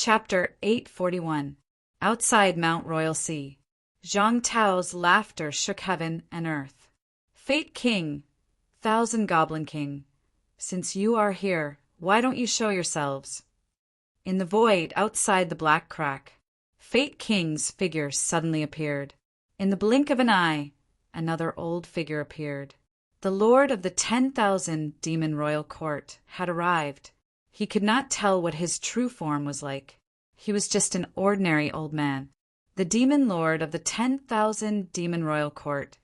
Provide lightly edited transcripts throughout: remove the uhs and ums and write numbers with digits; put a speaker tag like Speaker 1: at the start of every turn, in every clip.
Speaker 1: Chapter 841. Outside Mount Royal Sea. Zhang Tao's laughter shook heaven and earth. Fate King, Thousand Goblin King, since you are here, why don't you show yourselves? In the void outside the black crack, Fate King's figure suddenly appeared. In the blink of an eye, another old figure appeared. The Lord of the 10,000 Demon Royal Court had arrived. He could not tell what his true form was like. He was just an ordinary old man. The Demon Lord of the 10,000 Demon Royal Court,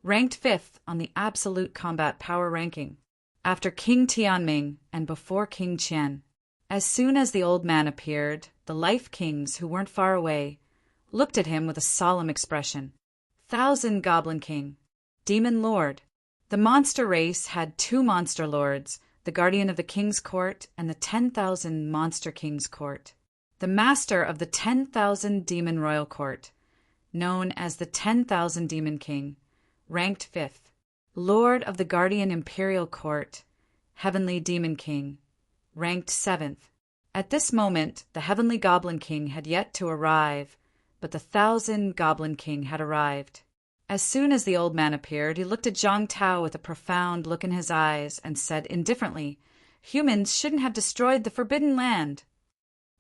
Speaker 1: ranked 5th on the absolute combat power ranking, after King Tianming and before King Qian. As soon as the old man appeared, the Life Kings, who weren't far away, looked at him with a solemn expression. Thousand Goblin King, Demon Lord. The monster race had 2 monster lords, the Guardian of the King's Court and the 10,000 Monster King's Court. The Master of the 10,000 Demon Royal Court, known as the 10,000 Demon King, ranked 5th. Lord of the Guardian Imperial Court, Heavenly Demon King, ranked 7th. At this moment, the Heavenly Goblin King had yet to arrive, but the 1,000 Goblin King had arrived. As soon as the old man appeared, he looked at Zhang Tao with a profound look in his eyes and said indifferently, "Humans shouldn't have destroyed the Forbidden Land."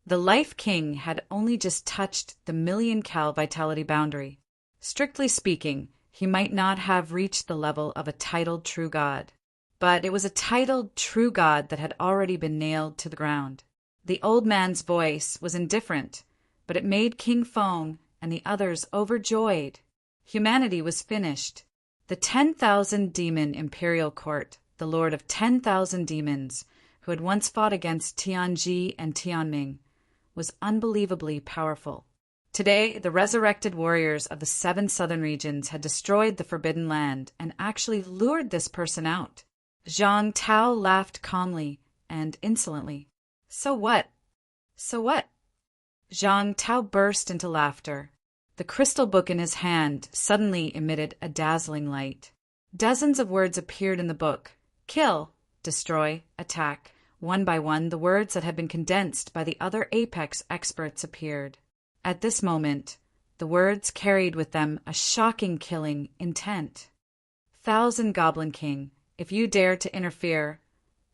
Speaker 1: The Life King had only just touched the million-cal vitality boundary. Strictly speaking, he might not have reached the level of a titled true god. But it was a titled true god that had already been nailed to the ground. The old man's voice was indifferent, but it made King Feng and the others overjoyed. Humanity was finished. The 10,000 Demon Imperial Court, the Lord of 10,000 demons, who had once fought against Tianji and Tianming, was unbelievably powerful. Today, the resurrected warriors of the 7 southern regions had destroyed the Forbidden Land and actually lured this person out. Zhang Tao laughed calmly and insolently. So what? So what? Zhang Tao burst into laughter. The crystal book in his hand suddenly emitted a dazzling light. Dozens of words appeared in the book. Kill, destroy, attack. One by one, the words that had been condensed by the other Apex experts appeared. At this moment, the words carried with them a shocking killing intent. Thousand Goblin King, if you dare to interfere,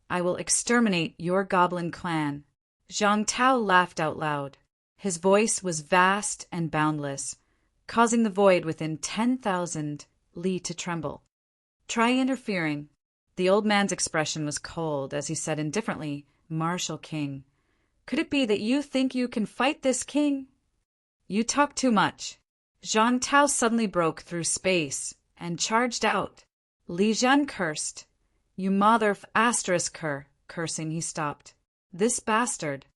Speaker 1: I will exterminate your goblin clan. Zhang Tao laughed out loud. His voice was vast and boundless, causing the void within 10,000 li to tremble. Try interfering. The old man's expression was cold as he said indifferently, "Martial King, could it be that you think you can fight this king? You talk too much." Zhang Tao suddenly broke through space and charged out. Li Zhen cursed. "You mother of asterisk cur." Cursing, he stopped. This bastard.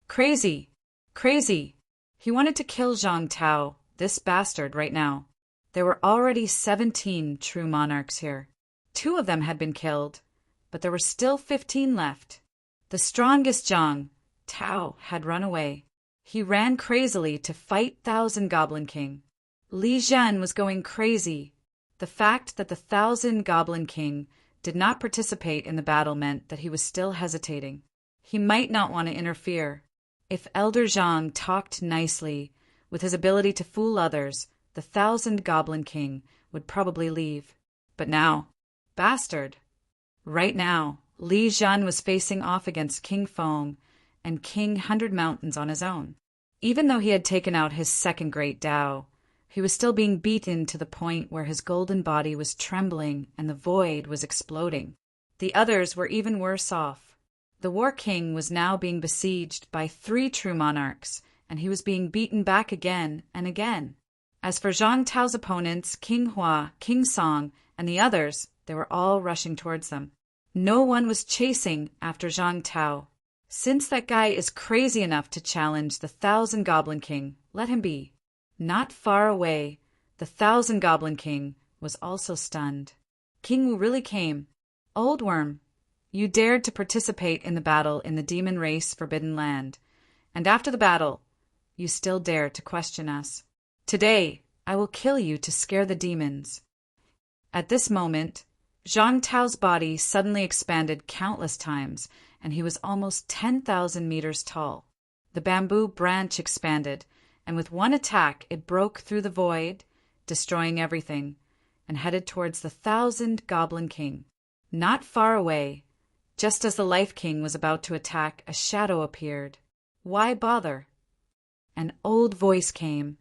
Speaker 1: Crazy! Crazy! He wanted to kill Zhang Tao, this bastard, right now. There were already 17 true monarchs here. 2 of them had been killed, but there were still 15 left. The strongest Zhang Tao had run away. He ran crazily to fight Thousand Goblin King. Li Zhen was going crazy. The fact that the 1,000 Goblin King did not participate in the battle meant that he was still hesitating. He might not want to interfere. If Elder Zhang talked nicely, with his ability to fool others, the 1,000 Goblin King would probably leave. But now, bastard! Right now, Li Zhen was facing off against King Feng and King 100 Mountains on his own. Even though he had taken out his second great Tao, he was still being beaten to the point where his golden body was trembling and the void was exploding. The others were even worse off. The War King was now being besieged by 3 true monarchs, and he was being beaten back again and again. As for Zhang Tao's opponents, King Hua, King Song, and the others, they were all rushing towards them. No one was chasing after Zhang Tao. Since that guy is crazy enough to challenge the 1,000 Goblin King, let him be. Not far away, the 1,000 Goblin King was also stunned. King Wu really came. Old Worm, you dared to participate in the battle in the demon race Forbidden Land, and after the battle, you still dare to question us. Today, I will kill you to scare the demons. At this moment, Zhang Tao's body suddenly expanded countless times, and he was almost 10,000 meters tall. The bamboo branch expanded, and with one attack it broke through the void, destroying everything, and headed towards the 1,000 Goblin King. Not far away, just as the Life King was about to attack, a shadow appeared. Why bother? An old voice came,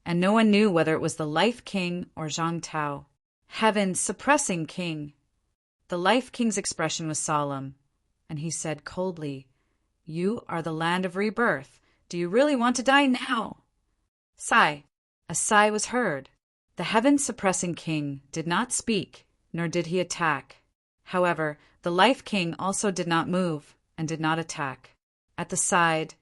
Speaker 1: and no one knew whether it was the Life King or Zhang Tao. Heaven suppressing king. The Life King's expression was solemn, and he said coldly, "You are the land of rebirth. Do you really want to die now?" Sigh. A sigh was heard. The heaven-suppressing king did not speak, nor did he attack. However, the Life King also did not move and did not attack. At the side,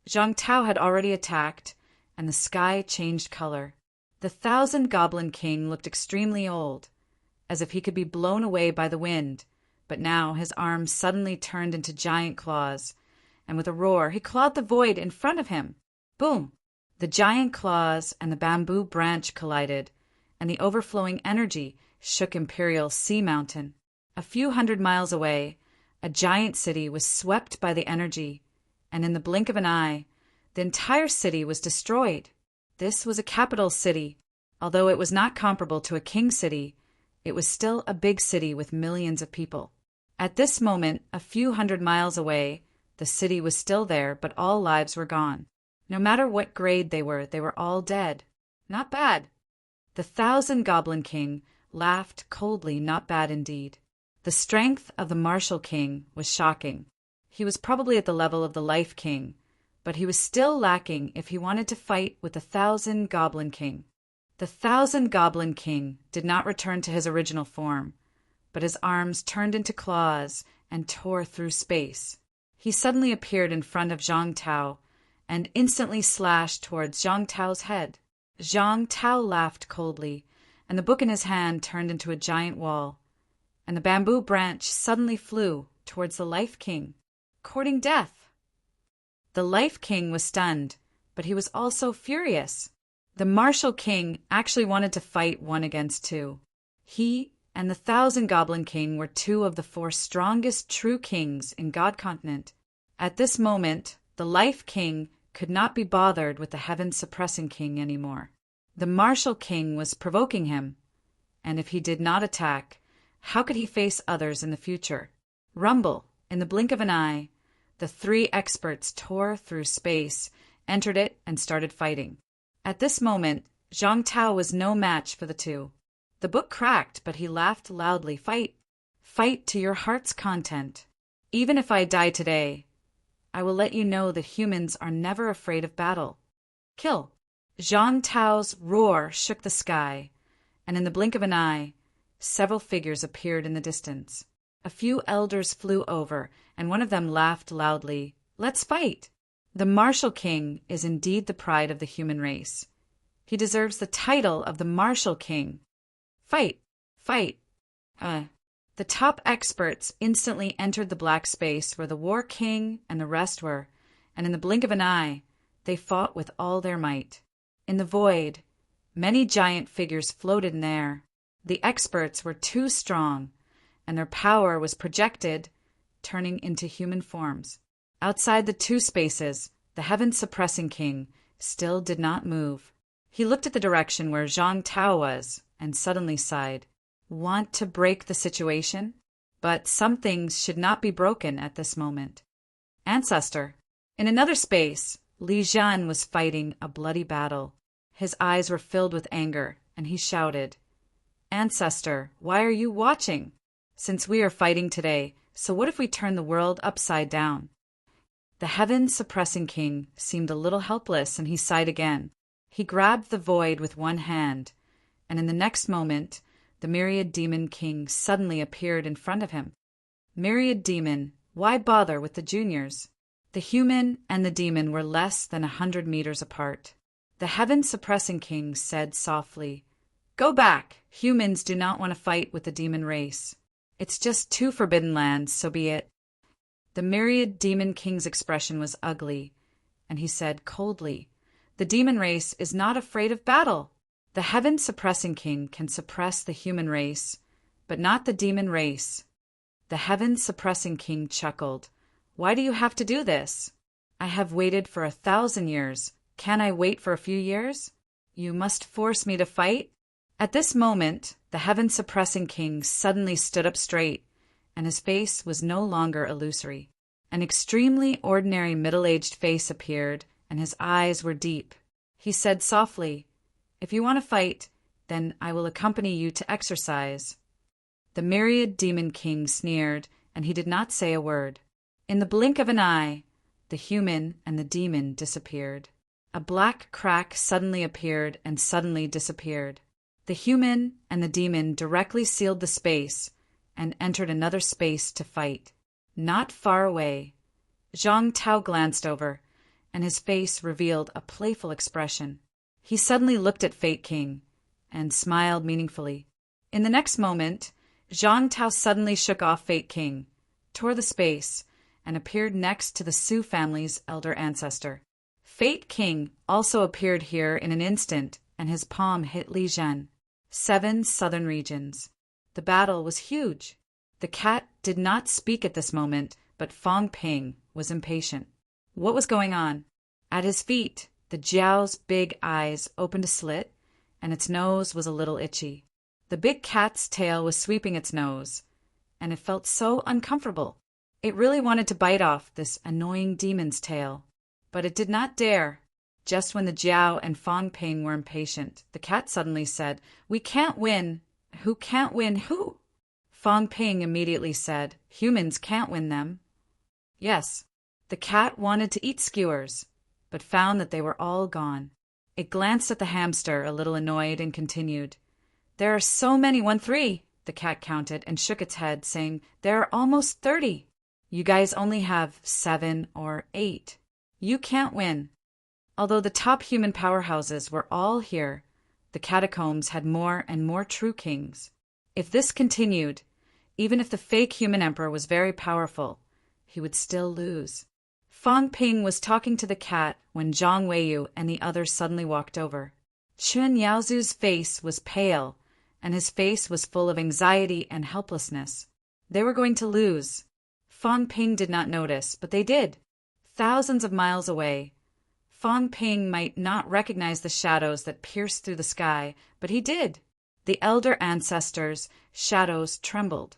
Speaker 1: Zhang Tao had already attacked, and the sky changed color. The 1,000 Goblin King looked extremely old, as if he could be blown away by the wind, but now his arms suddenly turned into giant claws, and with a roar he clawed the void in front of him. Boom! The giant claws and the bamboo branch collided, and the overflowing energy shook Imperial Sea Mountain. A few hundred miles away, a giant city was swept by the energy, and in the blink of an eye, the entire city was destroyed. This was a capital city. Although it was not comparable to a king city, it was still a big city with millions of people. At this moment, a few hundred miles away, the city was still there, but all lives were gone. No matter what grade they were all dead. Not bad. The 1,000 Goblin King laughed coldly. Not bad indeed. The strength of the Martial King was shocking. He was probably at the level of the Life King, but he was still lacking if he wanted to fight with the 1,000 Goblin King. The 1,000 Goblin King did not return to his original form, but his arms turned into claws and tore through space. He suddenly appeared in front of Zhang Tao and instantly slashed towards Zhang Tao's head. Zhang Tao laughed coldly, and the book in his hand turned into a giant wall, and the bamboo branch suddenly flew towards the Life King, courting death. The Life King was stunned, but he was also furious. The Martial King actually wanted to fight 1 against 2. He and the 1,000 Goblin King were 2 of the 4 strongest true kings in God Continent. At this moment, the Life King could not be bothered with the heaven-suppressing king anymore. The Martial King was provoking him, and if he did not attack, how could he face others in the future? Rumble, in the blink of an eye, the 3 experts tore through space, entered it, and started fighting. At this moment, Zhang Tao was no match for the 2. The book cracked, but he laughed loudly. Fight. Fight to your heart's content. Even if I die today, I will let you know that humans are never afraid of battle. Kill. Zhang Tao's roar shook the sky, and in the blink of an eye, several figures appeared in the distance. A few elders flew over, and one of them laughed loudly. Let's fight! The Martial King is indeed the pride of the human race. He deserves the title of the Martial King. Fight! Fight! The top experts instantly entered the black space where the War King and the rest were, and in the blink of an eye, they fought with all their might. In the void, many giant figures floated in the air. The experts were too strong, and their power was projected, turning into human forms. Outside the 2 spaces, the heaven-suppressing king still did not move. He looked at the direction where Zhang Tao was, and suddenly sighed. Want to break the situation? But some things should not be broken at this moment. Ancestor. In another space, Li Zhan was fighting a bloody battle. His eyes were filled with anger, and he shouted, Ancestor, why are you watching? Since we are fighting today, so what if we turn the world upside down? The heaven-suppressing king seemed a little helpless, and he sighed again. He grabbed the void with one hand, and in the next moment, the Myriad Demon King suddenly appeared in front of him. Myriad Demon, why bother with the juniors? The human and the demon were less than 100 meters apart. The heaven-suppressing king said softly, Go back! Humans do not want to fight with the demon race. It's just 2 forbidden lands, so be it. The Myriad Demon King's expression was ugly, and he said coldly, The demon race is not afraid of battle. The heaven-suppressing king can suppress the human race, but not the demon race. The heaven-suppressing king chuckled. Why do you have to do this? I have waited for 1,000 years. Can I wait for a few years? You must force me to fight? At this moment, the heaven-suppressing king suddenly stood up straight, and his face was no longer illusory. An extremely ordinary middle-aged face appeared, and his eyes were deep. He said softly, "If you want to fight, then I will accompany you to exercise." The myriad demon king sneered, and he did not say a word. In the blink of an eye, the human and the demon disappeared. A black crack suddenly appeared and suddenly disappeared. The human and the demon directly sealed the space and entered another space to fight. Not far away, Zhang Tao glanced over, and his face revealed a playful expression. He suddenly looked at Fate King and smiled meaningfully. In the next moment, Zhang Tao suddenly shook off Fate King, tore the space, and appeared next to the Su family's elder ancestor. Fate King also appeared here in an instant, and his palm hit Li Zhen. 7 southern regions. The battle was huge. The cat did not speak at this moment, but Fong Ping was impatient. What was going on? At his feet, the Jiao's big eyes opened a slit, and its nose was a little itchy. The big cat's tail was sweeping its nose, and it felt so uncomfortable. It really wanted to bite off this annoying demon's tail, but it did not dare. Just when the Jiao and Fong Ping were impatient, the cat suddenly said, "We can't win." "Who can't win who?" Fong Ping immediately said, "Humans can't win them." Yes, the cat wanted to eat skewers, but found that they were all gone. It glanced at the hamster, a little annoyed, and continued, "There are so many, 1-3. The cat counted and shook its head, saying, "There are almost 30. You guys only have 7 or 8. You can't win." Although the top human powerhouses were all here, the catacombs had more and more true kings. If this continued, even if the fake human emperor was very powerful, he would still lose. Fong Ping was talking to the cat when Zhang Weiyu and the others suddenly walked over. Chun Yaozu's face was pale, and his face was full of anxiety and helplessness. They were going to lose. Fong Ping did not notice, but they did. Thousands of miles away, Fong Ping might not recognize the shadows that pierced through the sky, but he did. The elder ancestors' shadows trembled,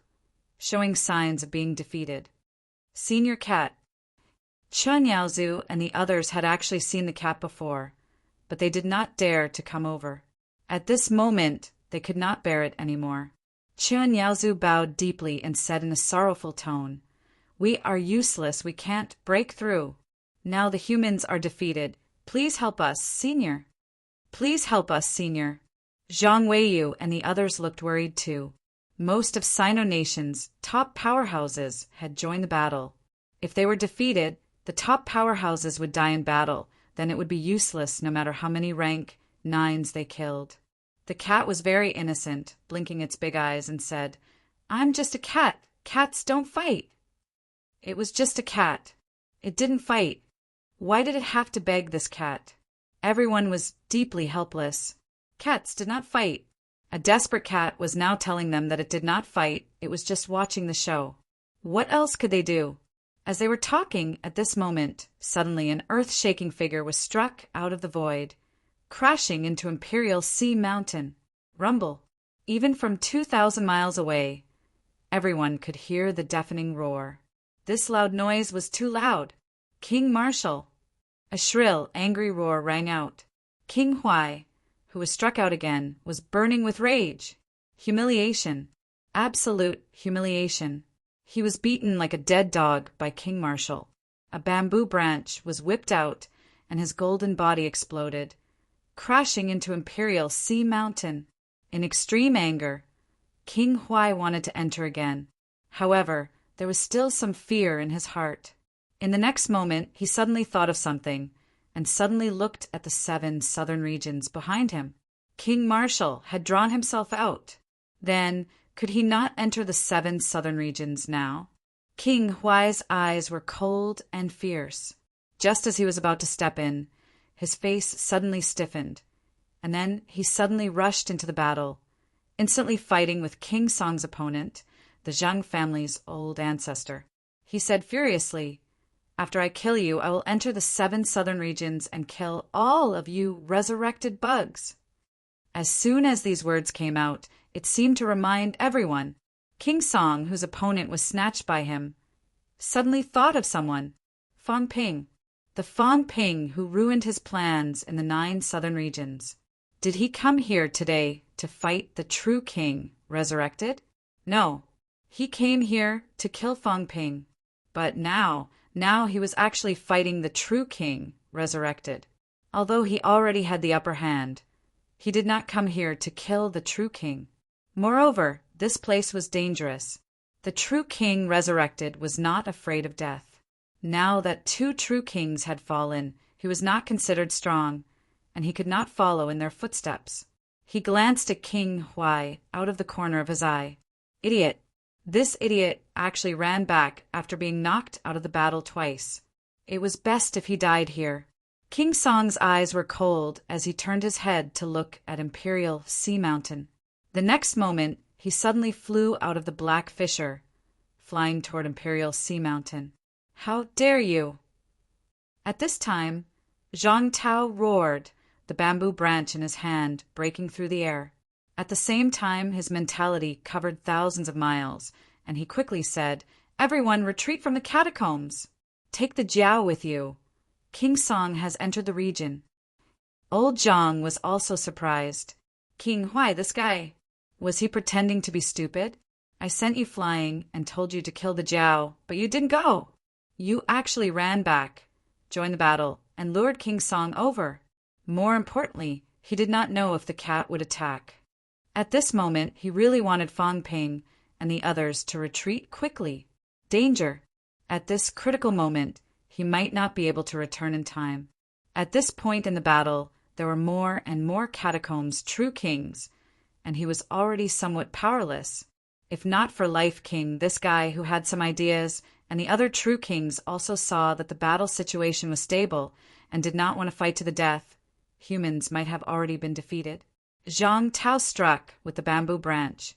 Speaker 1: showing signs of being defeated. Senior cat. Chun Yaozu and the others had actually seen the cat before, but they did not dare to come over. At this moment, they could not bear it anymore. Chun Yaozu bowed deeply and said in a sorrowful tone, "We are useless. We can't break through. Now the humans are defeated. Please help us, Senior." "Please help us, Senior." Zhang Weiyu and the others looked worried too. Most of Sino Nation's top powerhouses had joined the battle. If they were defeated, the top powerhouses would die in battle. Then it would be useless no matter how many rank 9s they killed. The cat was very innocent, blinking its big eyes, and said, "I'm just a cat. Cats don't fight." It was just a cat. It didn't fight. Why did it have to beg this cat? Everyone was deeply helpless. Cats did not fight. A desperate cat was now telling them that it did not fight, it was just watching the show. What else could they do? As they were talking at this moment, suddenly an earth-shaking figure was struck out of the void, crashing into Imperial Sea Mountain. Rumble. Even from 2,000 miles away, everyone could hear the deafening roar. This loud noise was too loud. King Marshal. A shrill, angry roar rang out. King Huai, who was struck out again, was burning with rage. Humiliation. Absolute humiliation. He was beaten like a dead dog by King Marshal. A bamboo branch was whipped out, and his golden body exploded, crashing into Imperial Sea Mountain. In extreme anger, King Huai wanted to enter again. However, there was still some fear in his heart. In the next moment, he suddenly thought of something, and suddenly looked at the 7 southern regions behind him. King Marshal had drawn himself out. Then, could he not enter the 7 southern regions now? King Huai's eyes were cold and fierce. Just as he was about to step in, his face suddenly stiffened, and then he suddenly rushed into the battle, instantly fighting with King Song's opponent, the Zhang family's old ancestor. He said furiously, After I kill you, I will enter the 7 southern regions and kill all of you resurrected bugs." As soon as these words came out, it seemed to remind everyone. King Song, whose opponent was snatched by him, suddenly thought of someone. Fang Ping. The Fang Ping who ruined his plans in the 9 southern regions. Did he come here today to fight the true king, resurrected? No. He came here to kill Fang Ping. But now he was actually fighting the true king, resurrected. Although he already had the upper hand, he did not come here to kill the true king. Moreover, this place was dangerous. The true king, resurrected, was not afraid of death. Now that 2 true kings had fallen, he was not considered strong, and he could not follow in their footsteps. He glanced at King Huai out of the corner of his eye. Idiot! This idiot actually ran back after being knocked out of the battle twice. It was best if he died here. King Song's eyes were cold as he turned his head to look at Imperial Sea Mountain. The next moment, he suddenly flew out of the black fissure, flying toward Imperial Sea Mountain. "How dare you!" At this time, Zhang Tao roared, the bamboo branch in his hand breaking through the air. At the same time, his mentality covered thousands of miles, and he quickly said, "Everyone retreat from the catacombs! Take the Jiao with you. King Song has entered the region." Old Zhang was also surprised. "King Huai, this guy. Was he pretending to be stupid? I sent you flying and told you to kill the Jiao, but you didn't go. You actually ran back, joined the battle, and lured King Song over. More importantly, he did not know if the cat would attack." At this moment, he really wanted Fang Ping and the others to retreat quickly. Danger! At this critical moment, he might not be able to return in time. At this point in the battle, there were more and more catacombs, true kings, and he was already somewhat powerless. If not for Life King, this guy who had some ideas, and the other true kings also saw that the battle situation was stable and did not want to fight to the death, humans might have already been defeated. Zhang Tao struck with the bamboo branch,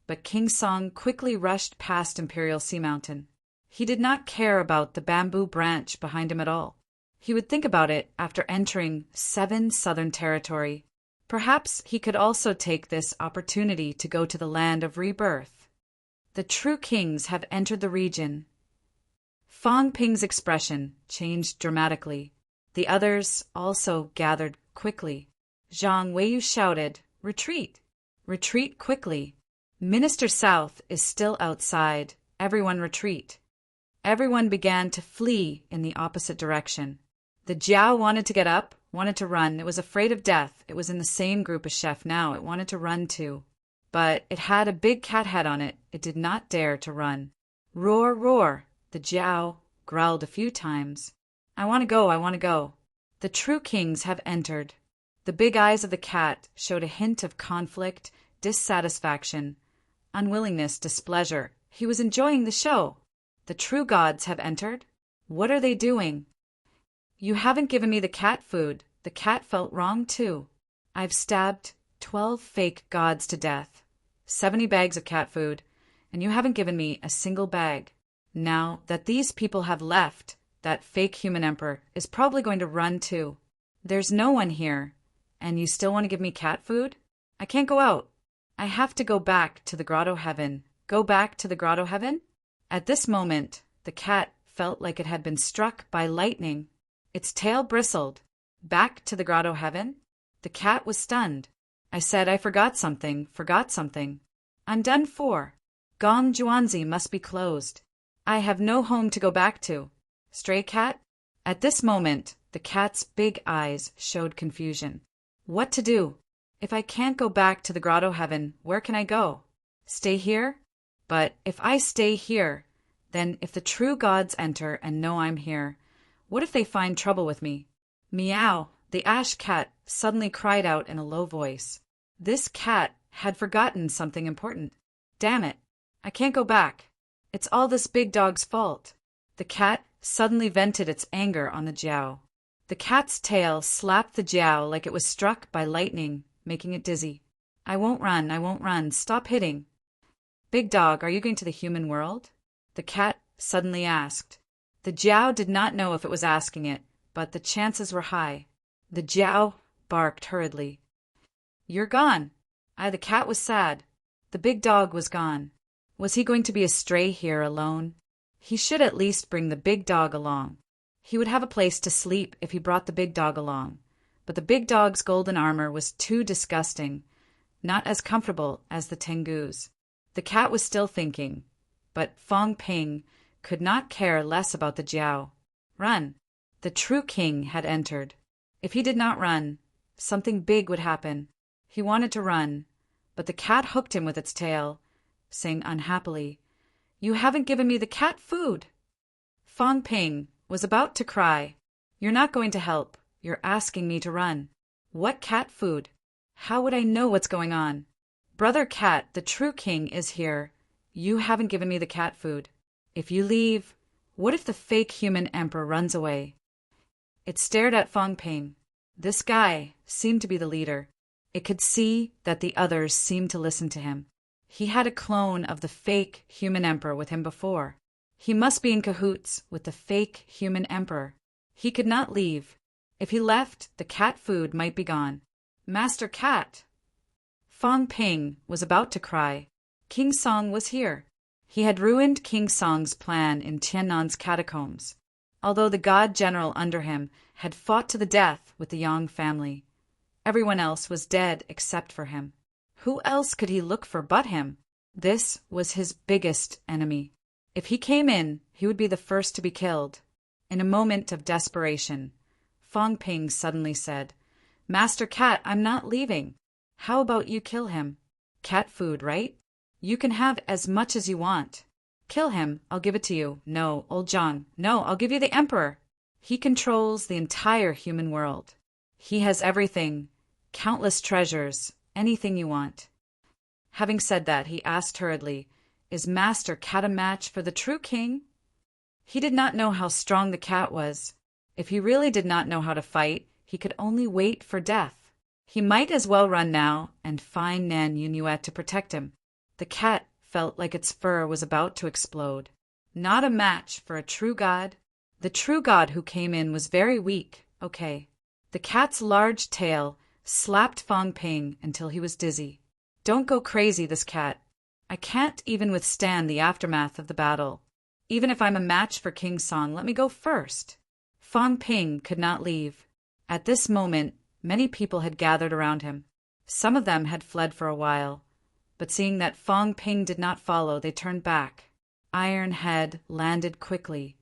Speaker 1: but King Song quickly rushed past Imperial Sea Mountain. He did not care about the bamboo branch behind him at all. He would think about it after entering 7 southern territory. Perhaps he could also take this opportunity to go to the land of rebirth. The true kings have entered the region. Fang Ping's expression changed dramatically. The others also gathered quickly. Zhang Weiyu shouted, "Retreat! Retreat quickly! Minister South is still outside. Everyone retreat!" Everyone began to flee in the opposite direction. The Jiao wanted to get up, wanted to run. It was afraid of death. It was in the same group as Chef now. It wanted to run too. But it had a big cat head on it. It did not dare to run. Roar, roar! The Jiao growled a few times. "I want to go, I want to go." The true kings have entered. The big eyes of the cat showed a hint of conflict, dissatisfaction, unwillingness, displeasure. He was enjoying the show. The true gods have entered. What are they doing? "You haven't given me the cat food." The cat felt wrong too. "I've stabbed 12 fake gods to death, 70 bags of cat food, and you haven't given me a single bag. Now that these people have left, that fake human emperor is probably going to run too. There's no one here, and you still want to give me cat food? I can't go out. I have to go back to the grotto heaven." Go back to the grotto heaven? At this moment, the cat felt like it had been struck by lightning. Its tail bristled. Back to the grotto heaven? The cat was stunned. I said I forgot something. I'm done for. Gong Juanzi must be closed. I have no home to go back to. Stray cat? At this moment, the cat's big eyes showed confusion. What to do? If I can't go back to the grotto heaven, where can I go? Stay here? But if I stay here, then if the true gods enter and know I'm here, what if they find trouble with me? Meow! The ash cat suddenly cried out in a low voice. This cat had forgotten something important. Damn it! I can't go back. It's all this big dog's fault. The cat suddenly vented its anger on the Jiao. The cat's tail slapped the Jiao like it was struck by lightning, making it dizzy. I won't run. Stop hitting. Big dog, are you going to the human world? The cat suddenly asked. The Jiao did not know if it was asking it, but the chances were high. The Jiao barked hurriedly. You're gone. The cat was sad. The big dog was gone. Was he going to be a stray here alone? He should at least bring the big dog along. He would have a place to sleep if he brought the big dog along. But the big dog's golden armor was too disgusting, not as comfortable as the Tengu's. The cat was still thinking, but Fong Ping could not care less about the Jiao. Run! The true king had entered. If he did not run, something big would happen. He wanted to run, but the cat hooked him with its tail, saying unhappily, You haven't given me the cat food. Fong Ping was about to cry. You're not going to help. You're asking me to run. What cat food? How would I know what's going on? Brother Cat, the true king, is here. You haven't given me the cat food. If you leave, what if the fake human emperor runs away? It stared at Fong Ping. This guy seemed to be the leader. It could see that the others seemed to listen to him. He had a clone of the fake human emperor with him before. He must be in cahoots with the fake human emperor. He could not leave. If he left, the cat food might be gone. Master Cat! Fong Ping was about to cry. King Song was here. He had ruined King Song's plan in Tiannan's catacombs, although the god general under him had fought to the death with the Yang family. Everyone else was dead except for him. Who else could he look for but him? This was his biggest enemy. If he came in, he would be the first to be killed. In a moment of desperation, Fong Ping suddenly said, Master Cat, I'm not leaving. How about you kill him? Cat food, right? You can have as much as you want. Kill him, I'll give it to you. No, old Zhang. No, I'll give you the emperor. He controls the entire human world. He has everything, countless treasures, anything you want. Having said that, he asked hurriedly, Is Master Cat a match for the true king? He did not know how strong the cat was. If he really did not know how to fight, he could only wait for death. He might as well run now and find Nan Yunyuet to protect him. The cat felt like its fur was about to explode. Not a match for a true god. The true god who came in was very weak, okay. The cat's large tail slapped Fong Ping until he was dizzy. Don't go crazy, this cat. I can't even withstand the aftermath of the battle. Even if I'm a match for King Song, let me go first. Fong Ping could not leave. At this moment, many people had gathered around him. Some of them had fled for a while, but seeing that Fong Ping did not follow, they turned back. Iron Head landed quickly,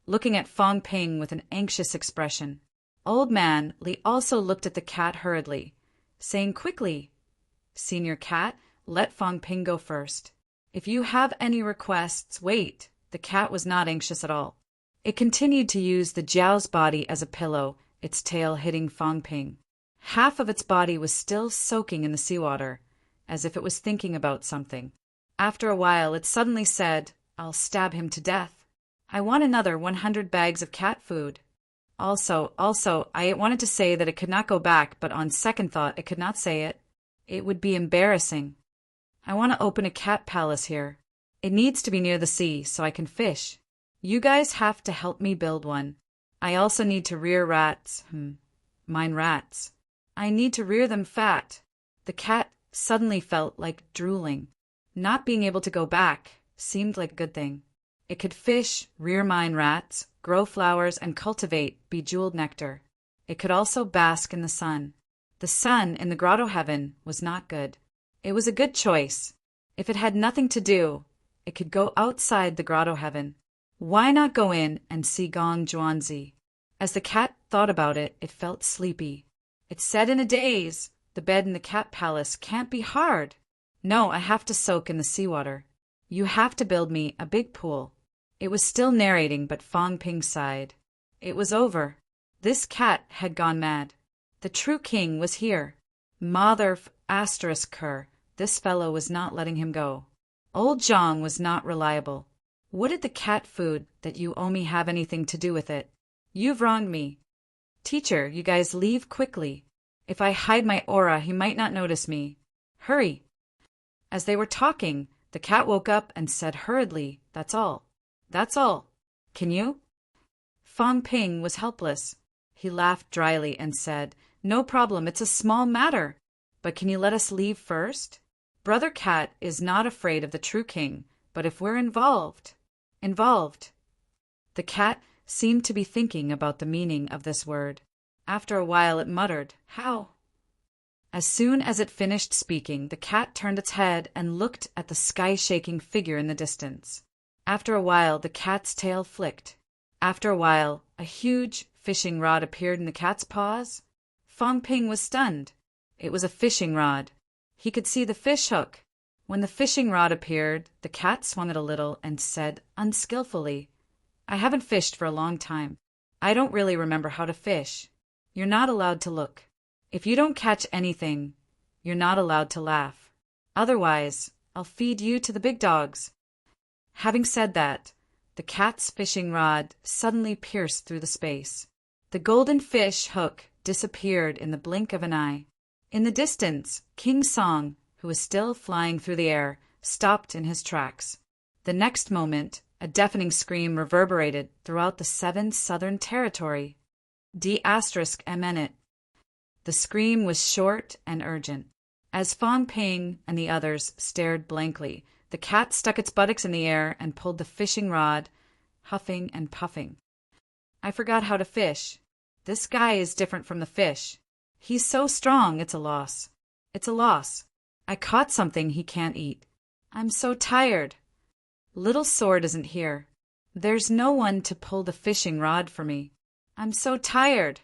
Speaker 1: looking at Fong Ping with an anxious expression. Old Man Li also looked at the cat hurriedly, saying quickly, Senior Cat, let Fong Ping go first. If you have any requests, wait. The cat was not anxious at all. It continued to use the Jiao's body as a pillow, its tail hitting Fong Ping. Half of its body was still soaking in the seawater, as if it was thinking about something. After a while, it suddenly said, I'll stab him to death. I want another 100 bags of cat food. Also, I wanted to say that it could not go back, but on second thought, it could not say it. It would be embarrassing. I want to open a cat palace here. It needs to be near the sea so I can fish. You guys have to help me build one. I also need to rear rats. Mine rats. I need to rear them fat. The cat suddenly felt like drooling. Not being able to go back seemed like a good thing. It could fish, rear mine rats, grow flowers, and cultivate bejeweled nectar. It could also bask in the sun. The sun in the grotto heaven was not good. It was a good choice. If it had nothing to do, it could go outside the grotto heaven. Why not go in and see Gong Zhuanzi? As the cat thought about it, it felt sleepy. It said in a daze, the bed in the cat palace can't be hard. No, I have to soak in the seawater. You have to build me a big pool. It was still narrating, but Fong Ping sighed. It was over. This cat had gone mad. The true king was here. Mother asterisk her, this fellow was not letting him go. Old Zhang was not reliable. What did the cat food that you owe me have anything to do with it? You've wronged me. Teacher, you guys leave quickly. If I hide my aura, he might not notice me. Hurry. As they were talking, the cat woke up and said hurriedly, That's all. That's all. Can you? Fong Ping was helpless. He laughed dryly and said, "No problem, it's a small matter. But can you let us leave first? Brother Cat is not afraid of the true king, but if we're involved. The cat seemed to be thinking about the meaning of this word. After a while it muttered, "How?" As soon as it finished speaking, the cat turned its head and looked at the sky-shaking figure in the distance. After a while, the cat's tail flicked. After a while, a huge fishing rod appeared in the cat's paws. Fong Ping was stunned. It was a fishing rod. He could see the fish hook. When the fishing rod appeared, the cat swung it a little and said unskillfully, "I haven't fished for a long time. I don't really remember how to fish. You're not allowed to look. If you don't catch anything, you're not allowed to laugh. Otherwise, I'll feed you to the big dogs." Having said that, the cat's fishing rod suddenly pierced through the space. The golden fish hook disappeared in the blink of an eye. In the distance, King Song, who was still flying through the air, stopped in his tracks. The next moment, a deafening scream reverberated throughout the 7 southern territory. D***MN. The scream was short and urgent. As Fong Ping and the others stared blankly, the cat stuck its buttocks in the air and pulled the fishing rod, huffing and puffing. "I forgot how to fish. This guy is different from the fish. He's so strong, it's a loss. It's a loss. I caught something he can't eat. I'm so tired. Little Sword isn't here. There's no one to pull the fishing rod for me. I'm so tired."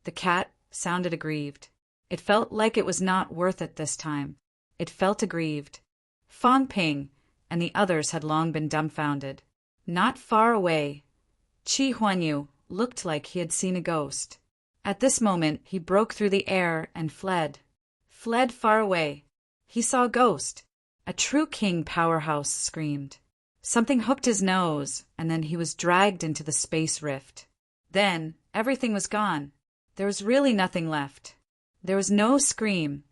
Speaker 1: The cat sounded aggrieved. It felt like it was not worth it this time. It felt aggrieved. Fong Ping and the others had long been dumbfounded. Not far away, Chi Huanyu looked like he had seen a ghost. At this moment, he broke through the air and fled. Fled far away. He saw a ghost. A true king powerhouse screamed. Something hooked his nose, and then he was dragged into the space rift. Then, everything was gone. There was really nothing left. There was no scream,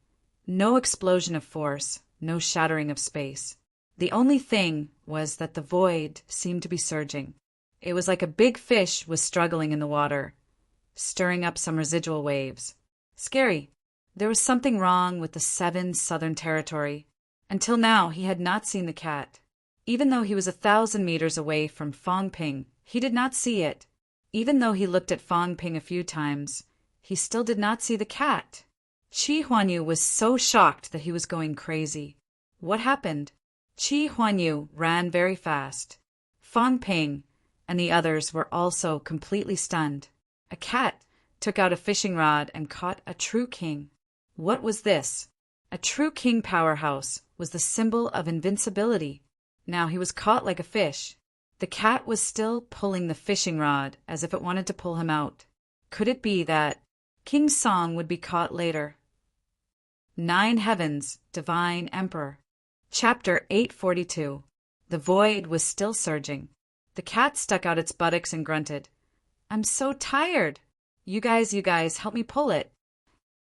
Speaker 1: no explosion of force, no shattering of space. The only thing was that the void seemed to be surging. It was like a big fish was struggling in the water, stirring up some residual waves. Scary. There was something wrong with the 7 southern territory. Until now, he had not seen the cat. Even though he was 1,000 meters away from Fong Ping, he did not see it. Even though he looked at Fong Ping a few times, he still did not see the cat. Chi Huanyu was so shocked that he was going crazy. What happened? Chi Huanyu ran very fast. Fong Ping and the others were also completely stunned. A cat took out a fishing rod and caught a true king. What was this? A true king powerhouse was the symbol of invincibility. Now he was caught like a fish. The cat was still pulling the fishing rod as if it wanted to pull him out. Could it be that King Song would be caught later? 9 Heavens, Divine Emperor. Chapter 842. The void was still surging. The cat stuck out its buttocks and grunted, "I'm so tired. You guys, help me pull it."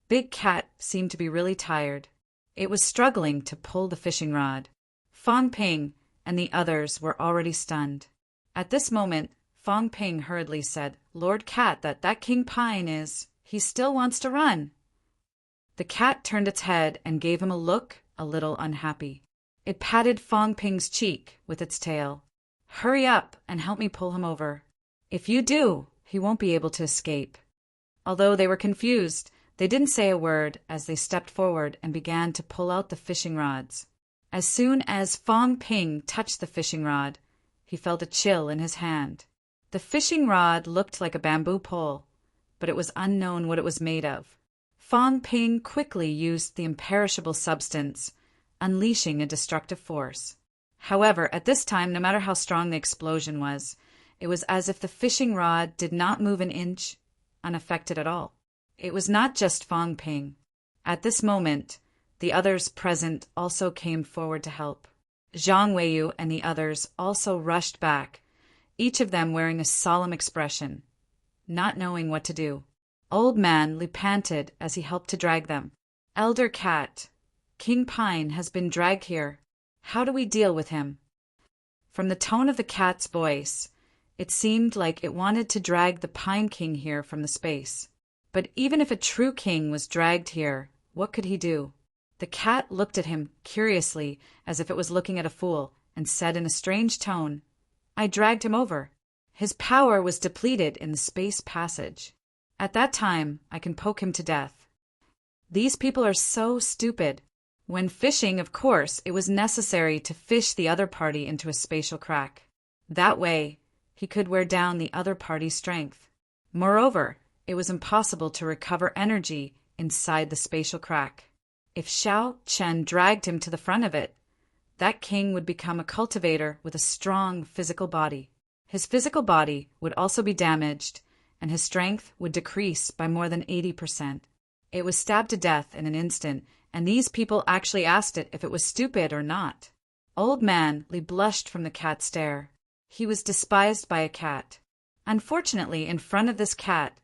Speaker 1: Big Cat seemed to be really tired. It was struggling to pull the fishing rod. Fong Ping and the others were already stunned. At this moment, Fong Ping hurriedly said, "Lord Cat, that King Pine he still wants to run." The cat turned its head and gave him a look a little unhappy. It patted Fong Ping's cheek with its tail. "Hurry up and help me pull him over. If you do, he won't be able to escape." Although they were confused, they didn't say a word as they stepped forward and began to pull out the fishing rods. As soon as Fong Ping touched the fishing rod, he felt a chill in his hand. The fishing rod looked like a bamboo pole, but it was unknown what it was made of. Fong Ping quickly used the imperishable substance, unleashing a destructive force. However, at this time, no matter how strong the explosion was, it was as if the fishing rod did not move an inch, unaffected at all. It was not just Fong Ping. At this moment, the others present also came forward to help. Zhang Weiyu and the others also rushed back, each of them wearing a solemn expression, not knowing what to do. Old Man Li panted as he helped to drag them. "Elder Cat, King Pine has been dragged here. How do we deal with him?" From the tone of the cat's voice, It seemed like it wanted to drag the Pine King here from the space. But even if a true king was dragged here, what could he do? The cat looked at him curiously, as if it was looking at a fool, and said in a strange tone, "I dragged him over. His power was depleted in the space passage. At that time, I can poke him to death." These people are so stupid. When fishing, of course, it was necessary to fish the other party into a spatial crack. That way, he could wear down the other party's strength. Moreover, it was impossible to recover energy inside the spatial crack. If Xiao Chen dragged him to the front of it, that king would become a cultivator with a strong physical body. His physical body would also be damaged, and his strength would decrease by more than 80%. It was stabbed to death in an instant, and these people actually asked it if it was stupid or not. Old Man Li blushed from the cat's stare. He was despised by a cat. Unfortunately, in front of this cat,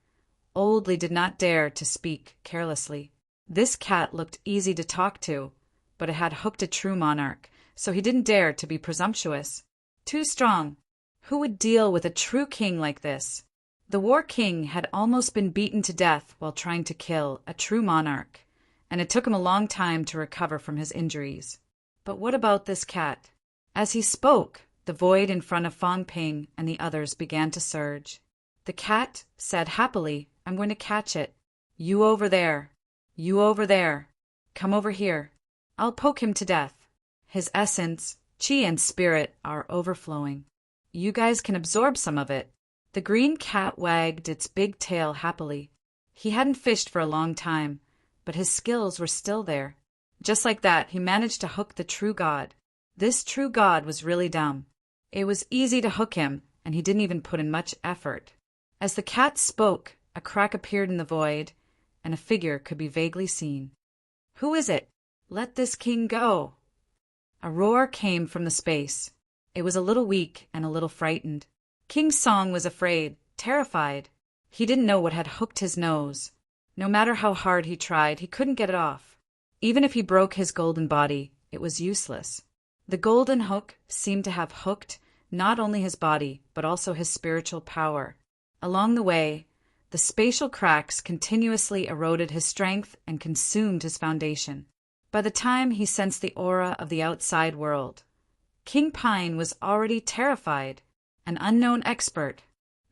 Speaker 1: Old Li did not dare to speak carelessly. This cat looked easy to talk to, but it had hooked a true monarch, so he didn't dare to be presumptuous. Too strong. Who would deal with a true king like this? The war king had almost been beaten to death while trying to kill a true monarch, and it took him a long time to recover from his injuries. But what about this cat? As he spoke, the void in front of Fang Ping and the others began to surge. The cat said happily, "I'm going to catch it. You over there. You over there. Come over here. I'll poke him to death. His essence, qi and spirit are overflowing. You guys can absorb some of it." The green cat wagged its big tail happily. He hadn't fished for a long time, but his skills were still there. Just like that, he managed to hook the true god. This true god was really dumb. It was easy to hook him, and he didn't even put in much effort. As the cat spoke, a crack appeared in the void, and a figure could be vaguely seen. "Who is it? Let this king go." A roar came from the space. It was a little weak and a little frightened. King Song was afraid, terrified. He didn't know what had hooked his nose. No matter how hard he tried, he couldn't get it off. Even if he broke his golden body, it was useless. The golden hook seemed to have hooked not only his body, but also his spiritual power. Along the way, the spatial cracks continuously eroded his strength and consumed his foundation. By the time he sensed the aura of the outside world, King Pine was already terrified. An unknown expert.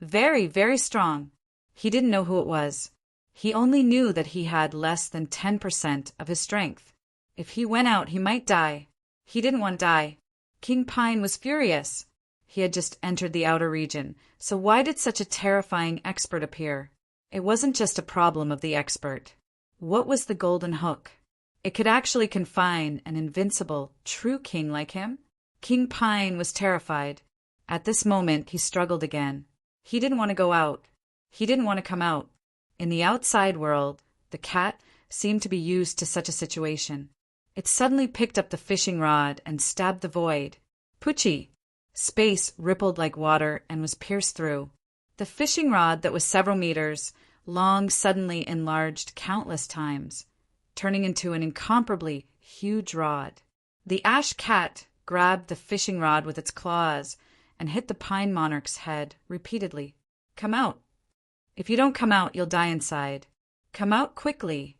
Speaker 1: Very, very strong. He didn't know who it was. He only knew that he had less than 10% of his strength. If he went out, he might die. He didn't want to die. King Pine was furious. He had just entered the outer region, so why did such a terrifying expert appear? It wasn't just a problem of the expert. What was the golden hook? It could actually confine an invincible, true king like him? King Pine was terrified. At this moment, he struggled again. He didn't want to go out. He didn't want to come out. In the outside world, the cat seemed to be used to such a situation. It suddenly picked up the fishing rod and stabbed the void. Poochie! Space rippled like water and was pierced through. The fishing rod that was several meters long suddenly enlarged countless times, turning into an incomparably huge rod. The ash cat grabbed the fishing rod with its claws and hit the pine monarch's head repeatedly. "Come out. If you don't come out, you'll die inside. Come out quickly."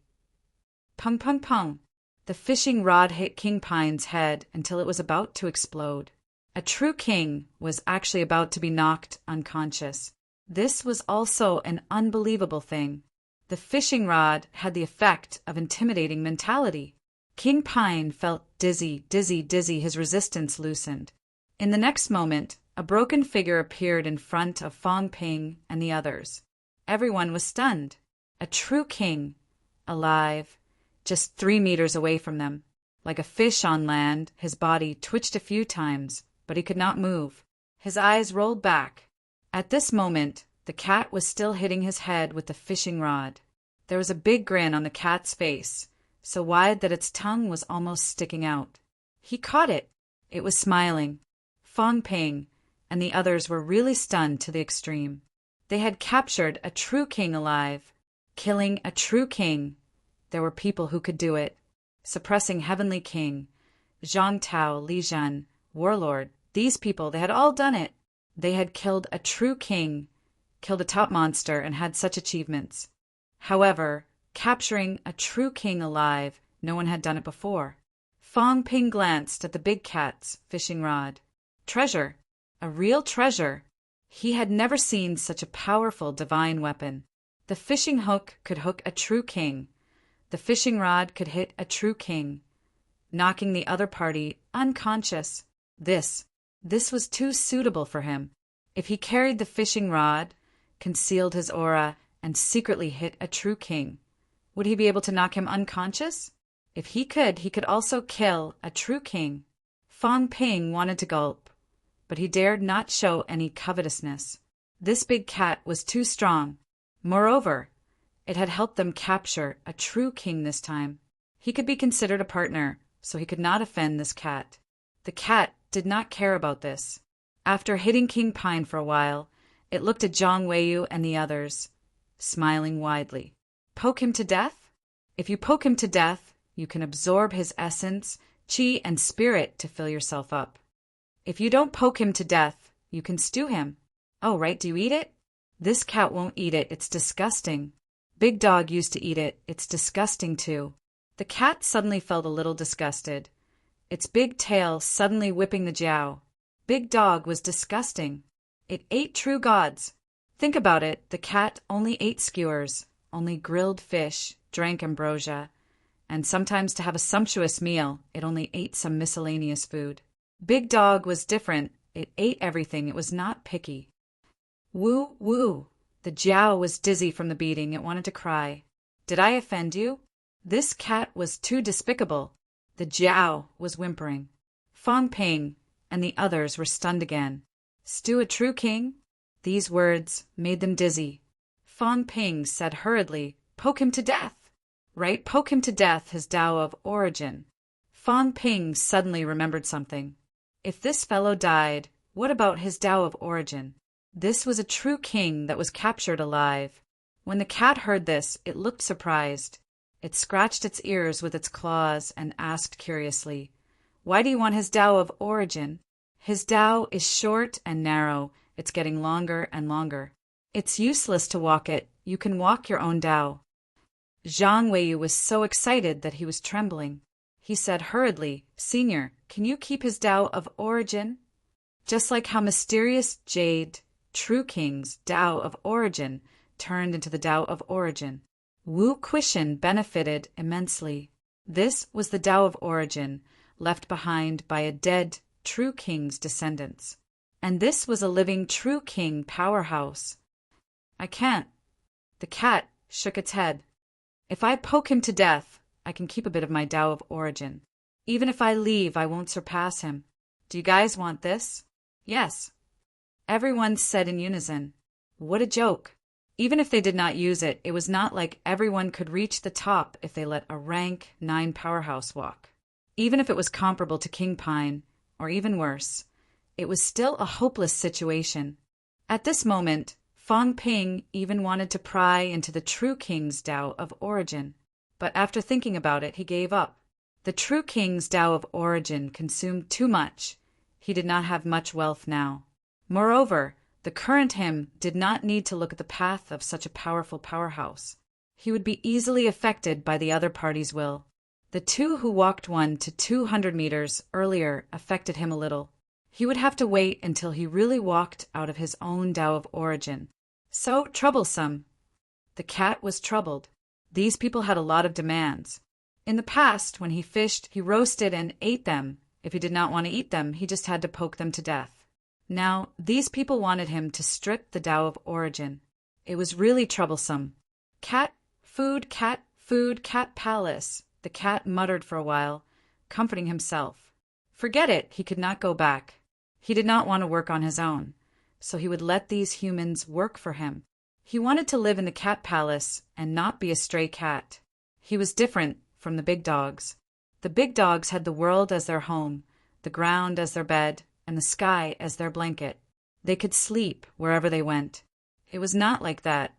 Speaker 1: Pung, pung, pung. The fishing rod hit King Pine's head until it was about to explode. A true king was actually about to be knocked unconscious. This was also an unbelievable thing. The fishing rod had the effect of intimidating mentality. King Pine felt dizzy, dizzy, dizzy. His resistance loosened. In the next moment, a broken figure appeared in front of Fang Ping and the others. Everyone was stunned. A true king, alive, just 3 meters away from them. Like a fish on land, his body twitched a few times, but he could not move. His eyes rolled back. At this moment, the cat was still hitting his head with the fishing rod. There was a big grin on the cat's face, so wide that its tongue was almost sticking out. He caught it. It was smiling. Fang Ping and the others were really stunned to the extreme. They had captured a true king alive. Killing a true king. There were people who could do it. Suppressing Heavenly King, Zhang Tao, Li Zhen, Warlord, these people, they had all done it. They had killed a true king, killed a top monster, and had such achievements. However, capturing a true king alive, no one had done it before. Fong Ping glanced at the big cat's fishing rod. Treasure. A real treasure. He had never seen such a powerful divine weapon. The fishing hook could hook a true king. The fishing rod could hit a true king, knocking the other party unconscious. This was too suitable for him. If he carried the fishing rod, concealed his aura, and secretly hit a true king, would he be able to knock him unconscious? If he could also kill a true king. Fong Ping wanted to gulp, but he dared not show any covetousness. This big cat was too strong. Moreover, it had helped them capture a true king this time. He could be considered a partner, so he could not offend this cat. The cat did not care about this. After hitting King Pine for a while, it looked at Zhang Weiyu and the others, smiling widely. Poke him to death? If you poke him to death, you can absorb his essence, chi, and spirit to fill yourself up. If you don't poke him to death, you can stew him. Oh, right, do you eat it? This cat won't eat it, it's disgusting. Big Dog used to eat it, it's disgusting too. The cat suddenly felt a little disgusted, its big tail suddenly whipping the jiao. Big Dog was disgusting. It ate true gods. Think about it, the cat only ate skewers, only grilled fish, drank ambrosia, and sometimes to have a sumptuous meal, it only ate some miscellaneous food. Big Dog was different, it ate everything, it was not picky. Woo, woo. The jiao was dizzy from the beating, it wanted to cry. Did I offend you? This cat was too despicable. The jiao was whimpering. Fong Ping and the others were stunned again. Stew a true king? These words made them dizzy. Fong Ping said hurriedly, poke him to death. Right, poke him to death, his Tao of origin. Fong Ping suddenly remembered something. If this fellow died, what about his Tao of origin? This was a true king that was captured alive. When the cat heard this, it looked surprised. It scratched its ears with its claws and asked curiously, why do you want his Tao of origin? His Tao is short and narrow. It's getting longer and longer. It's useless to walk it. You can walk your own Tao. Zhang Weiyu was so excited that he was trembling. He said hurriedly, Senior, can you keep his Tao of origin? Just like how mysterious jade, true king's Tao of origin turned into the Tao of origin. Wu Quishan benefited immensely. This was the Tao of origin left behind by a dead true king's descendants. And this was a living true king powerhouse. I can't. The cat shook its head. If I poke him to death, I can keep a bit of my Tao of origin. Even if I leave, I won't surpass him. Do you guys want this? Yes. Everyone said in unison. What a joke. Even if they did not use it, it was not like everyone could reach the top if they let a rank 9 powerhouse walk. Even if it was comparable to King Pine, or even worse, it was still a hopeless situation. At this moment, Fong Ping even wanted to pry into the true king's Tao of origin, but after thinking about it, he gave up. The true king's Tao of origin consumed too much. He did not have much wealth now. Moreover, the current him did not need to look at the path of such a powerful powerhouse. He would be easily affected by the other party's will. The two who walked 1 to 200 meters earlier affected him a little. He would have to wait until he really walked out of his own Tao of origin. So troublesome. The cat was troubled. These people had a lot of demands. In the past, when he fished, he roasted and ate them. If he did not want to eat them, he just had to poke them to death. Now, these people wanted him to strip the Tao of origin. It was really troublesome. Cat food, cat palace. The cat muttered for a while, comforting himself. Forget it, he could not go back. He did not want to work on his own, so he would let these humans work for him. He wanted to live in the cat palace and not be a stray cat. He was different from the big dogs. The big dogs had the world as their home, the ground as their bed, and the sky as their blanket. They could sleep wherever they went. It was not like that.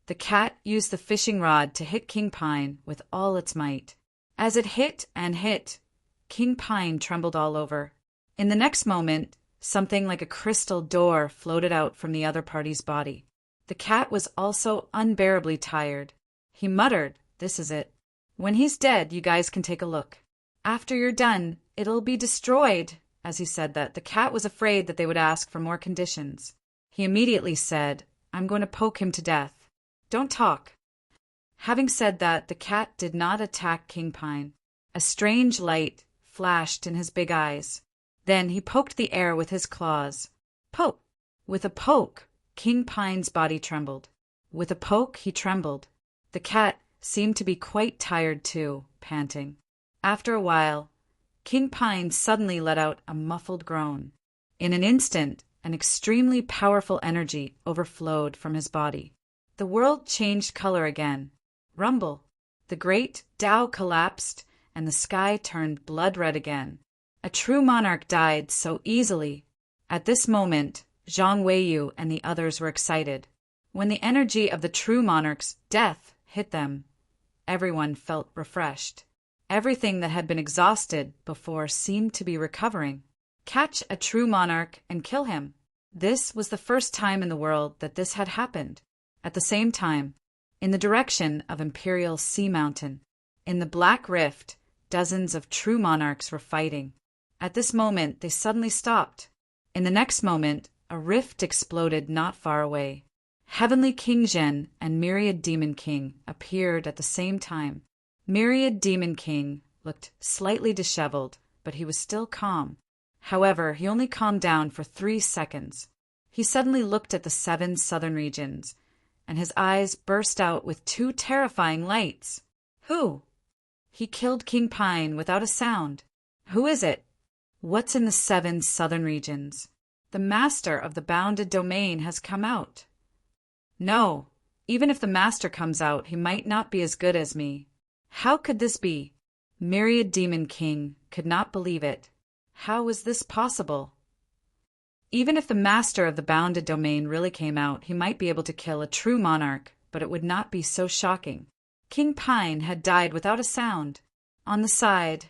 Speaker 1: The cat used the fishing rod to hit King Pine with all its might. As it hit and hit, King Pine trembled all over. In the next moment, Something like a crystal door floated out from the other party's body. The cat was also unbearably tired. He muttered, "This is it. When he's dead, you guys can take a look. After you're done, it'll be destroyed." As he said that, the cat was afraid that they would ask for more conditions. He immediately said, "I'm going to poke him to death. Don't talk." Having said that, the cat did not attack King Pine. A strange light flashed in his big eyes. Then he poked the air with his claws. Poke! With a poke, King Pine's body trembled. With a poke, he trembled. The cat seemed to be quite tired too, panting. After a while, King Pine suddenly let out a muffled groan. In an instant, an extremely powerful energy overflowed from his body. The world changed color again. Rumble! The great Tao collapsed, and the sky turned blood-red again. A true monarch died so easily. At this moment, Zhang Weiyu and the others were excited. When the energy of the true monarch's death hit them, everyone felt refreshed. Everything that had been exhausted before seemed to be recovering. Catch a true monarch and kill him. This was the first time in the world that this had happened. At the same time, in the direction of Imperial Sea Mountain, in the Black Rift, dozens of true monarchs were fighting. At this moment, they suddenly stopped. In the next moment, a rift exploded not far away. Heavenly King Zhen and Myriad Demon King appeared at the same time. Myriad Demon King looked slightly disheveled, but he was still calm. However, he only calmed down for 3 seconds. He suddenly looked at the 7 southern regions, and his eyes burst out with 2 terrifying lights. Who? He killed King Pine without a sound. Who is it? What's in the 7 southern regions? The master of the bounded domain has come out. No, even if the master comes out, he might not be as good as me. How could this be? Myriad Demon King could not believe it. How was this possible? Even if the master of the bounded domain really came out, he might be able to kill a true monarch, but it would not be so shocking. King Pine had died without a sound. On the side,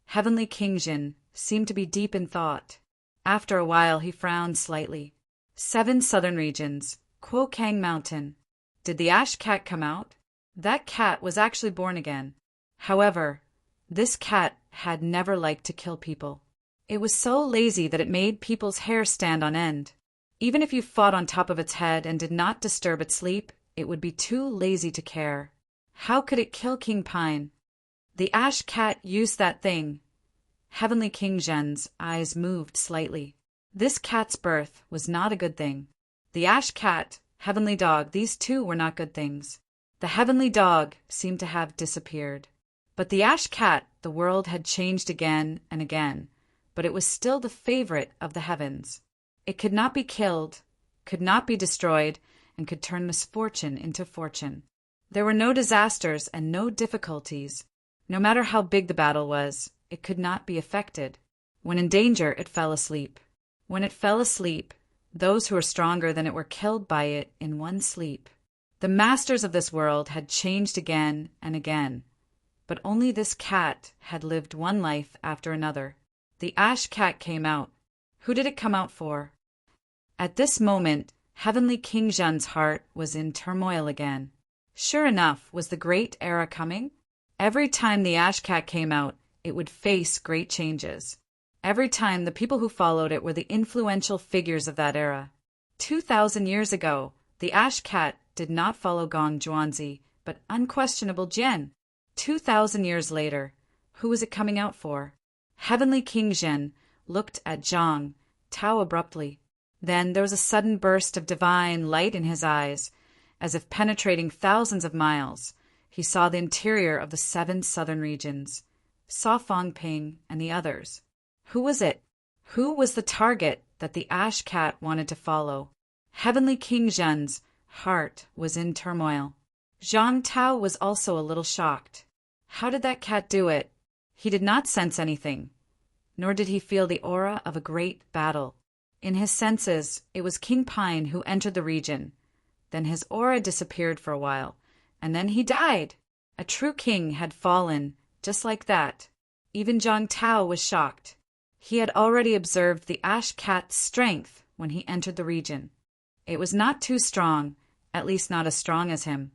Speaker 1: Heavenly King Jin seemed to be deep in thought. After a while, he frowned slightly. 7 southern regions, Kuokang Mountain. Did the ash cat come out? That cat was actually born again. However, this cat had never liked to kill people. It was so lazy that it made people's hair stand on end. Even if you fought on top of its head and did not disturb its sleep, it would be too lazy to care. How could it kill King Pine? The ash cat used that thing. Heavenly King Zhen's eyes moved slightly. This cat's birth was not a good thing. The ash cat, heavenly dog, these two were not good things. The heavenly dog seemed to have disappeared. But the ash cat, the world had changed again and again, but it was still the favorite of the heavens. It could not be killed, could not be destroyed, and could turn misfortune into fortune. There were no disasters and no difficulties. No matter how big the battle was, it could not be affected. When in danger, it fell asleep. When it fell asleep, those who were stronger than it were killed by it in one sleep. The masters of this world had changed again and again, but only this cat had lived one life after another. The ash cat came out. Who did it come out for? At this moment, Heavenly King Zhen's heart was in turmoil again. Sure enough, was the great era coming? Every time the ash cat came out, it would face great changes. Every time the people who followed it were the influential figures of that era. 2,000 years ago, the ash cat did not follow Gong Zhuanzi, but unquestionable Jian. 2,000 years later, who was it coming out for? Heavenly King Zhen looked at Zhang Tao abruptly. Then there was a sudden burst of divine light in his eyes, as if penetrating thousands of miles. He saw the interior of the 7 southern regions, saw Fang Ping and the others. Who was it? Who was the target that the ash cat wanted to follow? Heavenly King Zhen's heart was in turmoil. Zhang Tao was also a little shocked. How did that cat do it? He did not sense anything, nor did he feel the aura of a great battle. In his senses, it was King Pine who entered the region. Then his aura disappeared for a while, and then he died. A true king had fallen, just like that. Even Zhang Tao was shocked. He had already observed the ash cat's strength when he entered the region. It was not too strong, at least not as strong as him,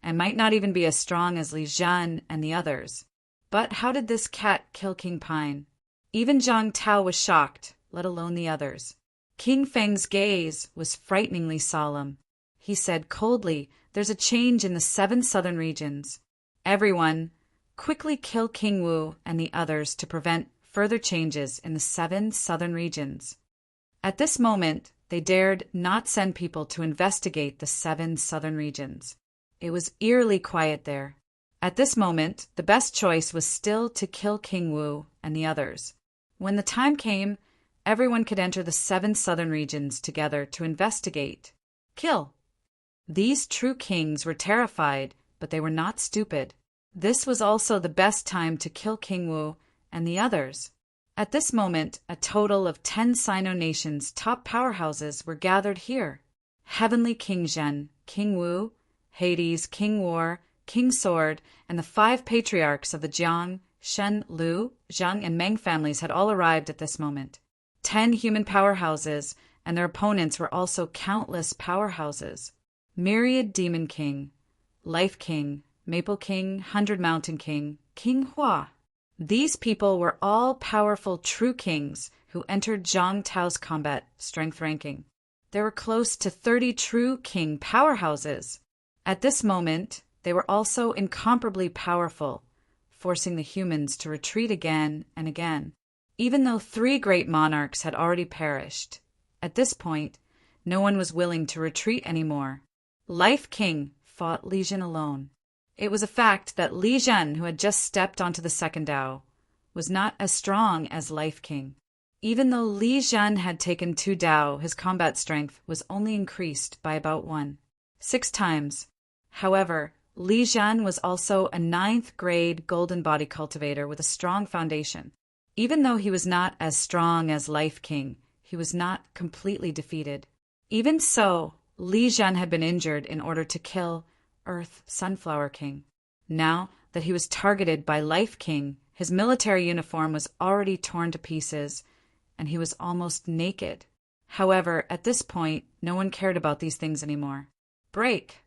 Speaker 1: and might not even be as strong as Li Zhan and the others. But how did this cat kill King Pine? Even Zhang Tao was shocked, let alone the others. King Feng's gaze was frighteningly solemn. He said coldly, "There's a change in the 7 southern regions. Everyone, quickly kill King Wu and the others to prevent further changes in the 7 southern regions." At this moment, they dared not send people to investigate the 7 southern regions. It was eerily quiet there. At this moment, the best choice was still to kill King Wu and the others. When the time came, everyone could enter the 7 southern regions together to investigate. Kill. These true kings were terrified, but they were not stupid. This was also the best time to kill King Wu and the others. At this moment, a total of 10 Sino nations' top powerhouses were gathered here. Heavenly King Zhen, King Wu, Hades, King War, King Sword, and the 5 patriarchs of the Jiang, Shen, Liu, Zhang, and Meng families had all arrived at this moment. 10 human powerhouses, and their opponents were also countless powerhouses. Myriad Demon King, Life King, Maple King, 100 Mountain King, King Hua. These people were all powerful true kings who entered Zhang Tao's combat strength ranking. There were close to 30 true king powerhouses. At this moment, they were also incomparably powerful, forcing the humans to retreat again and again. Even though 3 great monarchs had already perished, at this point, no one was willing to retreat anymore. Life King fought Li Zhen alone. It was a fact that Li Zhen, who had just stepped onto the second Dao, was not as strong as Life King. Even though Li Zhen had taken 2 Dao, his combat strength was only increased by about 6 times. However, Li Zhen was also a 9th grade golden body cultivator with a strong foundation. Even though he was not as strong as Life King, he was not completely defeated. Even so, Li Zhen had been injured in order to kill Earth Sunflower King. Now that he was targeted by Life King, his military uniform was already torn to pieces, and he was almost naked. However, at this point, no one cared about these things anymore. Break.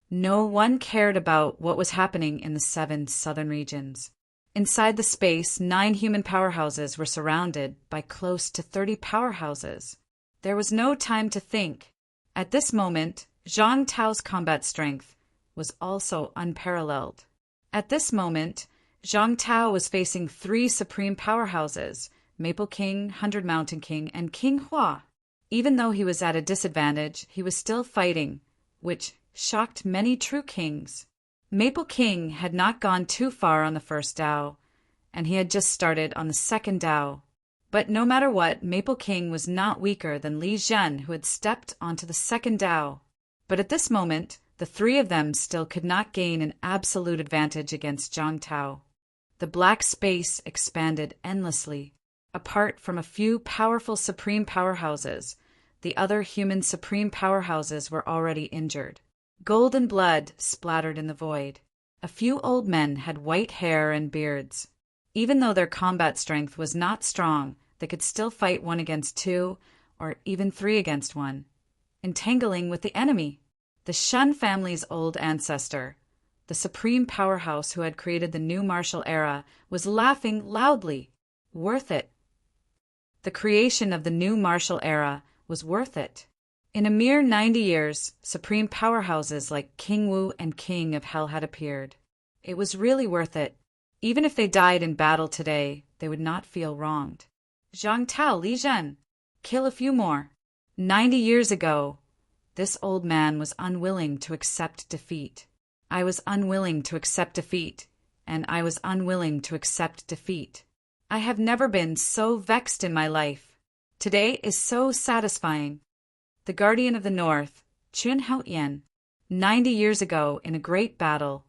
Speaker 1: No one cared about what was happening in the 7 southern regions. Inside the space, 9 human powerhouses were surrounded by close to 30 powerhouses. There was no time to think. At this moment, Zhang Tao's combat strength was also unparalleled. At this moment, Zhang Tao was facing 3 supreme powerhouses, Maple King, 100 Mountain King, and King Hua. Even though he was at a disadvantage, he was still fighting, which shocked many true kings. Maple King had not gone too far on the first Dao, and he had just started on the second Dao. But no matter what, Maple King was not weaker than Li Zhen, who had stepped onto the second Dao. But at this moment, the 3 of them still could not gain an absolute advantage against Zhang Tao. The black space expanded endlessly. Apart from a few powerful supreme powerhouses, the other human supreme powerhouses were already injured. Golden blood splattered in the void. A few old men had white hair and beards. Even though their combat strength was not strong, they could still fight 1 against 2, or even 3 against 1, entangling with the enemy. The Shen family's old ancestor, the supreme powerhouse who had created the new martial era, was laughing loudly. Worth it. The creation of the new martial era was worth it. In a mere 90 years, supreme powerhouses like King Wu and King of Hell had appeared. It was really worth it. Even if they died in battle today, they would not feel wronged. Zhang Tao, Li Zhen, kill a few more. 90 years ago, this old man was unwilling to accept defeat. I was unwilling to accept defeat, and I was unwilling to accept defeat. I have never been so vexed in my life. Today is so satisfying. The Guardian of the North, Chun Haoyan, 90 years ago in a great battle,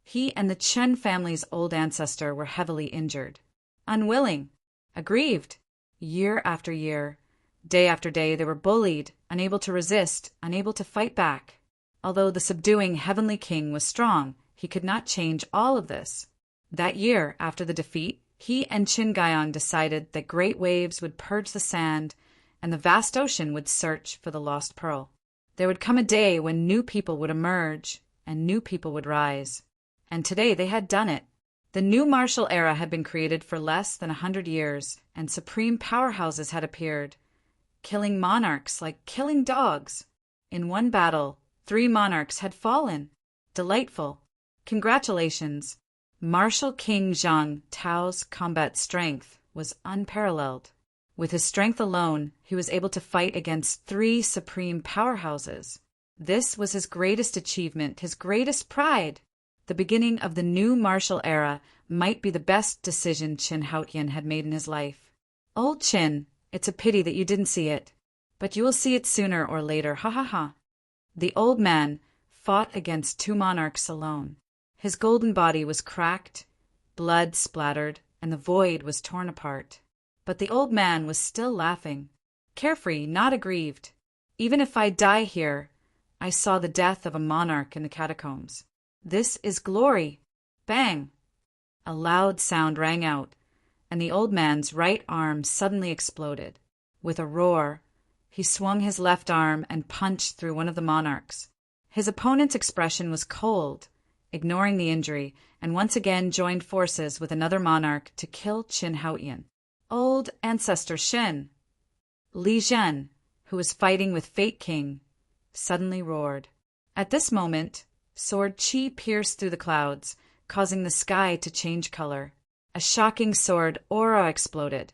Speaker 1: he and the Chen family's old ancestor were heavily injured. Unwilling, aggrieved. Year after year, day after day, they were bullied, unable to resist, unable to fight back. Although the subduing Heavenly King was strong, he could not change all of this. That year, after the defeat, He and Qin Gaiang decided that great waves would purge the sand and the vast ocean would search for the lost pearl. There would come a day when new people would emerge and new people would rise. And today they had done it. The new martial era had been created for less than 100 years, and supreme powerhouses had appeared, killing monarchs like killing dogs. In one battle, 3 monarchs had fallen. Delightful. Congratulations. Martial King Zhang Tao's combat strength was unparalleled. With his strength alone, he was able to fight against 3 supreme powerhouses. This was his greatest achievement, his greatest pride. The beginning of the new martial era might be the best decision Qin Haotian had made in his life. Old Qin, it's a pity that you didn't see it. But you will see it sooner or later, ha ha ha. The old man fought against 2 monarchs alone. His golden body was cracked, blood splattered, and the void was torn apart. But the old man was still laughing, carefree, not aggrieved. Even if I die here, I saw the death of a monarch in the catacombs. This is glory. Bang! A loud sound rang out, and the old man's right arm suddenly exploded. With a roar, he swung his left arm and punched through one of the monarchs. His opponent's expression was cold, ignoring the injury, and once again joined forces with another monarch to kill Qin Haotian. Old ancestor Shen. Li Zhen, who was fighting with Fate King, suddenly roared. At this moment, sword Qi pierced through the clouds, causing the sky to change color. A shocking sword aura exploded,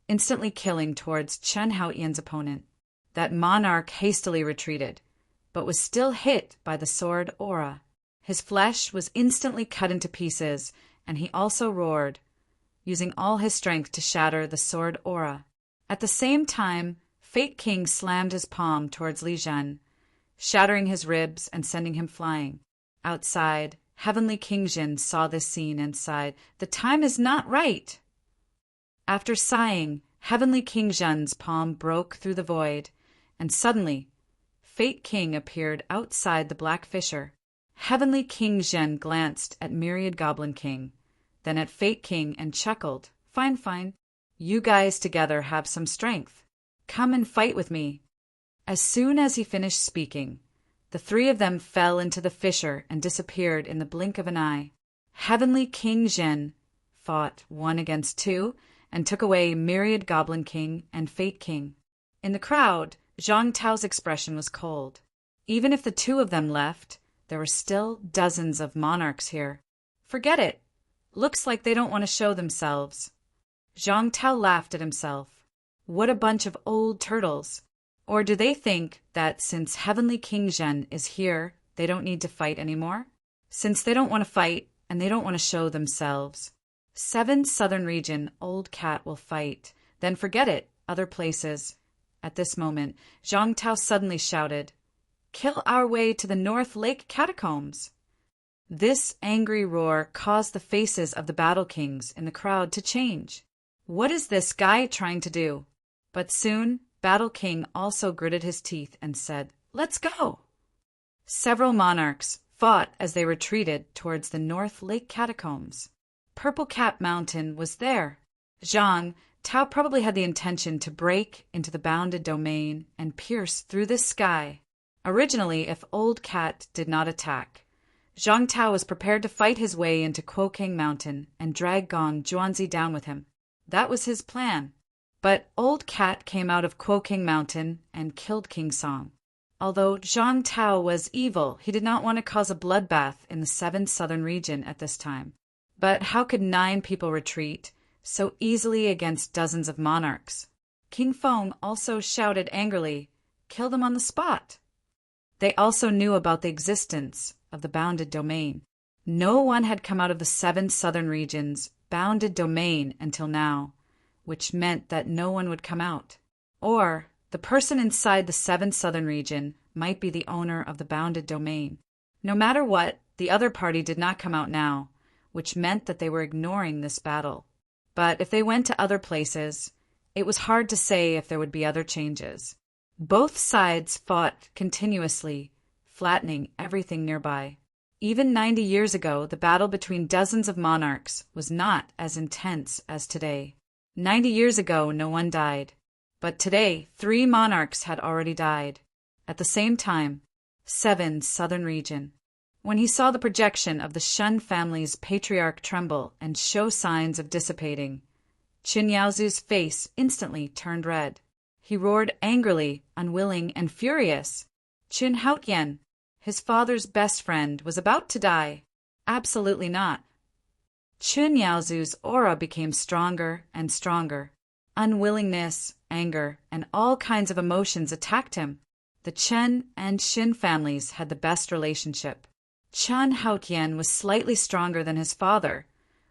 Speaker 1: instantly killing towards Chen Haotian's opponent. That monarch hastily retreated, but was still hit by the sword aura. His flesh was instantly cut into pieces, and he also roared, using all his strength to shatter the sword aura. At the same time, Fate King slammed his palm towards Li Zhen, shattering his ribs and sending him flying. Outside, Heavenly King Jin saw this scene and sighed, "The time is not right." After sighing, Heavenly King Zhen's palm broke through the void, and suddenly, Fate King appeared outside the Black Fissure. Heavenly King Zhen glanced at Myriad Goblin King, then at Fate King and chuckled. Fine, fine. You guys together have some strength. Come and fight with me." As soon as he finished speaking, the 3 of them fell into the fissure and disappeared in the blink of an eye. Heavenly King Zhen fought 1 against 2 and took away Myriad Goblin King and Fate King. In the crowd, Zhang Tao's expression was cold. Even if the 2 of them left, there were still dozens of monarchs here. Forget it. Looks like they don't want to show themselves. Zhang Tao laughed at himself. What a bunch of old turtles. Or do they think that since Heavenly King Zhen is here, they don't need to fight anymore? Since they don't want to fight and they don't want to show themselves. 7 Southern Region Old Cat will fight. Then forget it, other places. At this moment, Zhang Tao suddenly shouted, "Kill our way to the North Lake Catacombs!" This angry roar caused the faces of the Battle Kings in the crowd to change. What is this guy trying to do? But soon, Battle King also gritted his teeth and said, "Let's go!" Several monarchs fought as they retreated towards the North Lake Catacombs. Purple Cap Mountain was there. Zhang Tao probably had the intention to break into the bounded domain and pierce through this sky. Originally, if Old Cat did not attack, Zhang Tao was prepared to fight his way into Kuokang Mountain and drag Gong Zhuanzi down with him. That was his plan. But Old Cat came out of Kuokang Mountain and killed King Song. Although Zhang Tao was evil, he did not want to cause a bloodbath in the 7 Southern Region at this time. But how could 9 people retreat so easily against dozens of monarchs? King Feng also shouted angrily, "Kill them on the spot." They also knew about the existence of the bounded domain. No one had come out of the 7 Southern Regions' bounded domain until now, which meant that no one would come out. Or the person inside the 7 Southern Region might be the owner of the bounded domain. No matter what, the other party did not come out now, which meant that they were ignoring this battle. But if they went to other places, it was hard to say if there would be other changes. Both sides fought continuously, flattening everything nearby. Even 90 years ago, the battle between dozens of monarchs was not as intense as today. 90 years ago, no one died. But today, 3 monarchs had already died. At the same time, 7 southern region. When he saw the projection of the Shun family's patriarch tremble and show signs of dissipating, Qin Yaozu's face instantly turned red. He roared angrily, unwilling, and furious. Qin Haotian, his father's best friend, was about to die. Absolutely not. Qin Yaozu's aura became stronger and stronger. Unwillingness, anger, and all kinds of emotions attacked him. The Chen and Xin families had the best relationship. Qin Haotian was slightly stronger than his father,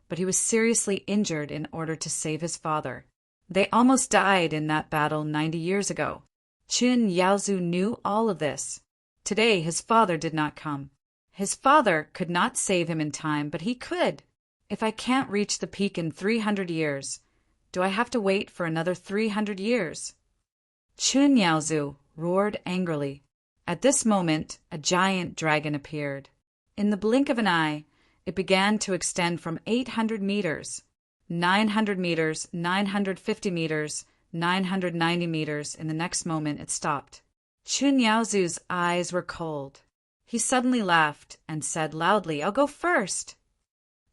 Speaker 1: but he was seriously injured in order to save his father. They almost died in that battle 90 years ago. Qin Yaozu knew all of this. Today his father did not come. His father could not save him in time, but he could. If I can't reach the peak in 300 years, do I have to wait for another 300 years? Qin Yaozu roared angrily. At this moment, a giant dragon appeared. In the blink of an eye, it began to extend from 800 meters, 900 meters, 950 meters, 990 meters. In the next moment, it stopped. Qin Yaozu's eyes were cold. He suddenly laughed and said loudly, "I'll go first."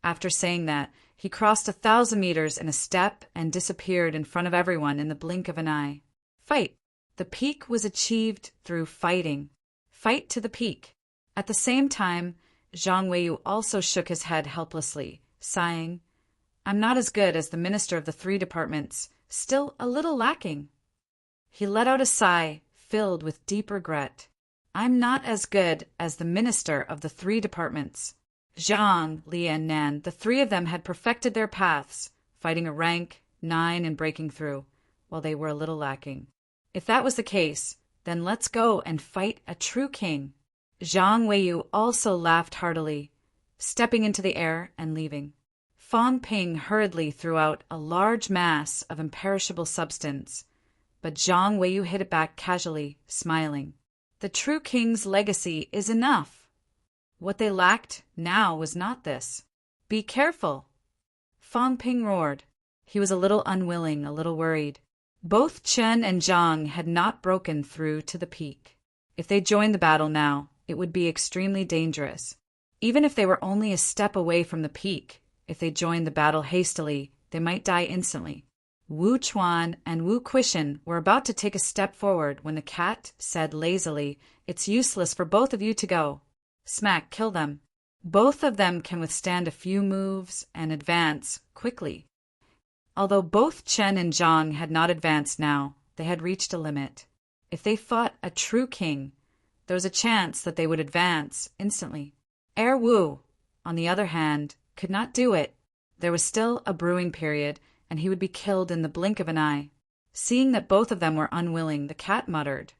Speaker 1: After saying that, he crossed 1,000 meters in a step and disappeared in front of everyone in the blink of an eye. Fight. The peak was achieved through fighting. Fight to the peak. At the same time, Zhang Weiyu also shook his head helplessly, sighing, "I'm not as good as the minister of the 3 departments, still a little lacking." He let out a sigh, filled with deep regret. "I'm not as good as the minister of the 3 departments." Zhang, Li, and Nan, the 3 of them had perfected their paths, fighting a rank 9 and breaking through, while they were a little lacking. If that was the case, then let's go and fight a true king. Zhang Weiyu also laughed heartily, stepping into the air and leaving. Fang Ping hurriedly threw out a large mass of imperishable substance, but Zhang Weiyu hit it back casually, smiling. The true king's legacy is enough. What they lacked now was not this. Be careful. Fang Ping roared. He was a little unwilling, a little worried. Both Chen and Zhang had not broken through to the peak. If they joined the battle now, it would be extremely dangerous. Even if they were only a step away from the peak, if they joined the battle hastily, they might die instantly. Wu Chuan and Wu Quishan were about to take a step forward when the cat said lazily, "It's useless for both of you to go. Smack, kill them. Both of them can withstand a few moves and advance quickly." Although both Chen and Zhang had not advanced now, they had reached a limit. If they fought a true king, there was a chance that they would advance instantly. Wu, on the other hand, could not do it. There was still a brewing period, and he would be killed in the blink of an eye. Seeing that both of them were unwilling, the cat muttered,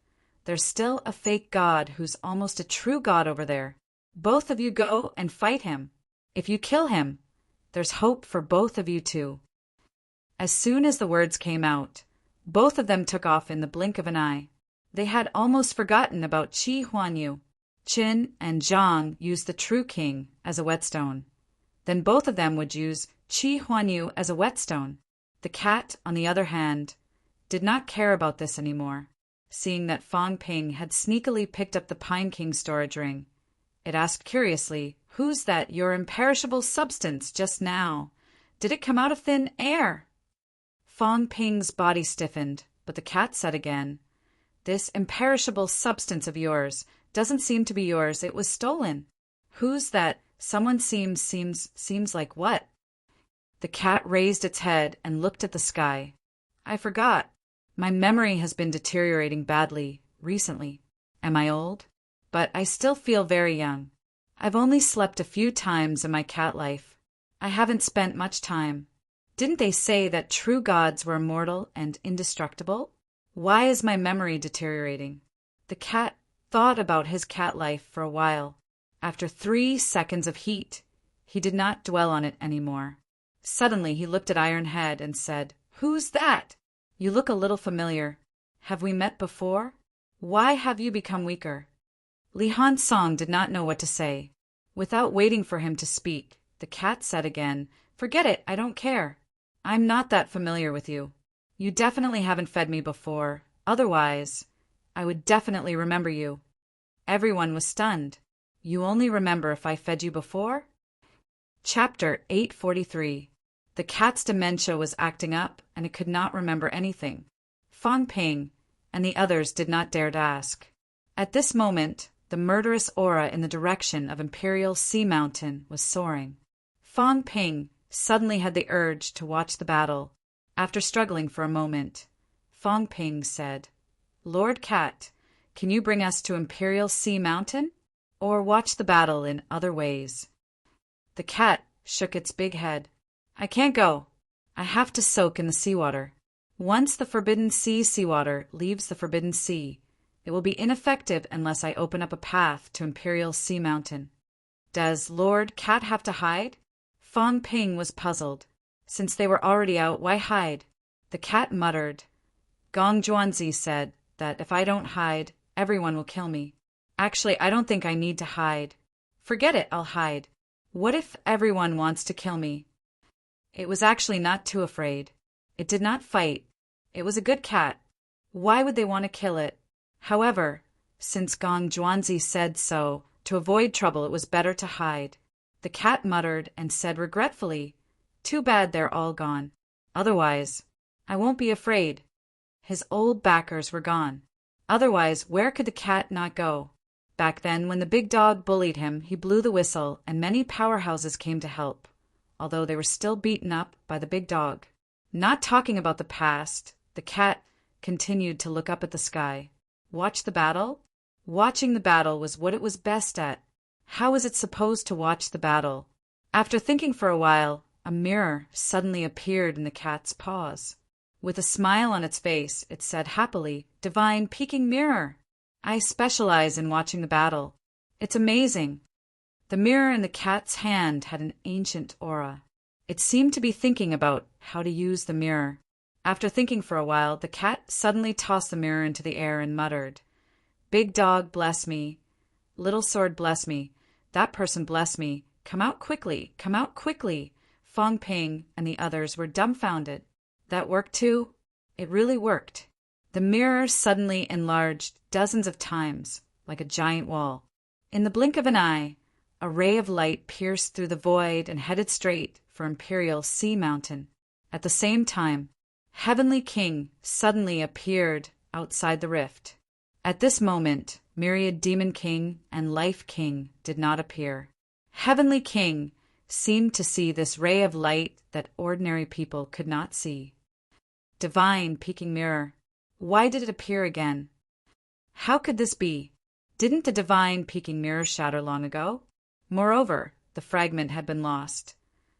Speaker 1: "There's still a fake god who's almost a true god over there. Both of you go and fight him. If you kill him, there's hope for both of you too." As soon as the words came out, both of them took off in the blink of an eye. They had almost forgotten about Qi Huanyu. Qin and Zhang used the true king as a whetstone. Then both of them would use Qi Huanyu as a whetstone. The cat, on the other hand, did not care about this anymore. Seeing that Fang Ping had sneakily picked up the Pine King storage ring, it asked curiously, "Who's that your imperishable substance just now? Did it come out of thin air?" Fang Ping's body stiffened, but the cat said again, "This imperishable substance of yours doesn't seem to be yours. It was stolen." "Who's that someone seems like what?" The cat raised its head and looked at the sky. "I forgot. My memory has been deteriorating badly recently. Am I old? But I still feel very young. I've only slept a few times in my cat life. I haven't spent much time. Didn't they say that true gods were immortal and indestructible? Why is my memory deteriorating?" The cat thought about his cat life for a while. After 3 seconds of heat, he did not dwell on it anymore. Suddenly he looked at Ironhead and said, "Who's that? You look a little familiar. Have we met before? Why have you become weaker?" Li Han Song did not know what to say. Without waiting for him to speak, the cat said again, "Forget it, I don't care. I'm not that familiar with you. You definitely haven't fed me before, otherwise, I would definitely remember you." Everyone was stunned. "You only remember if I fed you before?" Chapter 843. The cat's dementia was acting up, and it could not remember anything. Fong Ping and the others did not dare to ask. At this moment, the murderous aura in the direction of Imperial Sea Mountain was soaring. Fong Ping suddenly had the urge to watch the battle. After struggling for a moment, Fong Ping said, "Lord Cat, can you bring us to Imperial Sea Mountain? Or watch the battle in other ways?" The cat shook its big head. "I can't go. I have to soak in the seawater. Once the Forbidden Sea seawater leaves the Forbidden Sea, it will be ineffective unless I open up a path to Imperial Sea Mountain." "Does Lord Cat have to hide?" Fong Ping was puzzled. Since they were already out, why hide? The cat muttered. "Gong Juanzi said that if I don't hide, everyone will kill me. Actually, I don't think I need to hide. Forget it, I'll hide. What if everyone wants to kill me?" It was actually not too afraid. It did not fight. It was a good cat. Why would they want to kill it? However, since Gong Juanzi said so, to avoid trouble it was better to hide. The cat muttered and said regretfully, "Too bad they're all gone. Otherwise, I won't be afraid." His old backers were gone. Otherwise, where could the cat not go? Back then, when the big dog bullied him, he blew the whistle and many powerhouses came to help, although they were still beaten up by the big dog. Not talking about the past, the cat continued to look up at the sky. Watch the battle? Watching the battle was what it was best at. How was it supposed to watch the battle? After thinking for a while, a mirror suddenly appeared in the cat's paws. With a smile on its face, it said happily, "Divine Peking Mirror, I specialize in watching the battle. It's amazing." The mirror in the cat's hand had an ancient aura. It seemed to be thinking about how to use the mirror. After thinking for a while, the cat suddenly tossed the mirror into the air and muttered, "Big dog, bless me. Little sword, bless me. That person, bless me. Come out quickly, come out quickly." Fong Ping and the others were dumbfounded. That worked too? It really worked. The mirror suddenly enlarged dozens of times, like a giant wall. In the blink of an eye, a ray of light pierced through the void and headed straight for Imperial Sea Mountain. At the same time, Heavenly King suddenly appeared outside the rift. At this moment, Myriad Demon King and Life King did not appear. Heavenly King seemed to see this ray of light that ordinary people could not see. Divine Peking Mirror. Why did it appear again? How could this be? Didn't the Divine Peking Mirror shatter long ago? Moreover, the fragment had been lost.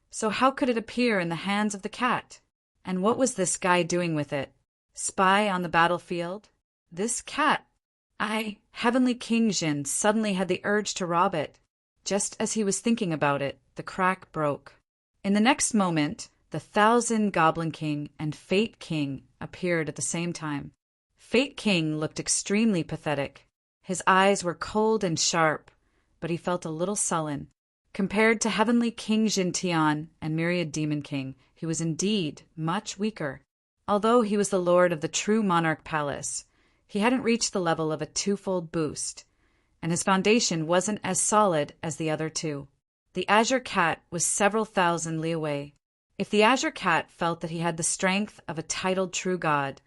Speaker 1: So how could it appear in the hands of the cat? And what was this guy doing with it? Spy on the battlefield? This cat! Heavenly King Jin suddenly had the urge to rob it. Just as he was thinking about it, the crack broke. In the next moment, the 1,000 Goblin King and Fate King appeared at the same time. Fate King looked extremely pathetic. His eyes were cold and sharp, but he felt a little sullen. Compared to Heavenly King Jin Tian and Myriad Demon King, he was indeed much weaker. Although he was the lord of the true Monarch Palace, he hadn't reached the level of a twofold boost, and his foundation wasn't as solid as the other two. The Azure Cat was several thousand li away. If the Azure Cat felt that he had the strength of a titled true god,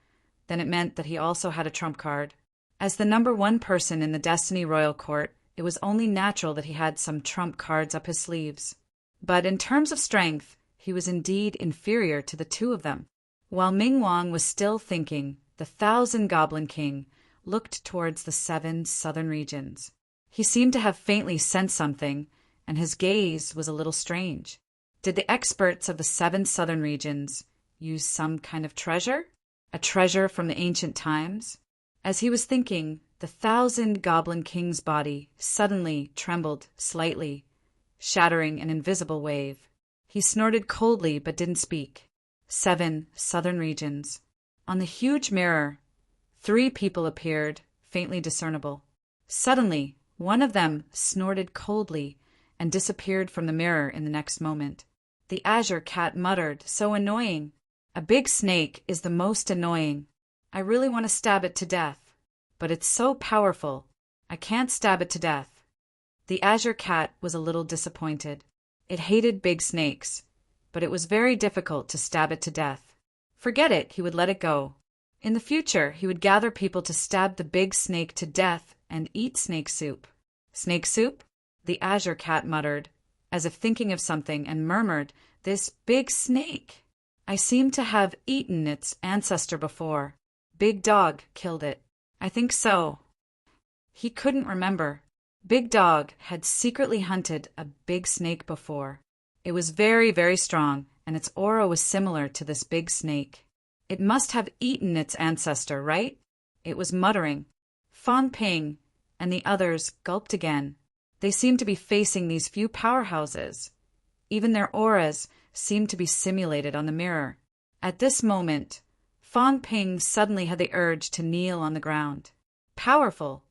Speaker 1: then it meant that he also had a trump card. As the number one person in the Destiny Royal Court, it was only natural that he had some trump cards up his sleeves. But in terms of strength, he was indeed inferior to the two of them. While Ming Wang was still thinking, the 1,000 Goblin King looked towards the 7 southern regions. He seemed to have faintly sensed something, and his gaze was a little strange. Did the experts of the 7 southern regions use some kind of treasure? A treasure from the ancient times? As he was thinking, the 1,000 Goblin King's body suddenly trembled slightly, shattering an invisible wave. He snorted coldly but didn't speak. 7 southern regions. On the huge mirror, 3 people appeared, faintly discernible. Suddenly, one of them snorted coldly and disappeared from the mirror in the next moment. The Azure Cat muttered, "So annoying. A big snake is the most annoying. I really want to stab it to death. But it's so powerful. I can't stab it to death." The Azure Cat was a little disappointed. It hated big snakes, but it was very difficult to stab it to death. Forget it, he would let it go. In the future, he would gather people to stab the big snake to death and eat snake soup. "Snake soup?" the Azure Cat muttered, as if thinking of something, and murmured, "This big snake. I seem to have eaten its ancestor before. Big Dog killed it. I think so." He couldn't remember. Big Dog had secretly hunted a big snake before. It was very, very strong, and its aura was similar to this big snake. It must have eaten its ancestor, right? It was muttering. Fan Ping and the others gulped again. They seemed to be facing these few powerhouses. Even their auras seemed to be simulated on the mirror. At this moment, Fan Ping suddenly had the urge to kneel on the ground. Powerful.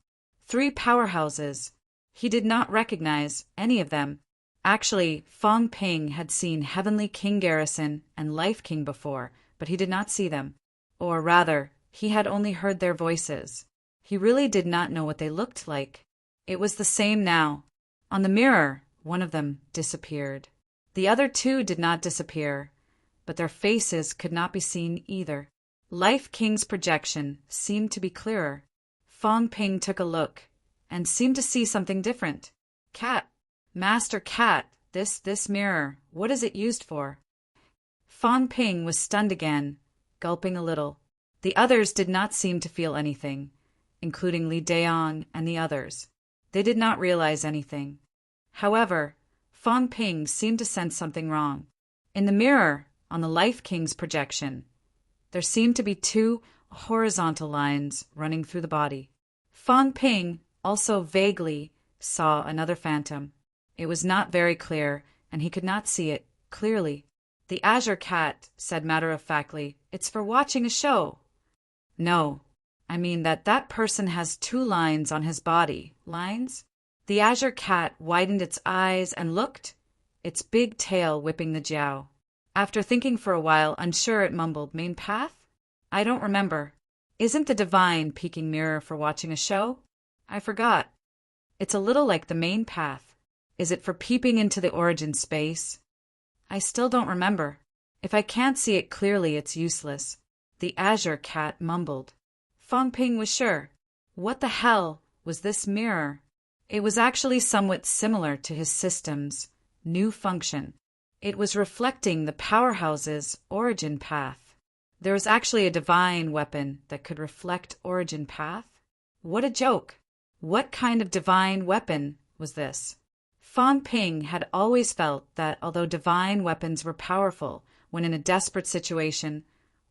Speaker 1: 3 powerhouses. He did not recognize any of them. Actually, Fan Ping had seen Heavenly King Garrison and Life King before, but he did not see them. Or rather, he had only heard their voices. He really did not know what they looked like. It was the same now. On the mirror, one of them disappeared. The other 2 did not disappear, but their faces could not be seen either. Life King's projection seemed to be clearer. Fan Ping took a look and seemed to see something different. "Cat, Master Cat, this mirror, what is it used for?" Fan Ping was stunned again, gulping a little. The others did not seem to feel anything, including Li Daong and the others. They did not realize anything. However, Fan Ping seemed to sense something wrong. In the mirror, on the Life King's projection, there seemed to be 2 horizontal lines running through the body. Fan Ping also vaguely saw another phantom. It was not very clear, and he could not see it clearly. The Azure Cat said matter-of-factly, "It's for watching a show." "No, I mean that person has 2 lines on his body." "Lines?" The Azure Cat widened its eyes and looked, its big tail whipping the jiao. After thinking for a while, unsure, it mumbled, "Main path? I don't remember. Isn't the divine peeking mirror for watching a show? I forgot. It's a little like the main path. Is it for peeping into the origin space? I still don't remember. If I can't see it clearly, it's useless." The Azure Cat mumbled. Fan Ping was sure. What the hell was this mirror? It was actually somewhat similar to his system's new function. It was reflecting the powerhouse's origin path. There was actually a divine weapon that could reflect origin path. What a joke! What kind of divine weapon was this? Fan Ping had always felt that although divine weapons were powerful when in a desperate situation,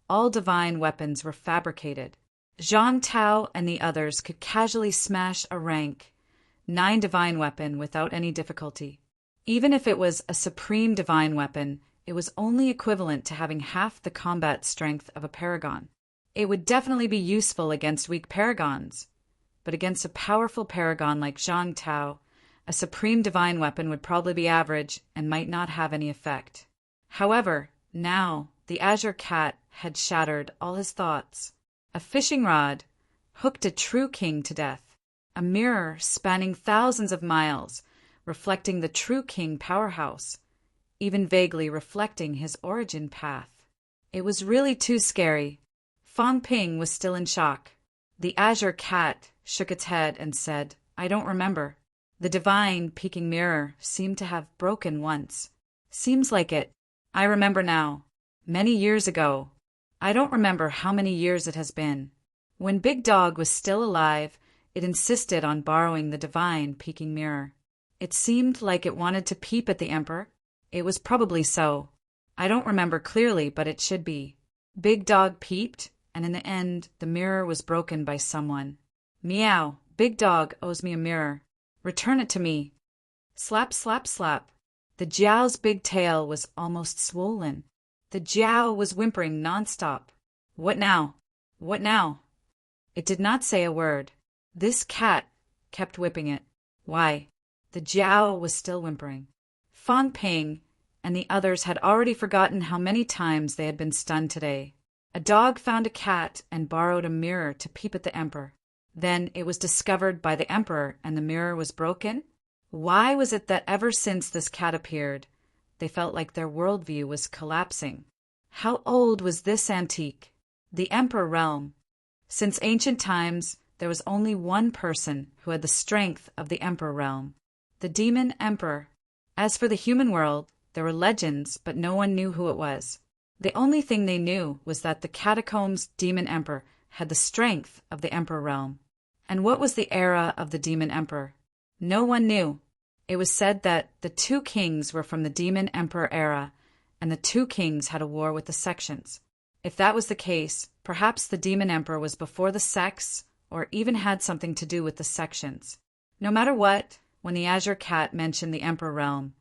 Speaker 1: all divine weapons were fabricated. Zhang Tao and the others could casually smash a rank 9 divine weapon without any difficulty. Even if it was a supreme divine weapon, it was only equivalent to having half the combat strength of a paragon. It would definitely be useful against weak paragons, but against a powerful paragon like Zhang Tao, a supreme divine weapon would probably be average and might not have any effect. However, now the Azure Cat had shattered all his thoughts. A fishing rod hooked a true king to death. A mirror spanning thousands of miles, reflecting the true king powerhouse, even vaguely reflecting his origin path. It was really too scary. Fan Ping was still in shock. The Azure Cat shook its head and said, "I don't remember. The divine peeking mirror seemed to have broken once. Seems like it. I remember now. Many years ago. I don't remember how many years it has been. When Big Dog was still alive, it insisted on borrowing the divine peeking mirror. It seemed like it wanted to peep at the Emperor. It was probably so. I don't remember clearly, but it should be. Big Dog peeped, and in the end, the mirror was broken by someone. Meow, Big Dog owes me a mirror. Return it to me." Slap, slap, slap. The Jiao's big tail was almost swollen. The Jiao was whimpering nonstop. "What now? What now?" It did not say a word. This cat kept whipping it. Why? The Jiao was still whimpering. Fang Ping and the others had already forgotten how many times they had been stunned today. A dog found a cat and borrowed a mirror to peep at the emperor. Then it was discovered by the emperor and the mirror was broken? Why was it that ever since this cat appeared, they felt like their worldview was collapsing? How old was this antique? The Emperor realm. Since ancient times, there was only one person who had the strength of the Emperor realm, the Demon Emperor. As for the human world, there were legends, but no one knew who it was. The only thing they knew was that the Catacombs Demon Emperor had the strength of the Emperor realm. And what was the era of the Demon Emperor? No one knew. It was said that the two kings were from the Demon Emperor era, and the two kings had a war with the sections. If that was the case, perhaps the Demon Emperor was before the sects, or even had something to do with the sections. No matter what, when the Azure Cat mentioned the Emperor realm,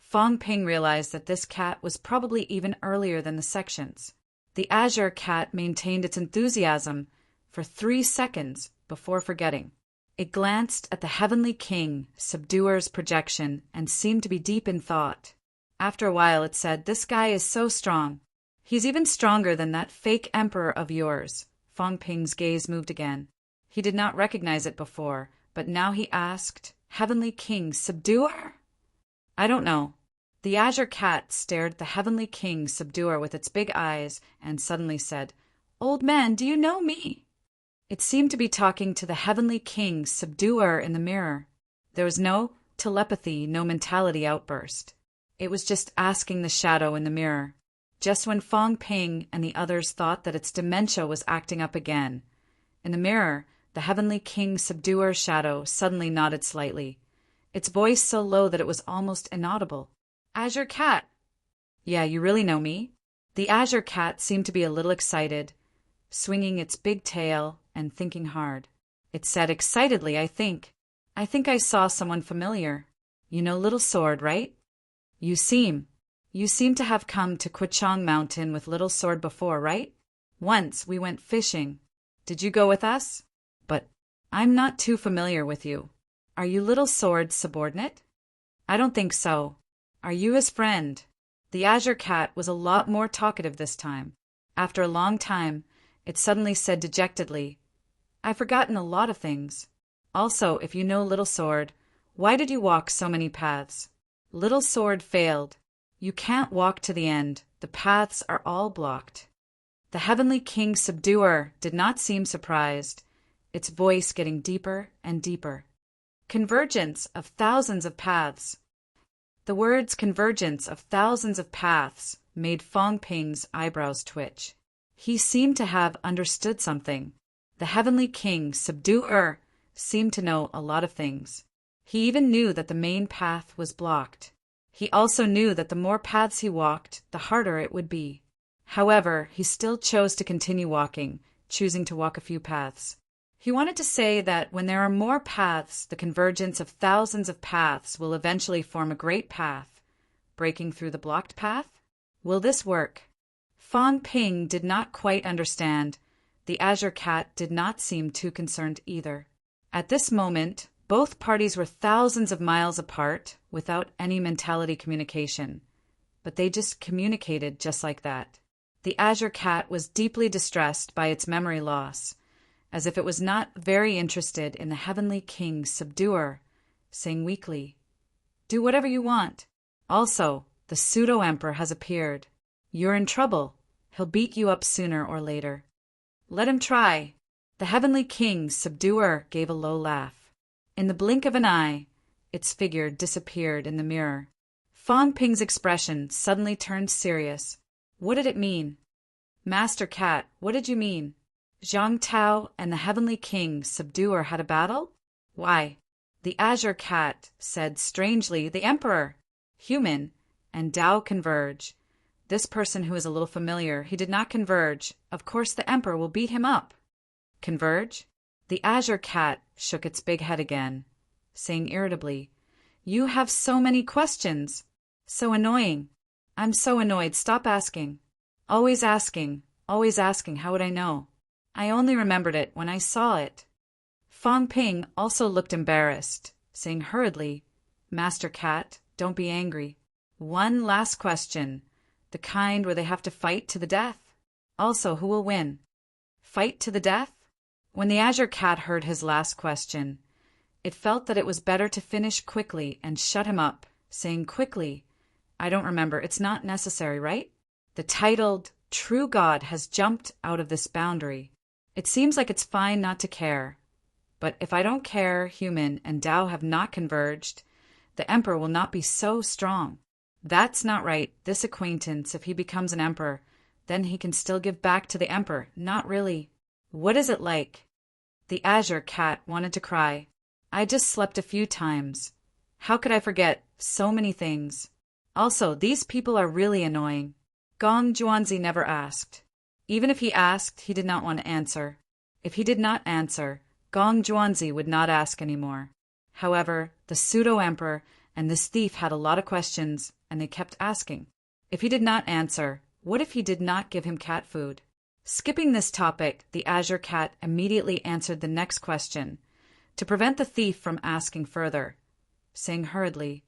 Speaker 1: Fang Ping realized that this cat was probably even earlier than the sections. The Azure Cat maintained its enthusiasm for 3 seconds before forgetting. It glanced at the Heavenly King, Subduer's projection, and seemed to be deep in thought. After a while it said, "This guy is so strong. He's even stronger than that fake emperor of yours." Fang Ping's gaze moved again. He did not recognize it before, but now he asked, "Heavenly King, Subduer?" "I don't know." The Azure Cat stared at the Heavenly King, Subduer, with its big eyes, and suddenly said, "Old man, do you know me?" It seemed to be talking to the Heavenly King, Subduer, in the mirror. There was no telepathy, no mentality outburst. It was just asking the shadow in the mirror. Just when Fang Ping and the others thought that its dementia was acting up again, in the mirror, the Heavenly King, Subduer shadow suddenly nodded slightly, its voice so low that it was almost inaudible. "Azure Cat." "Yeah, you really know me?" The Azure Cat seemed to be a little excited, swinging its big tail and thinking hard. It said excitedly, I think I saw someone familiar. You know Little Sword, right? You seem to have come to Quichong Mountain with Little Sword before, right? Once we went fishing. Did you go with us? But I'm not too familiar with you. Are you Little Sword's subordinate? I don't think so. Are you his friend?" The Azure Cat was a lot more talkative this time. After a long time, it suddenly said dejectedly, "I've forgotten a lot of things. Also, if you know Little Sword, why did you walk so many paths?" Little Sword failed. "You can't walk to the end. The paths are all blocked." The Heavenly King, Subduer, did not seem surprised, its voice getting deeper and deeper. "Convergence of thousands of paths." The words "convergence of thousands of paths" made Fang Ping's eyebrows twitch. He seemed to have understood something. The Heavenly King, Subduer, seemed to know a lot of things. He even knew that the main path was blocked. He also knew that the more paths he walked, the harder it would be. However, he still chose to continue walking, choosing to walk a few paths. He wanted to say that when there are more paths, the convergence of thousands of paths will eventually form a great path, breaking through the blocked path. Will this work? Fang Ping did not quite understand. The Azure Cat did not seem too concerned either. At this moment, both parties were thousands of miles apart, without any mentality communication. But they just communicated just like that. The Azure Cat was deeply distressed by its memory loss, as if it was not very interested in the Heavenly King, Subduer, saying weakly, "Do whatever you want. Also, the Pseudo-Emperor has appeared. You're in trouble. He'll beat you up sooner or later." "Let him try." The Heavenly King, Subduer, gave a low laugh. In the blink of an eye, its figure disappeared in the mirror. Fang Ping's expression suddenly turned serious. What did it mean? "Master Cat, what did you mean? Zhang Tao and the Heavenly King, Subduer, had a battle? Why?" The Azure Cat said strangely, "The Emperor, human, and Tao converge. This person who is a little familiar, he did not converge. Of course the Emperor will beat him up." "Converge?" The Azure Cat shook its big head again, saying irritably, "You have so many questions. So annoying. I'm so annoyed. Stop asking. Always asking, how would I know? I only remembered it when I saw it." Fang Ping also looked embarrassed, saying hurriedly, Master Cat, don't be angry. One last question, the kind where they have to fight to the death. Also, who will win? Fight to the death? When the Azure Cat heard his last question, it felt that it was better to finish quickly and shut him up, saying quickly, I don't remember, it's not necessary, right? The titled True God has jumped out of this boundary. It seems like it's fine not to care. But if I don't care, human and Tao have not converged, the emperor will not be so strong. That's not right. This acquaintance, if he becomes an emperor, then he can still give back to the emperor. Not really. What is it like? The Azure Cat wanted to cry. I just slept a few times. How could I forget so many things? Also, these people are really annoying. Gong Juanzi never asked. Even if he asked, he did not want to answer. If he did not answer, Gong Juanzi would not ask anymore. However, the pseudo-emperor and this thief had a lot of questions, and they kept asking. If he did not answer, what if he did not give him cat food? Skipping this topic, the Azure Cat immediately answered the next question, to prevent the thief from asking further, saying hurriedly,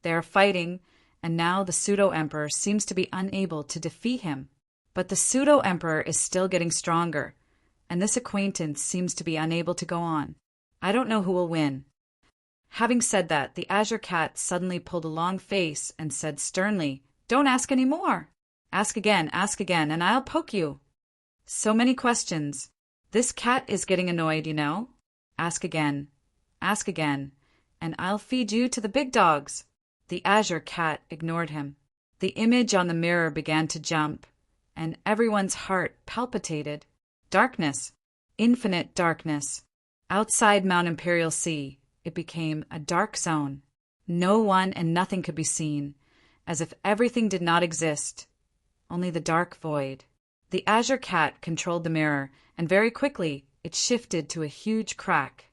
Speaker 1: They are fighting, and now the pseudo-emperor seems to be unable to defeat him. But the pseudo-emperor is still getting stronger, and this acquaintance seems to be unable to go on. I don't know who will win. Having said that, the Azure Cat suddenly pulled a long face and said sternly, Don't ask any more. Ask again, and I'll poke you. So many questions. This cat is getting annoyed, you know. Ask again, and I'll feed you to the big dogs. The Azure Cat ignored him. The image on the mirror began to jump, and everyone's heart palpitated. Darkness, infinite darkness. Outside Mount Imperial Sea, it became a dark zone. No one and nothing could be seen, as if everything did not exist, only the dark void. The Azure Cat controlled the mirror, and very quickly it shifted to a huge crack.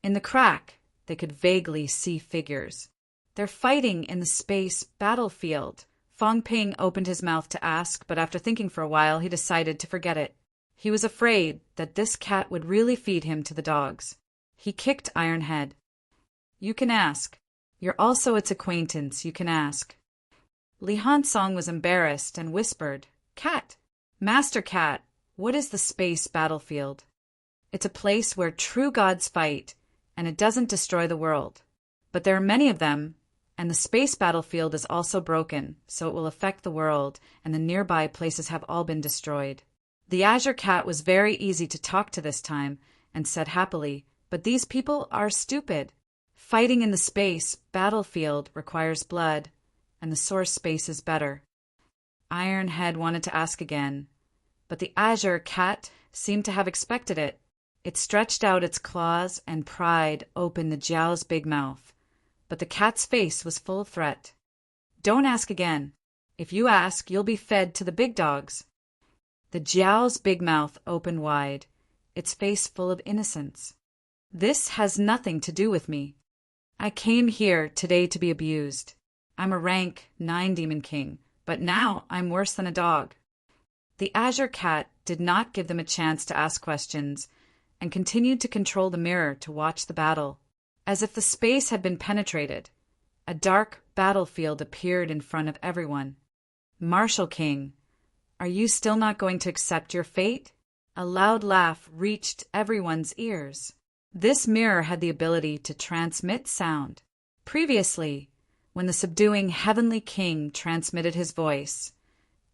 Speaker 1: In the crack, they could vaguely see figures. They're fighting in the space battlefield. Fong Ping opened his mouth to ask, but after thinking for a while, he decided to forget it. He was afraid that this cat would really feed him to the dogs. He kicked Ironhead. You can ask. You're also its acquaintance, you can ask. Li Hansong was embarrassed and whispered, Cat, Master Cat, what is the space battlefield? It's a place where true gods fight, and it doesn't destroy the world. But there are many of them, and the space battlefield is also broken, so it will affect the world, and the nearby places have all been destroyed. The Azure Cat was very easy to talk to this time, and said happily, But these people are stupid. Fighting in the space battlefield requires blood, and the source space is better. Ironhead wanted to ask again, but the Azure Cat seemed to have expected it. It stretched out its claws and pried open the Jiao's big mouth, but the cat's face was full of threat. Don't ask again. If you ask, you'll be fed to the big dogs. The Jiao's big mouth opened wide, its face full of innocence. This has nothing to do with me. I came here today to be abused. I'm a rank 9 Demon King, but now I'm worse than a dog. The Azure Cat did not give them a chance to ask questions, and continued to control the mirror to watch the battle. As if the space had been penetrated, a dark battlefield appeared in front of everyone. Martial King, are you still not going to accept your fate? A loud laugh reached everyone's ears. This mirror had the ability to transmit sound. Previously, when the subduing Heavenly King transmitted his voice,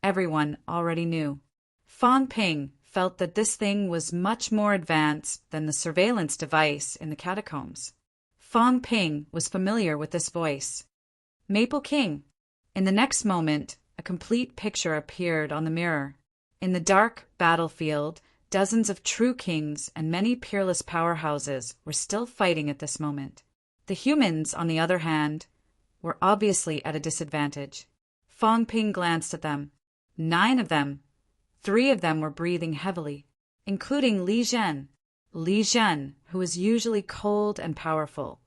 Speaker 1: everyone already knew. Fong Ping felt that this thing was much more advanced than the surveillance device in the catacombs. Fong Ping was familiar with this voice. Maple King. In the next moment, a complete picture appeared on the mirror. In the dark battlefield, dozens of true kings and many peerless powerhouses were still fighting at this moment. The humans, on the other hand, were obviously at a disadvantage. Fong Ping glanced at them. 9 of them. 3 of them were breathing heavily, including Li Zhen. Li Zhen, who was usually cold and powerful,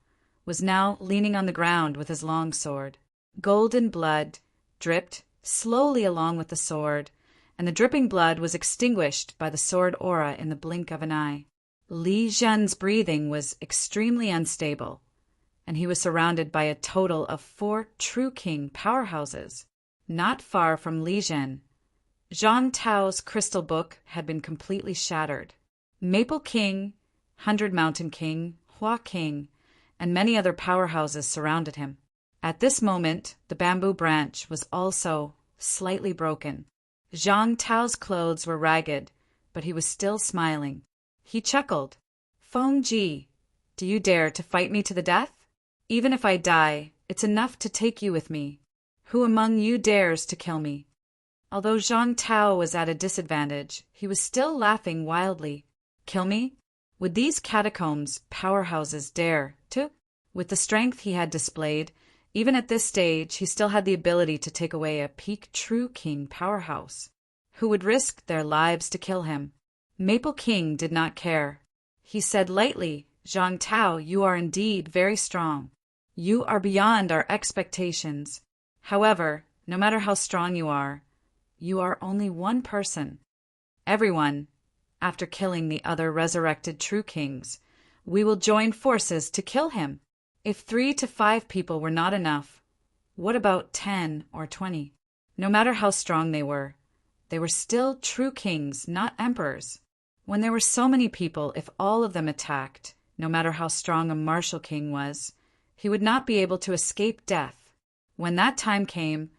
Speaker 1: was now leaning on the ground with his long sword. Golden blood dripped slowly along with the sword, and the dripping blood was extinguished by the sword aura in the blink of an eye. Li Zhen's breathing was extremely unstable, and he was surrounded by a total of 4 true king powerhouses. Not far from Lijian, Zhang Tao's crystal book had been completely shattered. Maple King, 100 Mountain King, Hua King, and many other powerhouses surrounded him. At this moment, the bamboo branch was also slightly broken. Zhang Tao's clothes were ragged, but he was still smiling. He chuckled. Feng Ji, do you dare to fight me to the death? Even if I die, it's enough to take you with me. Who among you dares to kill me? Although Zhang Tao was at a disadvantage, he was still laughing wildly. Kill me? Would these catacombs powerhouses dare to? With the strength he had displayed, even at this stage, he still had the ability to take away a peak true king powerhouse. Who would risk their lives to kill him? Maple King did not care. He said lightly, Zhang Tao, you are indeed very strong. You are beyond our expectations. However, no matter how strong you are only one person. Everyone, after killing the other resurrected true kings, we will join forces to kill him. If 3 to 5 people were not enough, what about 10 or 20? No matter how strong they were still true kings, not emperors. When there were so many people, if all of them attacked, no matter how strong a martial king was, he would not be able to escape death. When that time came,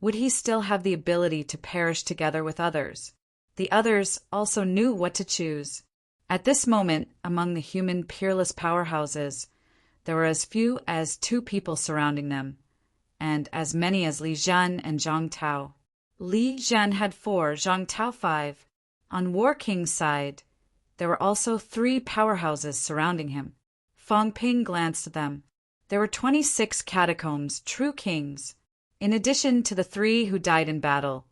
Speaker 1: would he still have the ability to perish together with others? The others also knew what to choose. At this moment, among the human peerless powerhouses, there were as few as 2 people surrounding them, and as many as Li Zhan and Zhang Tao. Li Zhan had 4, Zhang Tao 5. On War King's side, there were also 3 powerhouses surrounding him. Fang Ping glanced at them. There were 26 catacombs, true kings, in addition to the 3 who died in battle,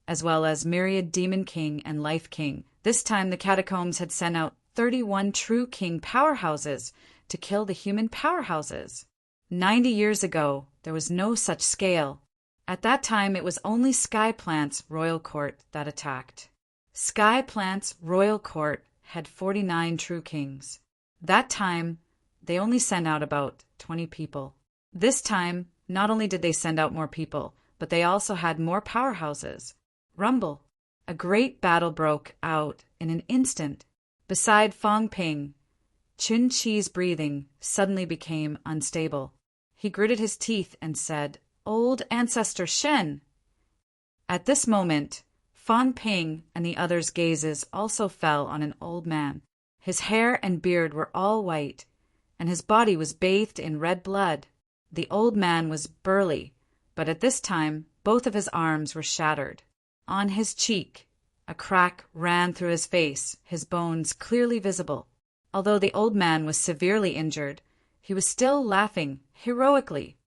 Speaker 1: as well as myriad Demon King and Life King. This time the catacombs had sent out 31 true king powerhouses to kill the human powerhouses. 90 years ago, there was no such scale. At that time, it was only Sky Plant's royal court that attacked. Sky Plant's royal court had 49 true kings. That time, they only sent out about 20 people. This time, not only did they send out more people, but they also had more powerhouses. Rumble. A great battle broke out in an instant. Beside Fang Ping, Chun Chi's breathing suddenly became unstable. He gritted his teeth and said, Old Ancestor Shen! At this moment, Fang Ping and the others' gazes also fell on an old man. His hair and beard were all white, and his body was bathed in red blood. The old man was burly, but at this time both of his arms were shattered. On his cheek, a crack ran through his face, his bones clearly visible. Although the old man was severely injured, he was still laughing heroically.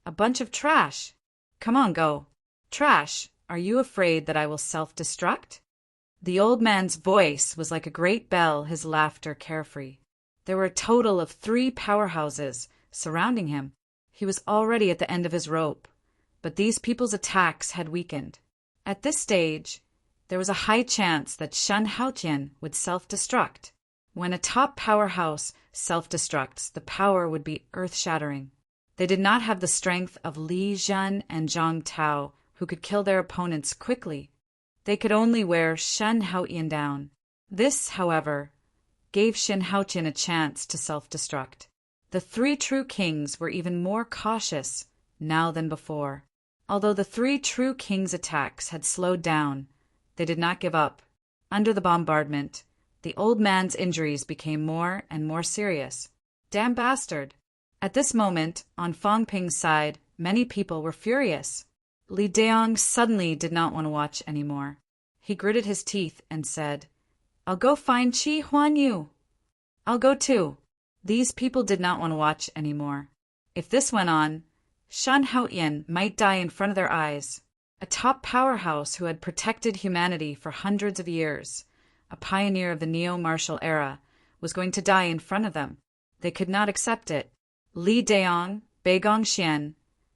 Speaker 1: A bunch of trash. Come on, go. Trash, are you afraid that I will self-destruct? The old man's voice was like a great bell, his laughter carefree. There were a total of 3 powerhouses surrounding him. He was already at the end of his rope, but these people's attacks had weakened. At this stage, there was a high chance that Shen Haotian would self-destruct. When a top powerhouse self-destructs, the power would be earth-shattering. They did not have the strength of Li Zhan and Zhang Tao, who could kill their opponents quickly. They could only wear Shen Haotian down. This, however, gave Shen Haotian a chance to self-destruct. The 3 true kings were even more cautious now than before. Although the 3 true kings' attacks had slowed down, they did not give up. Under the bombardment, the old man's injuries became more and more serious. Damn bastard! At this moment, on Fang Ping's side, many people were furious. Li Deong suddenly did not want to watch anymore. He gritted his teeth and said, I'll go find Qi Huanyu. I'll go too. These people did not want to watch anymore. If this went on, Shen Haotian might die in front of their eyes. A top powerhouse who had protected humanity for hundreds of years, a pioneer of the neo-martial era, was going to die in front of them. They could not accept it. Li Deong, Bei Gongxian,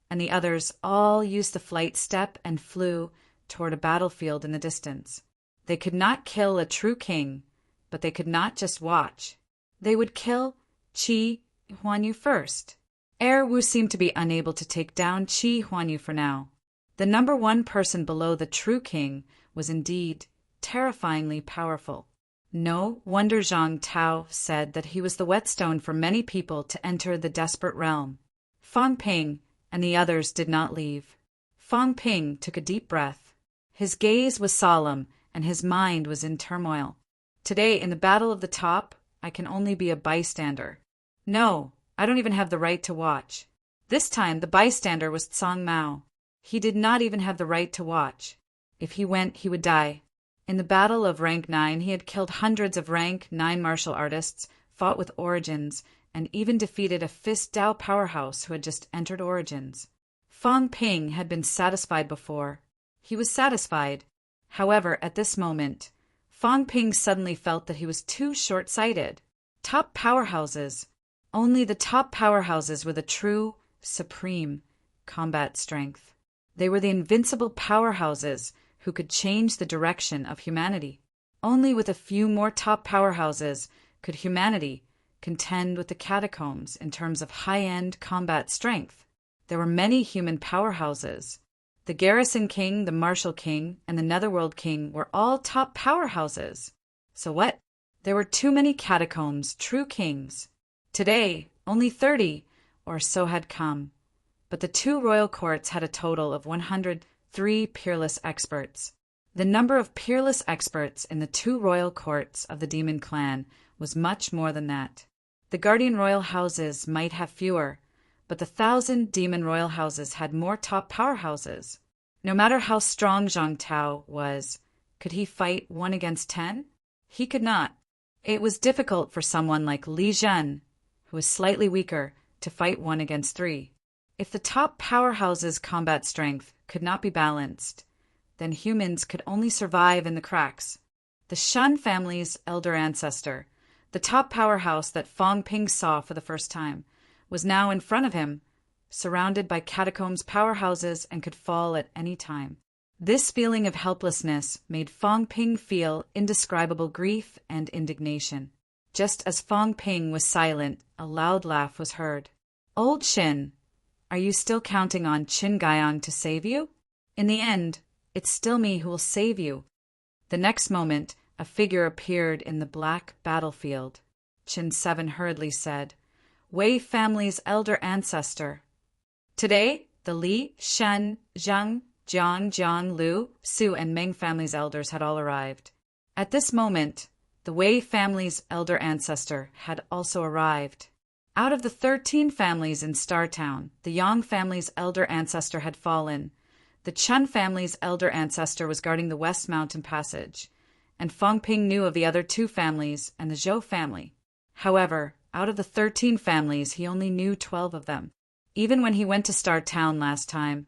Speaker 1: and the others all used the flight step and flew toward a battlefield in the distance. They could not kill a true king, but they could not just watch. They would kill Qi Huanyu first. Wu seemed to be unable to take down Qi Huanyu for now. The number one person below the true king was indeed terrifyingly powerful. No wonder Zhang Tao said that he was the whetstone for many people to enter the desperate realm. Fang Ping and the others did not leave. Fang Ping took a deep breath. His gaze was solemn and his mind was in turmoil. Today, in the battle of the top, I can only be a bystander. No, I don't even have the right to watch. This time, the bystander was Tsang Mao. He did not even have the right to watch. If he went, he would die. In the battle of Rank 9, he had killed hundreds of Rank 9 martial artists, fought with Origins, and even defeated a Fist Dao powerhouse who had just entered Origins. Fang Ping had been satisfied before. He was satisfied. However, at this moment, Fang Ping suddenly felt that he was too short-sighted. Top powerhouses. Only the top powerhouses were the true, supreme combat strength. They were the invincible powerhouses who could change the direction of humanity. Only with a few more top powerhouses could humanity contend with the catacombs in terms of high-end combat strength. There were many human powerhouses. The Garrison King, the Martial King, and the Netherworld King were all top powerhouses. So what? There were too many catacombs, true kings. Today, only 30 or so had come. But the two royal courts had a total of 103 peerless experts. The number of peerless experts in the two royal courts of the Demon Clan was much more than that. The Guardian royal houses might have fewer, but the 1,000 demon royal houses had more top powerhouses. No matter how strong Zhang Tao was, could he fight 1 against 10? He could not. It was difficult for someone like Li Zhen, who was slightly weaker, to fight 1 against 3. If the top powerhouses' combat strength could not be balanced, then humans could only survive in the cracks. The Shen family's elder ancestor, the top powerhouse that Fang Ping saw for the first time, was now in front of him, surrounded by catacombs powerhouses and could fall at any time. This feeling of helplessness made Fang Ping feel indescribable grief and indignation. Just as Fang Ping was silent, a loud laugh was heard. "Old Shin, are you still counting on Qin Gaiyang to save you? In the end, it's still me who will save you." The next moment, a figure appeared in the black battlefield. Qin 7 hurriedly said, "Wei family's elder ancestor." Today, the Li, Shen, Zhang, Jiang, Jiang, Liu, Su, and Meng families' elders had all arrived. At this moment, the Wei family's elder ancestor had also arrived. Out of the 13 families in Star Town, the Yang family's elder ancestor had fallen. The Chen family's elder ancestor was guarding the West Mountain Passage, and Fang Ping knew of the other 2 families and the Zhou family. However, out of the 13 families, he only knew 12 of them. Even when he went to Star Town last time,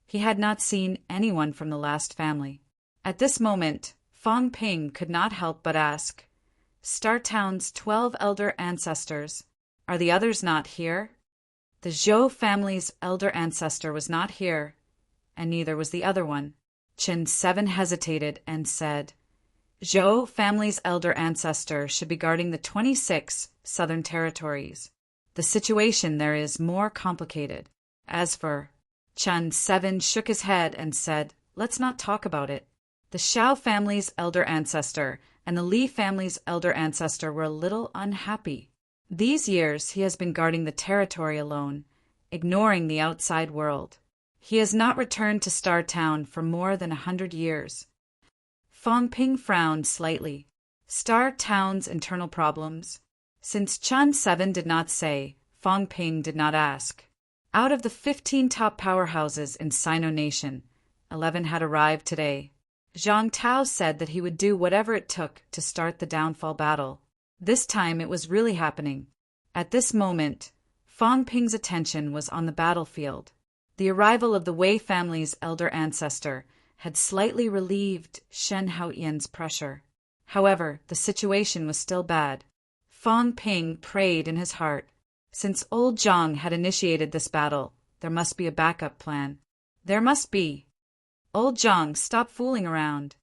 Speaker 1: he had not seen anyone from the last family. At this moment, Fang Ping could not help but ask, "Star Town's 12 elder ancestors, are the others not here?" The Zhou family's elder ancestor was not here, and neither was the other one. Qin 7 hesitated and said, "Zhou family's elder ancestor should be guarding the 26 southern territories. The situation there is more complicated. As for..." Qin 7 shook his head and said, "Let's not talk about it." The Xiao family's elder ancestor and the Li family's elder ancestor were a little unhappy. These years he has been guarding the territory alone, ignoring the outside world. He has not returned to Star Town for more than 100 years. Fang Ping frowned slightly. Star Town's internal problems? Since Qin 7 did not say, Fang Ping did not ask. Out of the 15 top powerhouses in Sino Nation, 11 had arrived today. Zhang Tao said that he would do whatever it took to start the downfall battle. This time it was really happening. At this moment, Fang Ping's attention was on the battlefield. The arrival of the Wei family's elder ancestor had slightly relieved Shen Haoyan's pressure. However, the situation was still bad. Fang Ping prayed in his heart. Since old Zhang had initiated this battle, there must be a backup plan. There must be. Old Zhang, stop fooling around.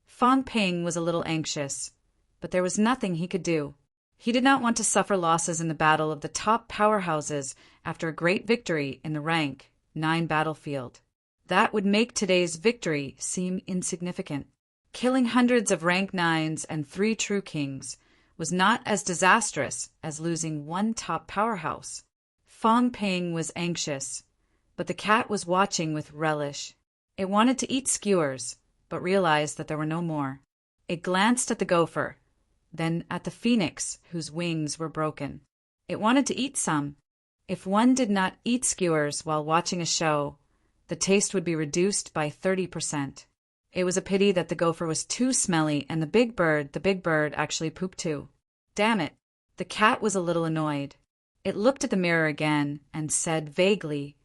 Speaker 1: Fang Ping was a little anxious, but there was nothing he could do. He did not want to suffer losses in the battle of the top powerhouses after a great victory in the rank 9 battlefield. That would make today's victory seem insignificant. Killing hundreds of rank 9s and 3 true kings was not as disastrous as losing one top powerhouse. Fong Ping was anxious, but the cat was watching with relish. It wanted to eat skewers, but realized that there were no more. It glanced at the gopher, then at the phoenix whose wings were broken. It wanted to eat some. If one did not eat skewers while watching a show, the taste would be reduced by 30%. It was a pity that the gopher was too smelly and the big bird actually pooped too. Damn it. The cat was a little annoyed. It looked at the mirror again and said vaguely,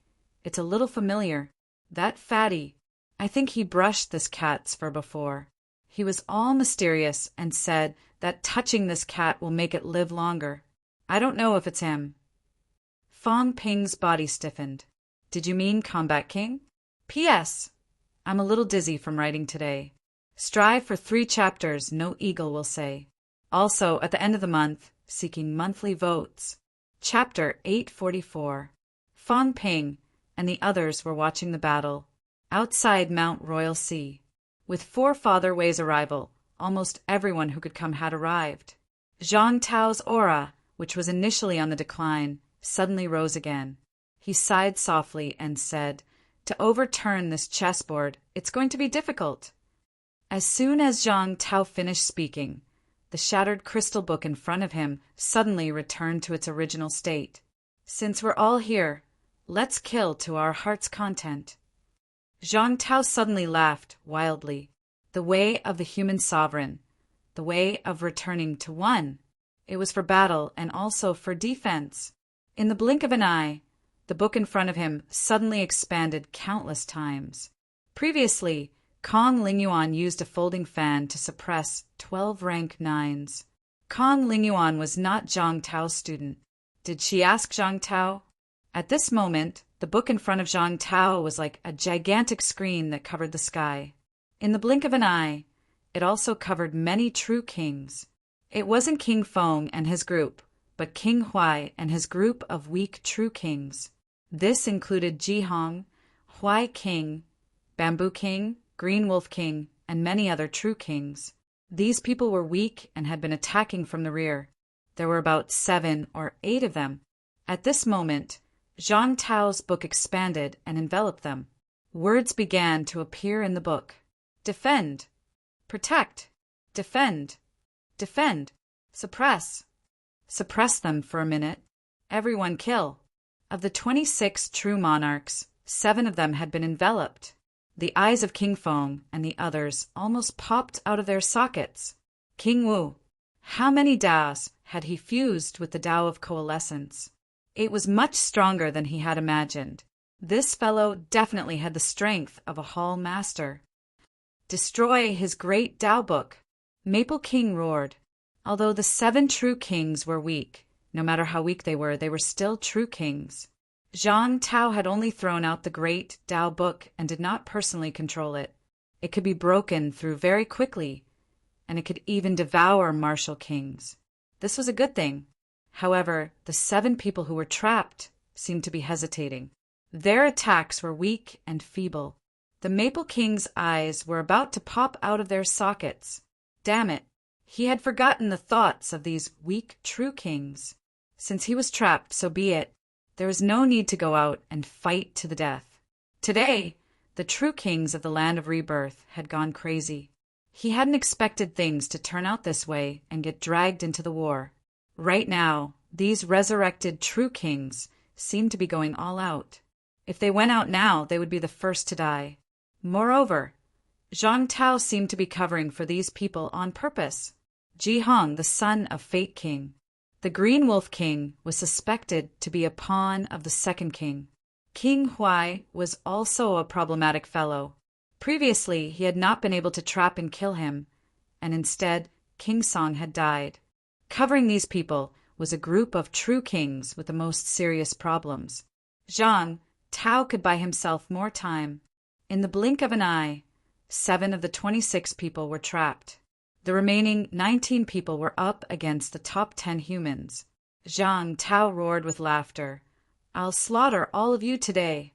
Speaker 1: "It's a little familiar. That fatty. I think he brushed this cat's fur before." He was all mysterious and said that touching this cat will make it live longer. I don't know if it's him. Fong Ping's body stiffened. Did you mean Combat King? P.S. I'm a little dizzy from writing today. Strive for 3 chapters, no eagle will say. Also, at the end of the month, seeking monthly votes. Chapter 844. Fong Ping and the others were watching the battle outside Mount Royal Sea. With Forefather Wei's arrival, almost everyone who could come had arrived. Zhang Tao's aura, which was initially on the decline, suddenly rose again. He sighed softly and said, "To overturn this chessboard, it's going to be difficult." As soon as Zhang Tao finished speaking, the shattered crystal book in front of him suddenly returned to its original state. "Since we're all here, let's kill to our heart's content." Zhang Tao suddenly laughed wildly. The way of the human sovereign, the way of returning to one. It was for battle and also for defense. In the blink of an eye, the book in front of him suddenly expanded countless times. Previously, Kong Lingyuan used a folding fan to suppress 12 rank 9s. Kong Lingyuan was not Zhang Tao's student. Did she ask Zhang Tao? At this moment, the book in front of Zhang Tao was like a gigantic screen that covered the sky. In the blink of an eye, it also covered many true kings. It wasn't King Feng and his group, but King Huai and his group of weak true kings. This included Ji Hong, Huai King, Bamboo King, Green Wolf King, and many other true kings. These people were weak and had been attacking from the rear. There were about 7 or 8 of them. At this moment, Zhang Tao's book expanded and enveloped them. Words began to appear in the book. Defend. Protect. Defend. Defend. Suppress. Suppress them for a minute. Everyone kill. Of the 26 true monarchs, 7 of them had been enveloped. The eyes of King Feng and the others almost popped out of their sockets. King Wu. How many Daos had he fused with the Tao of Coalescence? It was much stronger than he had imagined. This fellow definitely had the strength of a hall master. Destroy his great Tao book. Maple King roared. Although the 7 true kings were weak, no matter how weak they were still true kings. Zhang Tao had only thrown out the great Tao book and did not personally control it. It could be broken through very quickly, and it could even devour martial kings. This was a good thing. However, the 7 people who were trapped seemed to be hesitating. Their attacks were weak and feeble. The Maple King's eyes were about to pop out of their sockets. Damn it. He had forgotten the thoughts of these weak true kings. Since he was trapped, so be it. There was no need to go out and fight to the death. Today, the true kings of the land of rebirth had gone crazy. He hadn't expected things to turn out this way and get dragged into the war. Right now, these resurrected true kings seemed to be going all out. If they went out now, they would be the first to die. Moreover, Zhang Tao seemed to be covering for these people on purpose. Ji Hong, the son of Fate King. The Green Wolf King was suspected to be a pawn of the second king. King Huai was also a problematic fellow. Previously, he had not been able to trap and kill him, and instead, King Song had died. Covering these people was a group of true kings with the most serious problems. Zhang Tao could buy himself more time. In the blink of an eye, 7 of the 26 people were trapped. The remaining 19 people were up against the top 10 humans. Zhang Tao roared with laughter. I'll slaughter all of you today.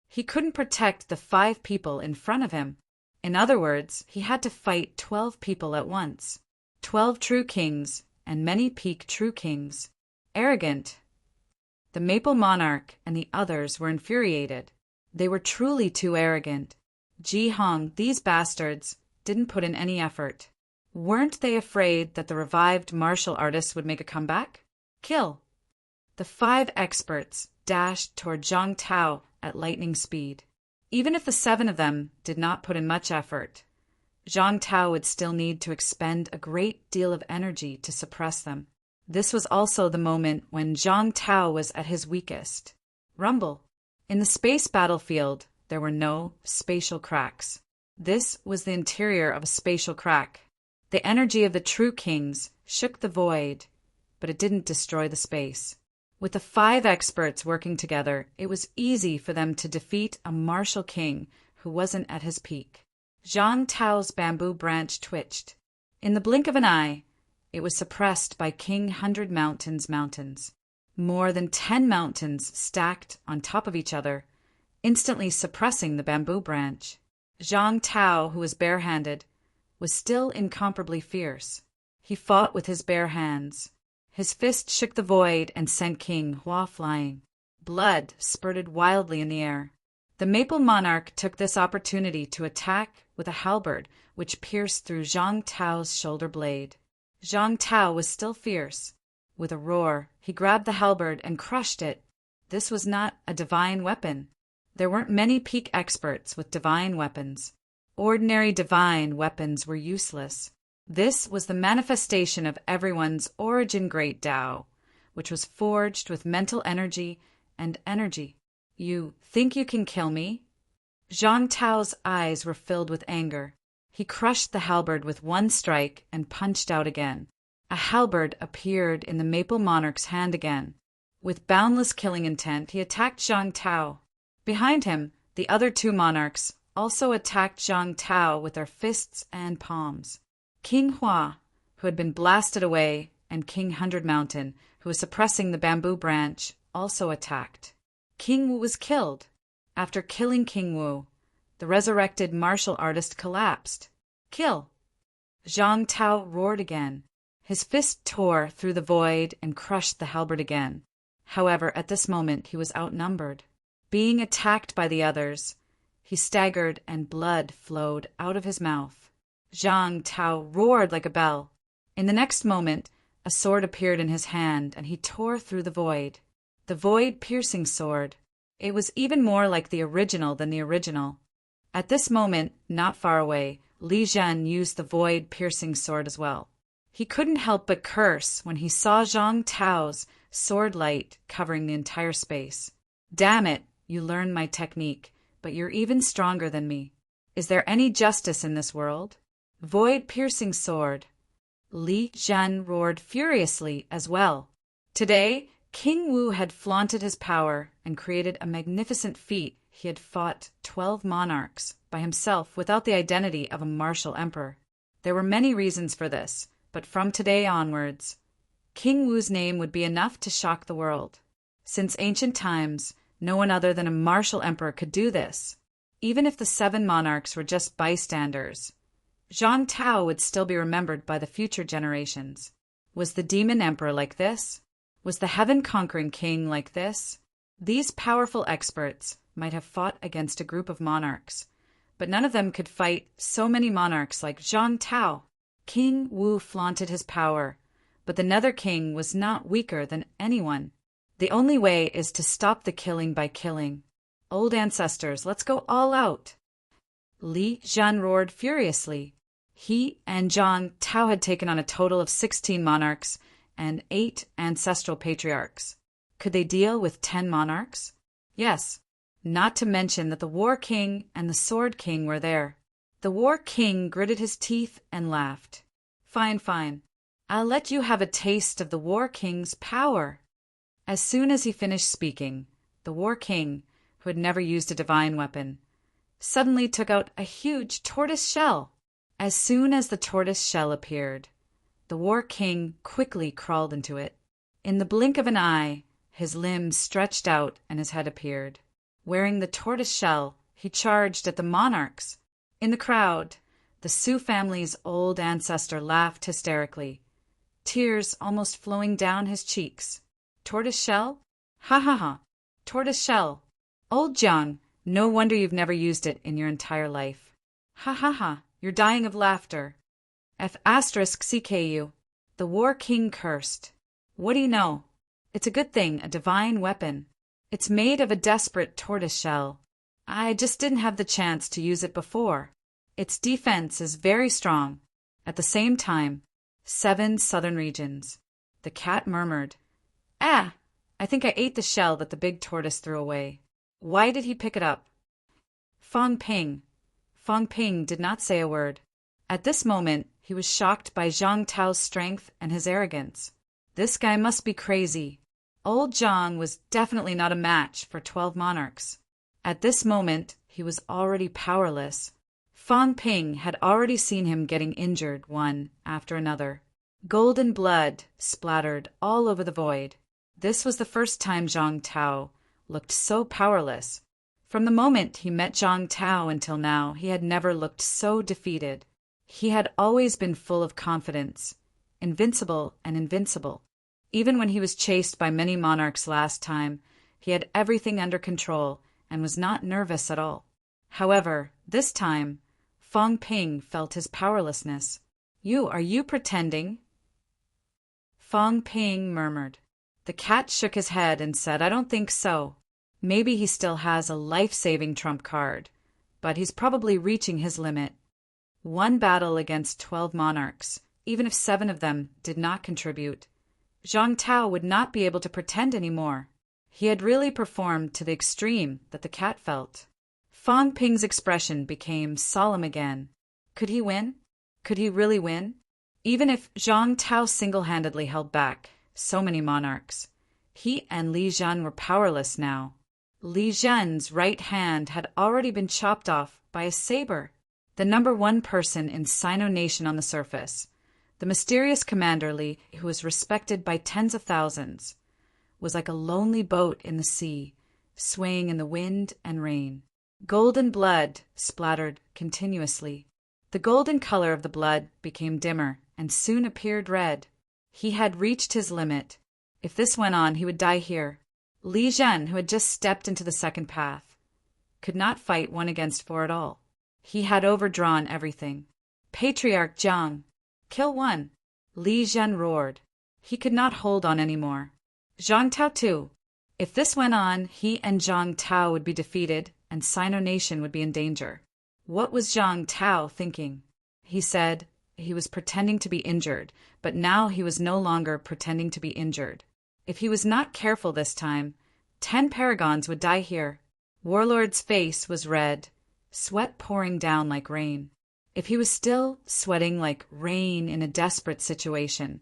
Speaker 1: He couldn't protect the 5 people in front of him. In other words, he had to fight 12 people at once. 12 true kings and many peak true kings. Arrogant. The Maple Monarch and the others were infuriated. They were truly too arrogant. Ji Hong, these bastards, didn't put in any effort. Weren't they afraid that the revived martial artists would make a comeback? Kill. The 5 experts dashed toward Zhang Tao at lightning speed. Even if the 7 of them did not put in much effort, Zhang Tao would still need to expend a great deal of energy to suppress them. This was also the moment when Zhang Tao was at his weakest. Rumble. In the space battlefield, there were no spatial cracks. This was the interior of a spatial crack. The energy of the true kings shook the void, but it didn't destroy the space. With the 5 experts working together, it was easy for them to defeat a martial king who wasn't at his peak. Zhang Tao's bamboo branch twitched. In the blink of an eye, it was suppressed by King 100 Mountains mountains. More than 10 mountains stacked on top of each other, instantly suppressing the bamboo branch. Zhang Tao, who was barehanded, was still incomparably fierce. He fought with his bare hands. His fist shook the void and sent King Hua flying. Blood spurted wildly in the air. The Maple Monarch took this opportunity to attack with a halberd which pierced through Zhang Tao's shoulder blade. Zhang Tao was still fierce. With a roar, he grabbed the halberd and crushed it. This was not a divine weapon. There weren't many peak experts with divine weapons. Ordinary divine weapons were useless. This was the manifestation of everyone's origin great Tao, which was forged with mental energy and energy. You think you can kill me? Zhang Tao's eyes were filled with anger. He crushed the halberd with one strike and punched out again. A halberd appeared in the Maple Monarch's hand again. With boundless killing intent, he attacked Zhang Tao. Behind him, the other 2 monarchs also attacked Zhang Tao with their fists and palms. King Hua, who had been blasted away, and King 100 Mountain, who was suppressing the bamboo branch, also attacked. King Wu was killed. After killing King Wu, the resurrected martial artist collapsed. Kill! Zhang Tao roared again. His fist tore through the void and crushed the halberd again. However, at this moment he was outnumbered. Being attacked by the others, he staggered and blood flowed out of his mouth. Zhang Tao roared like a bell. In the next moment, a sword appeared in his hand and he tore through the void-piercing sword. It was even more like the original than the original. At this moment, not far away, Li Zhen used the void-piercing sword as well. He couldn't help but curse when he saw Zhang Tao's sword light covering the entire space. Damn it, you learned my technique, but you're even stronger than me. Is there any justice in this world? Void-piercing sword. Li Zhen roared furiously as well. Today, King Wu had flaunted his power and created a magnificent feat. He had fought 12 monarchs by himself without the identity of a martial emperor. There were many reasons for this, but from today onwards, King Wu's name would be enough to shock the world. Since ancient times, no one other than a martial emperor could do this. Even if the 7 monarchs were just bystanders, Zhang Tao would still be remembered by the future generations. Was the demon emperor like this? Was the heaven-conquering king like this? These powerful experts might have fought against a group of monarchs, but none of them could fight so many monarchs like Zhang Tao. King Wu flaunted his power, but the Nether King was not weaker than anyone. The only way is to stop the killing by killing. Old ancestors, let's go all out. Li Zhen roared furiously. He and Zhang Tao had taken on a total of 16 monarchs and 8 ancestral patriarchs. Could they deal with 10 monarchs? Yes, not to mention that the War King and the Sword King were there. The War King gritted his teeth and laughed. Fine, fine. I'll let you have a taste of the War King's power. As soon as he finished speaking, the War King, who had never used a divine weapon, suddenly took out a huge tortoise shell As soon as the tortoise shell appeared, the war king quickly crawled into it. In the blink of an eye, his limbs stretched out and his head appeared. Wearing the tortoise shell, he charged at the monarchs. In the crowd, the Sioux family's old ancestor laughed hysterically, tears almost flowing down his cheeks. Tortoise shell? Ha ha ha! Tortoise shell! Old Jiang, no wonder you've never used it in your entire life. Ha ha ha! You're dying of laughter. CKU. The war king cursed. What do you know? It's a good thing, a divine weapon. It's made of a desperate tortoise shell. I just didn't have the chance to use it before. Its defense is very strong. At the same time, 7 southern regions. The cat murmured, "Ah, I think I ate the shell that the big tortoise threw away. Why did he pick it up?" Fong Ping did not say a word. At this moment, he was shocked by Zhang Tao's strength and his arrogance. This guy must be crazy. Old Zhang was definitely not a match for 12 monarchs. At this moment, he was already powerless. Fong Ping had already seen him getting injured one after another. Golden blood splattered all over the void. This was the first time Zhang Tao looked so powerless. From the moment he met Zhang Tao until now, he had never looked so defeated. He had always been full of confidence, invincible and invincible. Even when he was chased by many monarchs last time, he had everything under control and was not nervous at all. However, this time, Fong Ping felt his powerlessness. Are you pretending?" Fong Ping murmured. The cat shook his head and said, "I don't think so. Maybe he still has a life-saving trump card, but he's probably reaching his limit. One battle against 12 monarchs, even if 7 of them did not contribute. Zhang Tao would not be able to pretend anymore. He had really performed to the extreme that the cat felt." Fong Ping's expression became solemn again. Could he win? Could he really win? Even if Zhang Tao single-handedly held back so many monarchs, he and Li Zhen were powerless now. Li Zhen's right hand had already been chopped off by a saber. The number 1 person in Sino Nation on the surface, the mysterious Commander Li, who was respected by tens of thousands, was like a lonely boat in the sea, swaying in the wind and rain. Golden blood splattered continuously. The golden color of the blood became dimmer and soon appeared red. He had reached his limit. If this went on, he would die here. Li Zhen, who had just stepped into the second path, could not fight 1 against 4 at all. He had overdrawn everything. "Patriarch Jiang, kill 1. Li Zhen roared. He could not hold on anymore. Zhang Tao too. If this went on, he and Zhang Tao would be defeated and Sino Nation would be in danger. What was Zhang Tao thinking? He said he was pretending to be injured, but now he was no longer pretending to be injured. If he was not careful this time, 10 paragons would die here. Warlord's face was red, sweat pouring down like rain. If he was still sweating like rain in a desperate situation,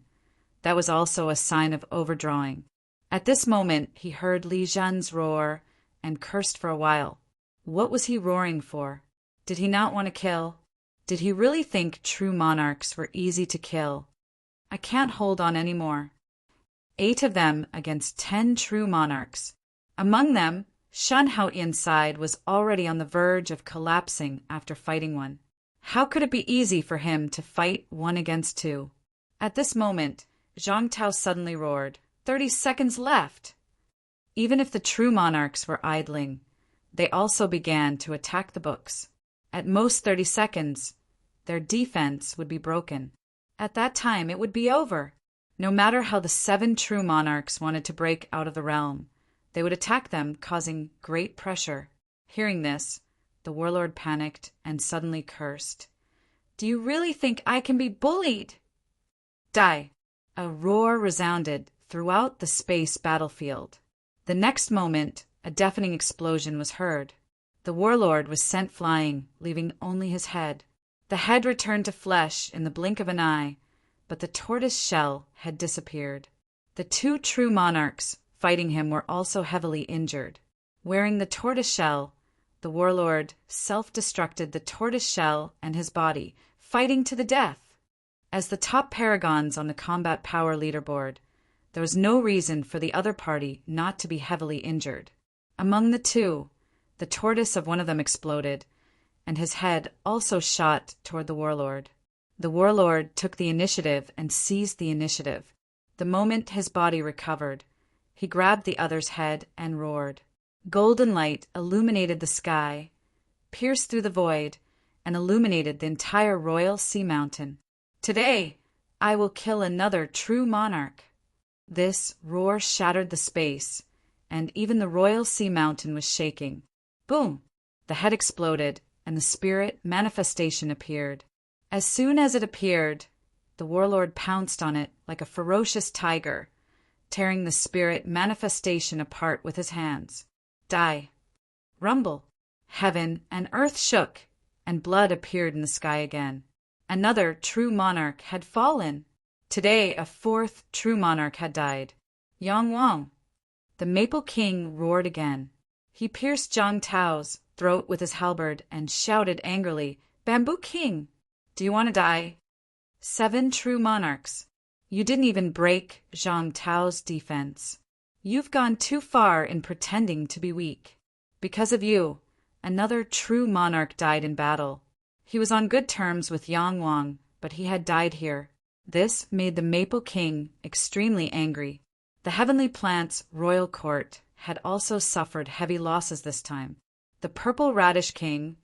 Speaker 1: that was also a sign of overdrawing. At this moment, he heard Li Zhen's roar and cursed for a while. What was he roaring for? Did he not want to kill? Did he really think true monarchs were easy to kill? I can't hold on anymore. 8 of them against 10 true monarchs. Among them, Shen Haotian's side was already on the verge of collapsing after fighting 1. How could it be easy for him to fight 1 against 2? At this moment, Zhang Tao suddenly roared, 30 seconds left! Even if the true monarchs were idling, they also began to attack the books. At most 30 seconds, their defense would be broken. At that time, it would be over. No matter how the 7 true monarchs wanted to break out of the realm, they would attack them, causing great pressure. Hearing this, the warlord panicked and suddenly cursed. "Do you really think I can be bullied?" Die! A roar resounded throughout the space battlefield. The next moment, a deafening explosion was heard. The warlord was sent flying, leaving only his head. The head returned to flesh in the blink of an eye, but the tortoise shell had disappeared. The 2 true monarchs fighting him were also heavily injured. Wearing the tortoise shell, the warlord self-destructed the tortoise shell and his body, fighting to the death. As the top paragons on the combat power leaderboard, there was no reason for the other party not to be heavily injured. Among the two, the tortoise of one of them exploded, and his head also shot toward the warlord. The warlord took the initiative and seized the initiative. The moment his body recovered, he grabbed the other's head and roared. Golden light illuminated the sky, pierced through the void, and illuminated the entire royal sea mountain. Today, I will kill another true monarch. This roar shattered the space, and even the royal sea mountain was shaking. Boom! The head exploded, and the spirit manifestation appeared. As soon as it appeared, the warlord pounced on it like a ferocious tiger, tearing the spirit manifestation apart with his hands. Die. Rumble. Heaven and earth shook, and blood appeared in the sky again. Another true monarch had fallen. Today a fourth true monarch had died. Yang Wang. The Maple King roared again. He pierced Zhang Tao's throat with his halberd and shouted angrily, "Bamboo King, do you want to die?" 7 true monarchs. You didn't even break Zhang Tao's defense. You've gone too far in pretending to be weak. Because of you, another true monarch died in battle. He was on good terms with Yang Wang, but he had died here. This made the Maple King extremely angry. The Heavenly Plant's royal court had also suffered heavy losses this time. The Purple Radish King,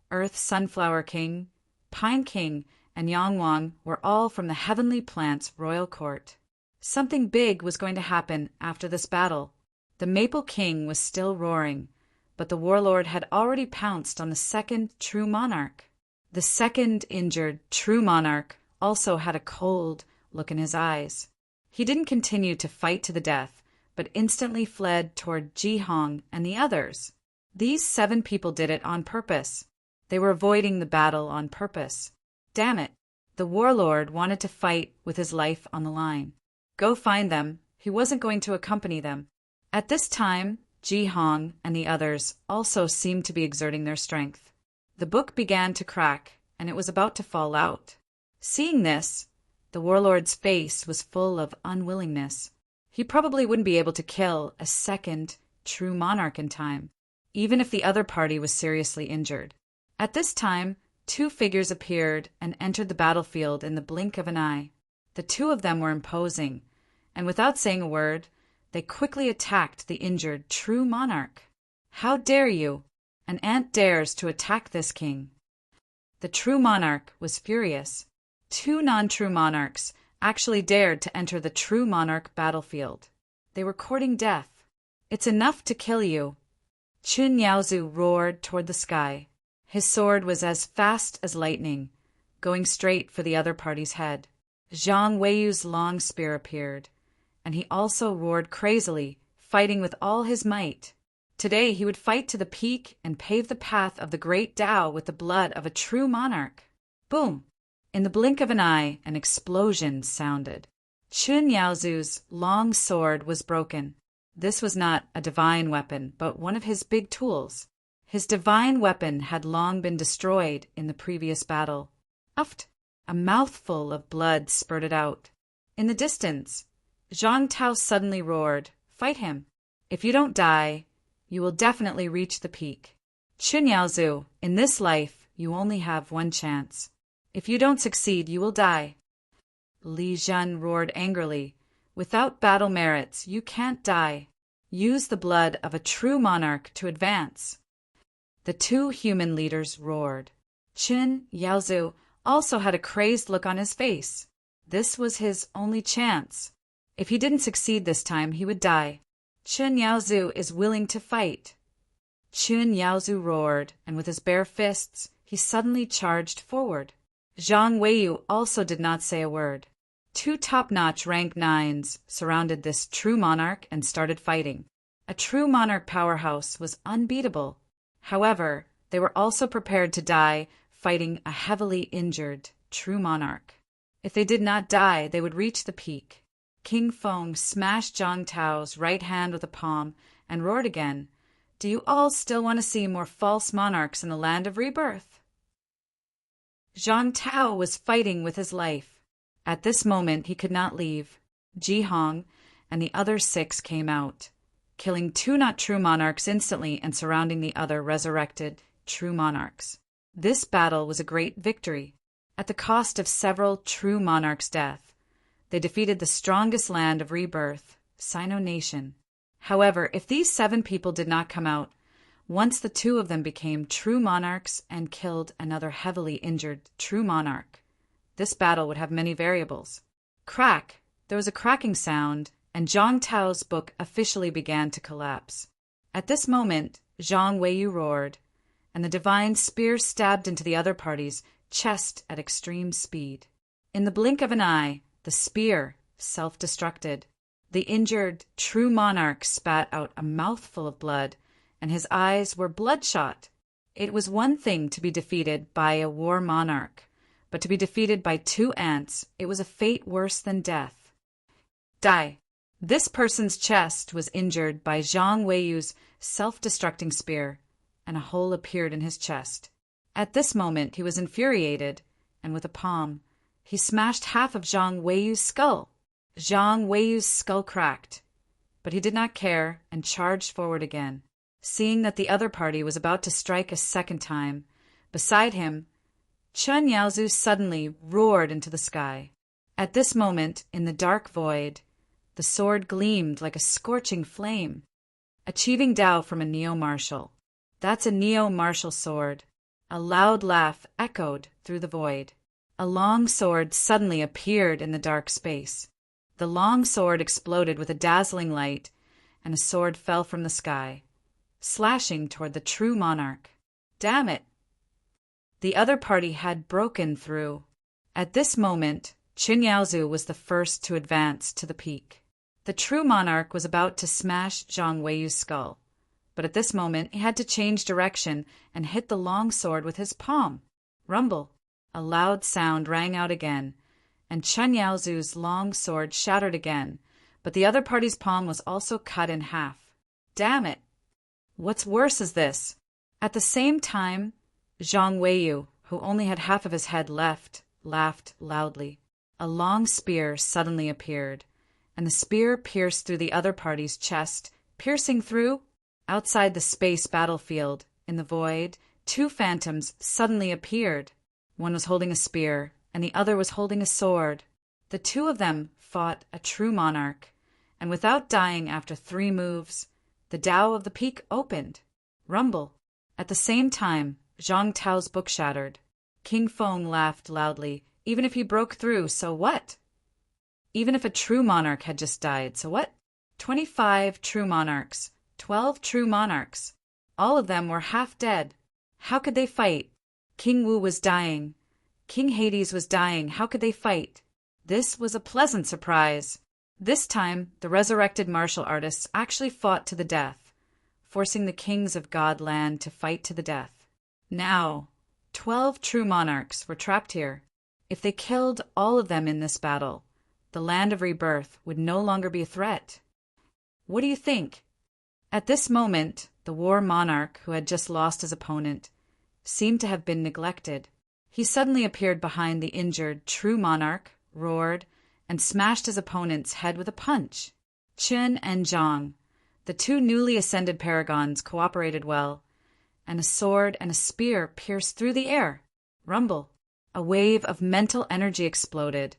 Speaker 1: Earth Sunflower King, Pine King, and Yang Wang were all from the Heavenly Plant's royal court. Something big was going to happen after this battle. The Maple King was still roaring, but the warlord had already pounced on the second true monarch. The second injured true monarch also had a cold look in his eyes. He didn't continue to fight to the death, but instantly fled toward Ji Hong and the others. These 7 people did it on purpose. They were avoiding the battle on purpose. Damn it! The warlord wanted to fight with his life on the line. Go find them. He wasn't going to accompany them. At this time, Ji Hong and the others also seemed to be exerting their strength. The book began to crack, and it was about to fall out. Seeing this, the warlord's face was full of unwillingness. He probably wouldn't be able to kill a second true monarch in time, even if the other party was seriously injured. At this time, 2 figures appeared and entered the battlefield in the blink of an eye. The 2 of them were imposing, and without saying a word, they quickly attacked the injured true monarch. How dare you? An ant dares to attack this king. The true monarch was furious. 2 non-true monarchs actually dared to enter the true monarch battlefield. They were courting death. It's enough to kill you. Chun Yaozu roared toward the sky. His sword was as fast as lightning, going straight for the other party's head. Zhang Weiyu's long spear appeared, and he also roared crazily, fighting with all his might. Today he would fight to the peak and pave the path of the great Tao with the blood of a true monarch. Boom! In the blink of an eye, an explosion sounded. Chun Yaozu's long sword was broken. This was not a divine weapon, but one of his big tools. His divine weapon had long been destroyed in the previous battle. Uft! A mouthful of blood spurted out. In the distance, Zhang Tao suddenly roared, "Fight him! If you don't die, you will definitely reach the peak. Chun Yaozu, in this life, you only have one chance. If you don't succeed, you will die." Li Zhen roared angrily, "Without battle merits, you can't die. Use the blood of a true monarch to advance." The 2 human leaders roared. Chun Yaozu also had a crazed look on his face. This was his only chance. If he didn't succeed this time, he would die. Chun Yaozu is willing to fight. Chun Yaozu roared, and with his bare fists, he suddenly charged forward. Zhang Weiyu also did not say a word. 2 top-notch rank 9s surrounded this true monarch and started fighting. A true monarch powerhouse was unbeatable. However, they were also prepared to die fighting a heavily injured true monarch. If they did not die, they would reach the peak. King Feng smashed Zhang Tao's right hand with a palm and roared again, "Do you all still want to see more false monarchs in the land of rebirth?" Zhang Tao was fighting with his life. At this moment he could not leave. Ji Hong and the other 6 came out, killing 2 not true monarchs instantly and surrounding the other resurrected true monarchs. This battle was a great victory. At the cost of several true monarchs' death, they defeated the strongest land of rebirth, Sino Nation. However, if these 7 people did not come out, once the 2 of them became true monarchs and killed another heavily injured true monarch, this battle would have many variables. Crack! There was a cracking sound, and Zhang Tao's book officially began to collapse. At this moment, Zhang Weiyu roared, and the divine spear stabbed into the other party's chest at extreme speed. In the blink of an eye, the spear self-destructed. The injured true monarch spat out a mouthful of blood, and his eyes were bloodshot. It was one thing to be defeated by a war monarch, but to be defeated by 2 ants, it was a fate worse than death. Die. This person's chest was injured by Zhang Weiyu's self-destructing spear, and a hole appeared in his chest. At this moment he was infuriated, and with a palm, he smashed half of Zhang Weiyu's skull. Zhang Weiyu's skull cracked, but he did not care and charged forward again. Seeing that the other party was about to strike a second time, beside him, Chen Yaozu suddenly roared into the sky. At this moment, in the dark void, the sword gleamed like a scorching flame. Achieving Dao from a neo-martial. That's a neo-martial sword. A loud laugh echoed through the void. A long sword suddenly appeared in the dark space. The long sword exploded with a dazzling light, and a sword fell from the sky, slashing toward the true monarch. Damn it! The other party had broken through. At this moment, Qin Yaozu was the first to advance to the peak. The true monarch was about to smash Zhang Weiyu's skull, but at this moment he had to change direction and hit the long sword with his palm. Rumble! A loud sound rang out again, and Chen Yaozu's long sword shattered again, but the other party's palm was also cut in half. Damn it! What's worse is this. At the same time, Zhang Weiyu, who only had half of his head left, laughed loudly. A long spear suddenly appeared, and the spear pierced through the other party's chest, piercing through. Outside the space battlefield, in the void, 2 phantoms suddenly appeared. One was holding a spear, and the other was holding a sword. The 2 of them fought a true monarch, and without dying after 3 moves, the Tao of the peak opened. Rumble! At the same time, Zhang Tao's book shattered. King Feng laughed loudly. Even if he broke through, so what? Even if a true monarch had just died, so what? 25 true monarchs, 12 true monarchs. All of them were half dead. How could they fight? King Wu was dying. King Hades was dying. How could they fight? This was a pleasant surprise. This time, the resurrected martial artists actually fought to the death, forcing the kings of God land to fight to the death. Now, 12 true monarchs were trapped here. If they killed all of them in this battle, the land of rebirth would no longer be a threat. What do you think? At this moment, the war monarch who had just lost his opponent seemed to have been neglected. He suddenly appeared behind the injured true monarch, roared, and smashed his opponent's head with a punch. Qin and Zhang, the 2 newly ascended paragons, cooperated well, and a sword and a spear pierced through the air. Rumble! A wave of mental energy exploded,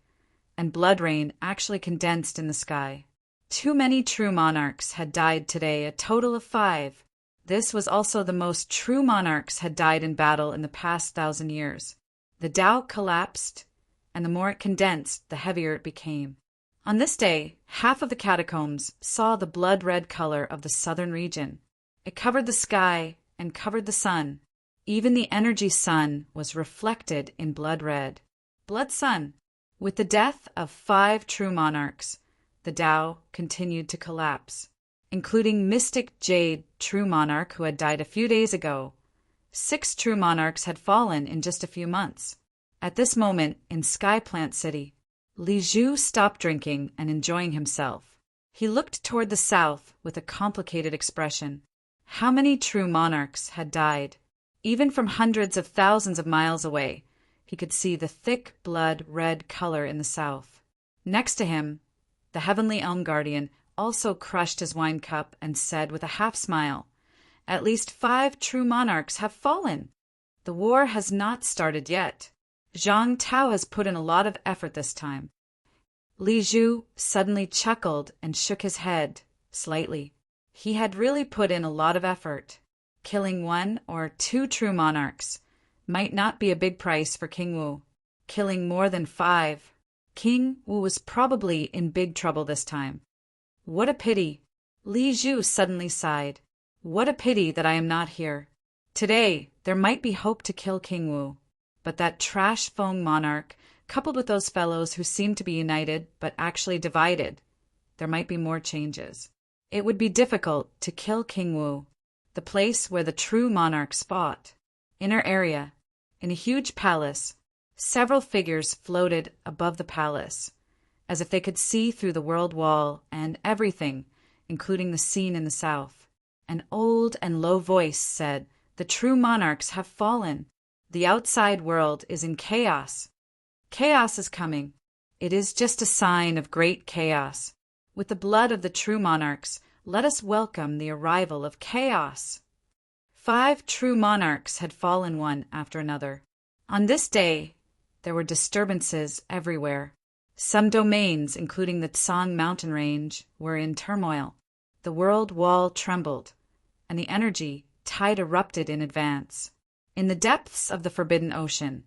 Speaker 1: and blood rain actually condensed in the sky. Too many true monarchs had died today, a total of 5. This was also the most true monarchs had died in battle in the past 1,000 years. The Tao collapsed, and the more it condensed, the heavier it became. On this day, half of the catacombs saw the blood-red color of the southern region. It covered the sky and covered the sun. Even the energy sun was reflected in blood red. Blood sun. With the death of 5 true monarchs, the Tao continued to collapse, including Mystic Jade true monarch who had died a few days ago. 6 true monarchs had fallen in just a few months. At this moment, in Sky Plant City, Li Zhu stopped drinking and enjoying himself. He looked toward the south with a complicated expression. How many true monarchs had died? Even from hundreds of thousands of miles away, He could see the thick blood red color in the south. Next to him, the heavenly elm guardian also crushed his wine cup and said with a half smile, "At least 5 true monarchs have fallen. The war has not started yet. Zhang Tao has put in a lot of effort this time." Li Zhu suddenly chuckled and shook his head slightly. He had really put in a lot of effort. Killing 1 or 2 true monarchs might not be a big price for King Wu. Killing more than 5, King Wu was probably in big trouble this time. What a pity! Li Zhu suddenly sighed. What a pity that I am not here. Today, there might be hope to kill King Wu. But that trash Feng monarch, coupled with those fellows who seemed to be united but actually divided, there might be more changes. It would be difficult to kill King Wu, the place where the true monarchs fought. Inner area. In a huge palace, several figures floated above the palace, as if they could see through the world wall and everything, including the scene in the south. An old and low voice said, "The true monarchs have fallen. The outside world is in chaos. Chaos is coming. It is just a sign of great chaos. With the blood of the true monarchs, let us welcome the arrival of chaos." 5 true monarchs had fallen one after another. On this day, there were disturbances everywhere. Some domains, including the Tsang mountain range, were in turmoil. The world wall trembled, and the energy tide erupted in advance. In the depths of the Forbidden Ocean,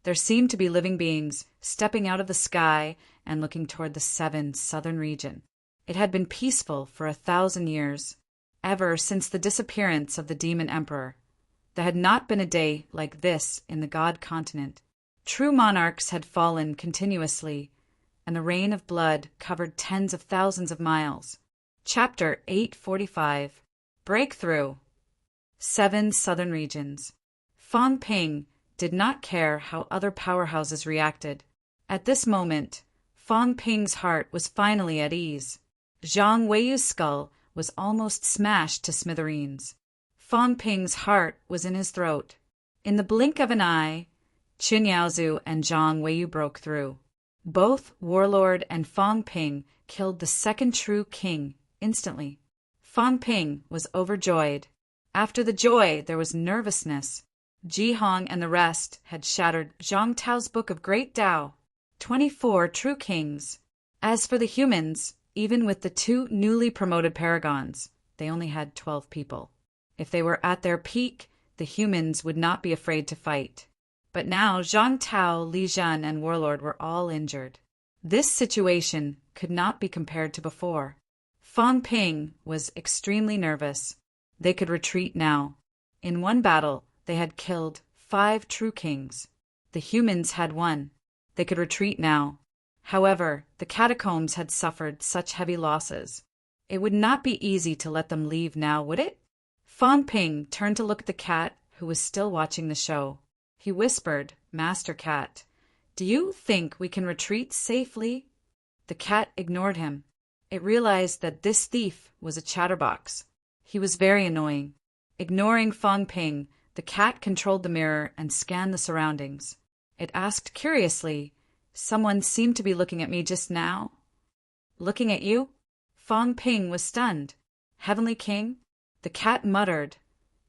Speaker 1: there seemed to be living beings stepping out of the sky and looking toward the 7 southern region. It had been peaceful for 1,000 years. Ever since the disappearance of the demon emperor, there had not been a day like this in the God continent. True monarchs had fallen continuously, and the rain of blood covered tens of thousands of miles. Chapter 845. Breakthrough. 7 southern regions. Fang Ping did not care how other powerhouses reacted. At this moment, Fang Ping's heart was finally at ease. Zhang Weiyu's skull was almost smashed to smithereens. Fang Ping's heart was in his throat. In the blink of an eye, Qin Yaozu and Zhang Weiyu broke through. Both Warlord and Fang Ping killed the second true king instantly. Fang Ping was overjoyed. After the joy, there was nervousness. Ji Hong and the rest had shattered Zhang Tao's Book of Great Tao. 24 true kings. As for the humans, even with the 2 newly promoted paragons, they only had 12 people. If they were at their peak, the humans would not be afraid to fight. But now Zhang Tao, Li Zhan, and Warlord were all injured. This situation could not be compared to before. Fang Ping was extremely nervous. They could retreat now. In one battle, they had killed 5 true kings. The humans had won. They could retreat now. However, the catacombs had suffered such heavy losses. It would not be easy to let them leave now, would it? Fang Ping turned to look at the cat, who was still watching the show. He whispered, "Master Cat, do you think we can retreat safely?" The cat ignored him. It realized that this thief was a chatterbox. He was very annoying. Ignoring Fang Ping, the cat controlled the mirror and scanned the surroundings. It asked curiously, "Someone seemed to be looking at me just now." "Looking at you?" Fang Ping was stunned. "Heavenly King?" The cat muttered,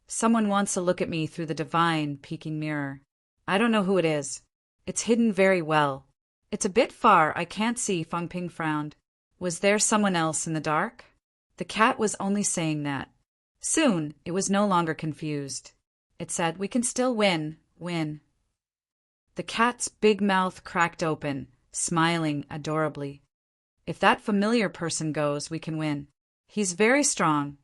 Speaker 1: "Someone wants to look at me through the divine peeking mirror. I don't know who it is. It's hidden very well. It's a bit far, I can't see." Fang Ping frowned. Was there someone else in the dark? The cat was only saying that. Soon, it was no longer confused. It said, "We can still win. The cat's big mouth cracked open, smiling adorably. "If that familiar person goes, we can win. He's very strong,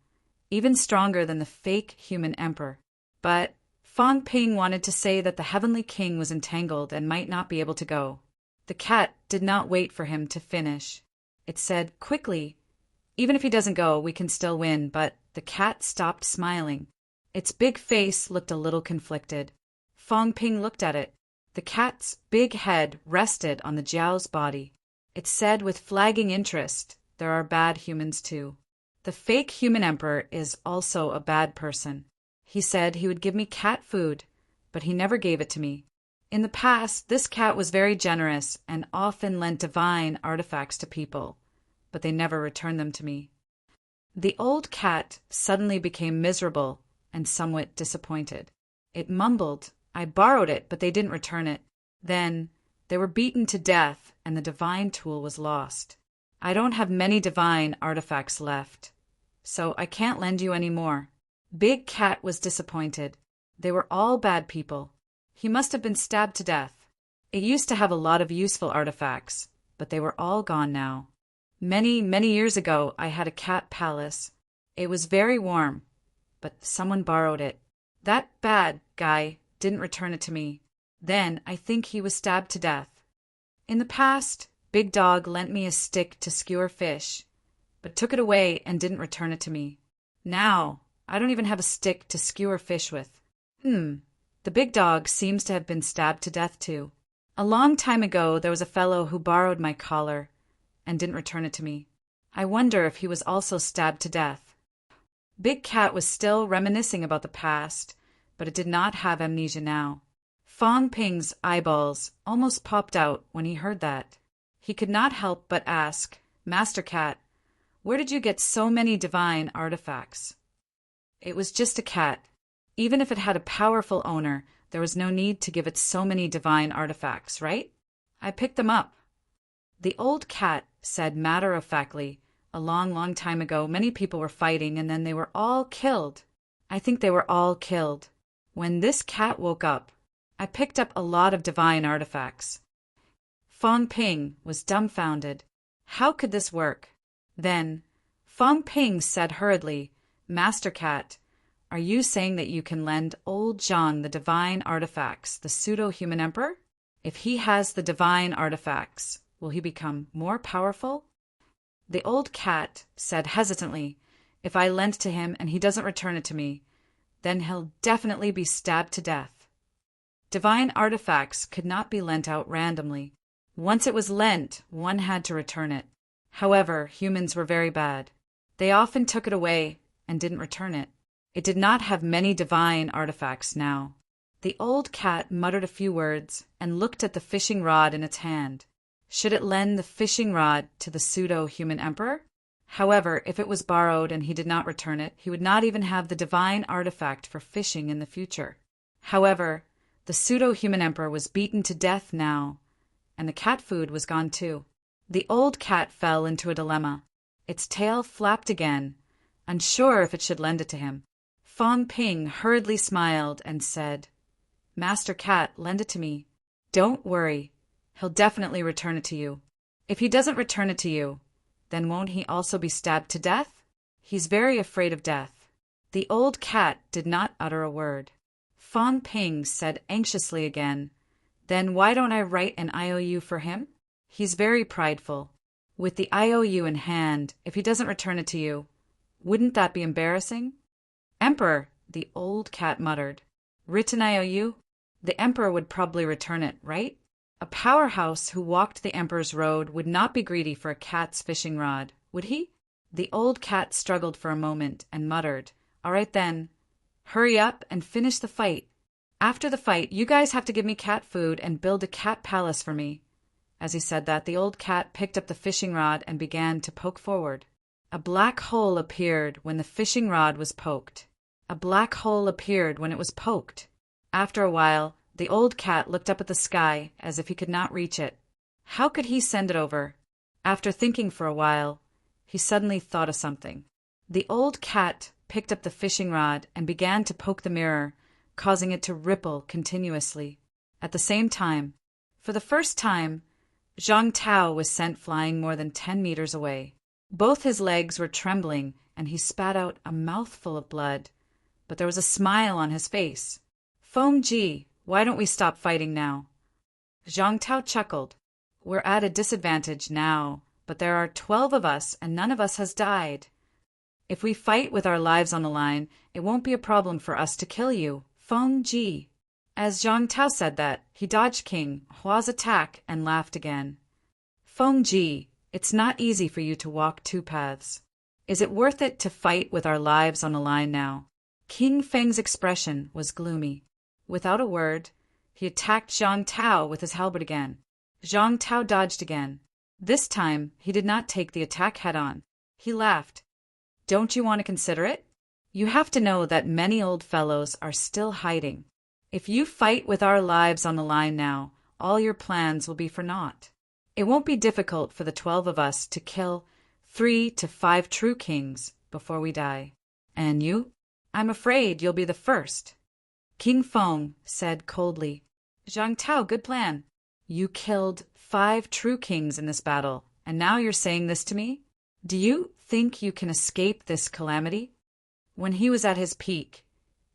Speaker 1: even stronger than the fake human emperor." But Fang Ping wanted to say that the heavenly king was entangled and might not be able to go. The cat did not wait for him to finish. It said quickly, "Even if he doesn't go, we can still win." But the cat stopped smiling. Its big face looked a little conflicted. Fang Ping looked at it. The cat's big head rested on the Jiao's body. It said with flagging interest, "There are bad humans too. The fake human emperor is also a bad person. He said he would give me cat food, but he never gave it to me. In the past, this cat was very generous and often lent divine artifacts to people, but they never returned them to me. The old cat suddenly became miserable and somewhat disappointed. It mumbled, "I borrowed it, but they didn't return it. Then they were beaten to death and the divine tool was lost. I don't have many divine artifacts left, so I can't lend you any more." Big Cat was disappointed. They were all bad people. He must have been stabbed to death. It used to have a lot of useful artifacts, but they were all gone now. Many, many years ago, I had a cat palace. It was very warm, but someone borrowed it. That bad guy didn't return it to me. Then I think he was stabbed to death. In the past, Big Dog lent me a stick to skewer fish, but took it away and didn't return it to me. Now, I don't even have a stick to skewer fish with. The big dog seems to have been stabbed to death too. A long time ago, there was a fellow who borrowed my collar and didn't return it to me. I wonder if he was also stabbed to death. Big Cat was still reminiscing about the past, but it did not have amnesia now. Fong Ping's eyeballs almost popped out when he heard that. He could not help but ask, "Master Cat, where did you get so many divine artifacts?" It was just a cat. Even if it had a powerful owner, there was no need to give it so many divine artifacts, right? I picked them up. The old cat said matter-of-factly, "A long, long time ago, many people were fighting and then they were all killed. I think they were all killed. When this cat woke up, I picked up a lot of divine artifacts." Fong Ping was dumbfounded. How could this work? Then Fong Ping said hurriedly, "Master Cat, are you saying that you can lend old Zhang the divine artifacts, the pseudo-human emperor? If he has the divine artifacts, will he become more powerful?" The old cat said hesitantly, "If I lend to him and he doesn't return it to me, then he'll definitely be stabbed to death." Divine artifacts could not be lent out randomly. Once it was lent, one had to return it. However, humans were very bad. They often took it away and didn't return it. It did not have many divine artifacts now. The old cat muttered a few words and looked at the fishing rod in its hand. Should it lend the fishing rod to the pseudo-human emperor? However, if it was borrowed and he did not return it, he would not even have the divine artifact for fishing in the future. However, the pseudo-human emperor was beaten to death now, and the cat food was gone too. The old cat fell into a dilemma. Its tail flapped again, unsure if it should lend it to him. Fong Ping hurriedly smiled and said, "Master Cat, lend it to me. Don't worry, he'll definitely return it to you. If he doesn't return it to you, then won't he also be stabbed to death? He's very afraid of death." The old cat did not utter a word. Fong Ping said anxiously again, "Then why don't I write an IOU for him? He's very prideful. With the IOU in hand, if he doesn't return it to you, wouldn't that be embarrassing?" "Emperor," the old cat muttered. "Written IOU? The emperor would probably return it, right? A powerhouse who walked the emperor's road would not be greedy for a cat's fishing rod, would he?" The old cat struggled for a moment and muttered, "All right then, hurry up and finish the fight. After the fight, you guys have to give me cat food and build a cat palace for me." As he said that, the old cat picked up the fishing rod and began to poke forward. A black hole appeared when the fishing rod was poked. A black hole appeared when it was poked. After a while, the old cat looked up at the sky as if he could not reach it. How could he send it over? After thinking for a while, he suddenly thought of something. The old cat picked up the fishing rod and began to poke the mirror, causing it to ripple continuously. At the same time, for the first time, Zhang Tao was sent flying more than 10 meters away. Both his legs were trembling, and he spat out a mouthful of blood, but there was a smile on his face. "Feng Ji, why don't we stop fighting now?" Zhang Tao chuckled. "We're at a disadvantage now, but there are 12 of us, and none of us has died. If we fight with our lives on the line, it won't be a problem for us to kill you, Feng Ji." As Zhang Tao said that, he dodged King Hua's attack and laughed again. "Feng Ji, it's not easy for you to walk 2 paths. Is it worth it to fight with our lives on the line now?" King Feng's expression was gloomy. Without a word, He attacked Zhang Tao with his halberd again. Zhang Tao dodged again. This time, he did not take the attack head-on. He laughed. Don't you want to consider it? You have to know that many old fellows are still hiding. If you fight with our lives on the line now, all your plans will be for naught. It won't be difficult for the 12 of us to kill 3 to 5 true kings before we die. And you? I'm afraid you'll be the first. King Feng said coldly. Zhang Tao, good plan. You killed 5 true kings in this battle, and now you're saying this to me? Do you think you can escape this calamity? When he was at his peak,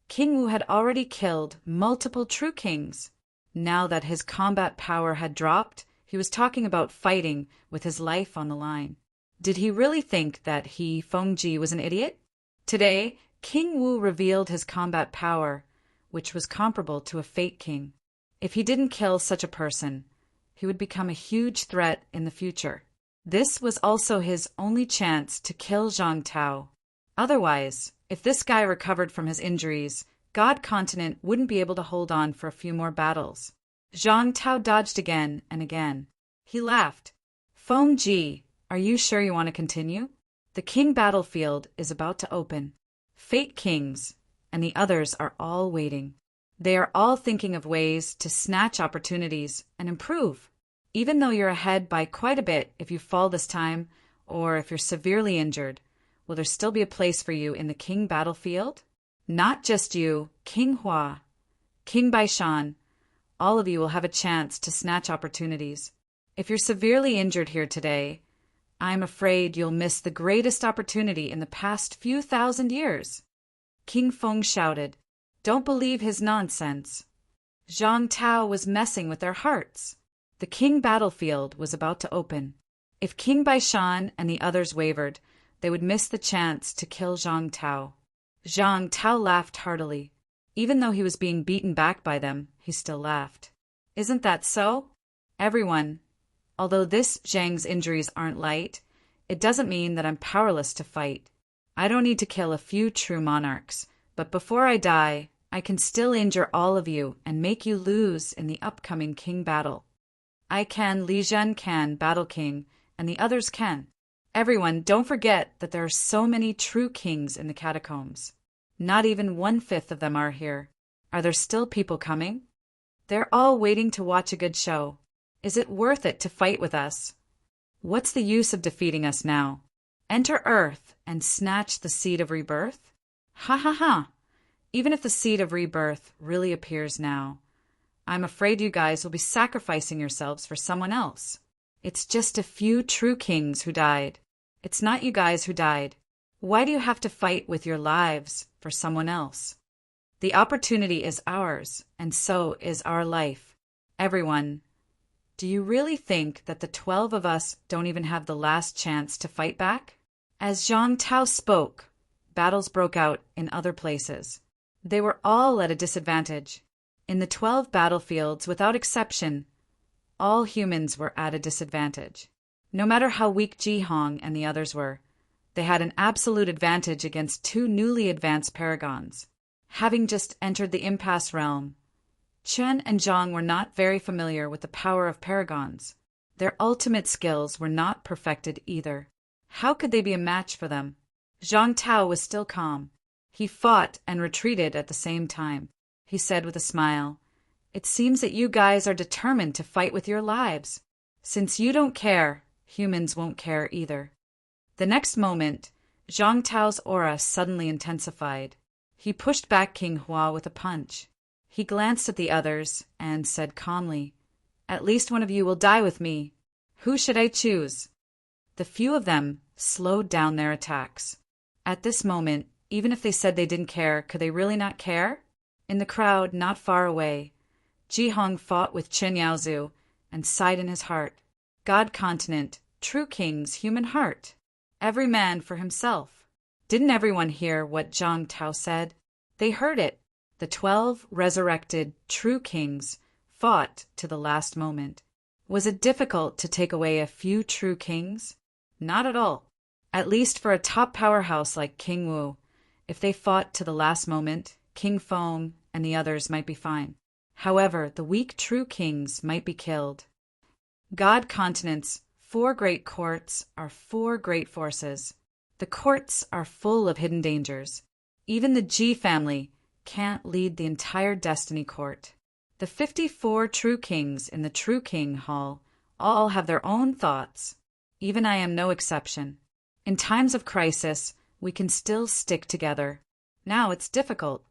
Speaker 1: King Wu had already killed multiple true kings. Now that his combat power had dropped, he was talking about fighting with his life on the line. Did he really think that he, Fengji, was an idiot? Today, King Wu revealed his combat power, which was comparable to a fate king. If he didn't kill such a person, he would become a huge threat in the future. This was also his only chance to kill Zhang Tao. Otherwise, if this guy recovered from his injuries, God Continent wouldn't be able to hold on for a few more battles. Zhang Tao dodged again and again. He laughed. Feng Ji, are you sure you want to continue? The king battlefield is about to open. Fate kings and the others are all waiting. They are all thinking of ways to snatch opportunities and improve. Even though you're ahead by quite a bit if you fall this time, or if you're severely injured, will there still be a place for you in the king battlefield? Not just you, King Hua, King Baishan, all of you will have a chance to snatch opportunities. If you're severely injured here today, I'm afraid you'll miss the greatest opportunity in the past few thousand years. King Feng shouted, Don't believe his nonsense. Zhang Tao was messing with their hearts. The king battlefield was about to open. If King Baishan and the others wavered, they would miss the chance to kill Zhang Tao. Zhang Tao laughed heartily. Even though he was being beaten back by them, he still laughed. Isn't that so? Everyone, although this Zhang's injuries aren't light, it doesn't mean that I'm powerless to fight. I don't need to kill a few true monarchs, but before I die, I can still injure all of you and make you lose in the upcoming king battle. I can, Li Zhen can, Battle King, and the others can. Everyone, don't forget that there are so many true kings in the catacombs. Not even 1/5 of them are here. Are there still people coming? They're all waiting to watch a good show. Is it worth it to fight with us? What's the use of defeating us now? Enter Earth and snatch the seed of rebirth? Ha ha ha! Even if the seed of rebirth really appears now, I'm afraid you guys will be sacrificing yourselves for someone else. It's just a few true kings who died. It's not you guys who died. Why do you have to fight with your lives for someone else? The opportunity is ours, and so is our life. Everyone, do you really think that the 12 of us don't even have the last chance to fight back? As Zhang Tao spoke, battles broke out in other places. They were all at a disadvantage. In the 12 battlefields, without exception, all humans were at a disadvantage. No matter how weak Jihong and the others were, they had an absolute advantage against 2 newly advanced paragons. Having just entered the impasse realm, Chen and Zhang were not very familiar with the power of paragons. Their ultimate skills were not perfected either. How could they be a match for them? Zhang Tao was still calm. He fought and retreated at the same time. He said with a smile, It seems that you guys are determined to fight with your lives. Since you don't care, humans won't care either. The next moment, Zhang Tao's aura suddenly intensified. He pushed back King Hua with a punch. He glanced at the others and said calmly, At least one of you will die with me. Who should I choose? The few of them slowed down their attacks. At this moment, even if they said they didn't care, could they really not care? In the crowd, not far away, Jihong fought with Chen Yaozu and sighed in his heart. God Continent, true kings, human heart. Every man for himself. Didn't everyone hear what Zhang Tao said? They heard it. The 12 resurrected true kings fought to the last moment. Was it difficult to take away a few true kings? Not at all. At least for a top powerhouse like King Wu, if they fought to the last moment, King Feng and the others might be fine. However, the weak true kings might be killed. God continent's 4 great courts are 4 great forces. The courts are full of hidden dangers. Even the G family can't lead the entire Destiny Court. The 54 true kings in the True King Hall all have their own thoughts. Even I am no exception. In times of crisis, we can still stick together. Now it's difficult.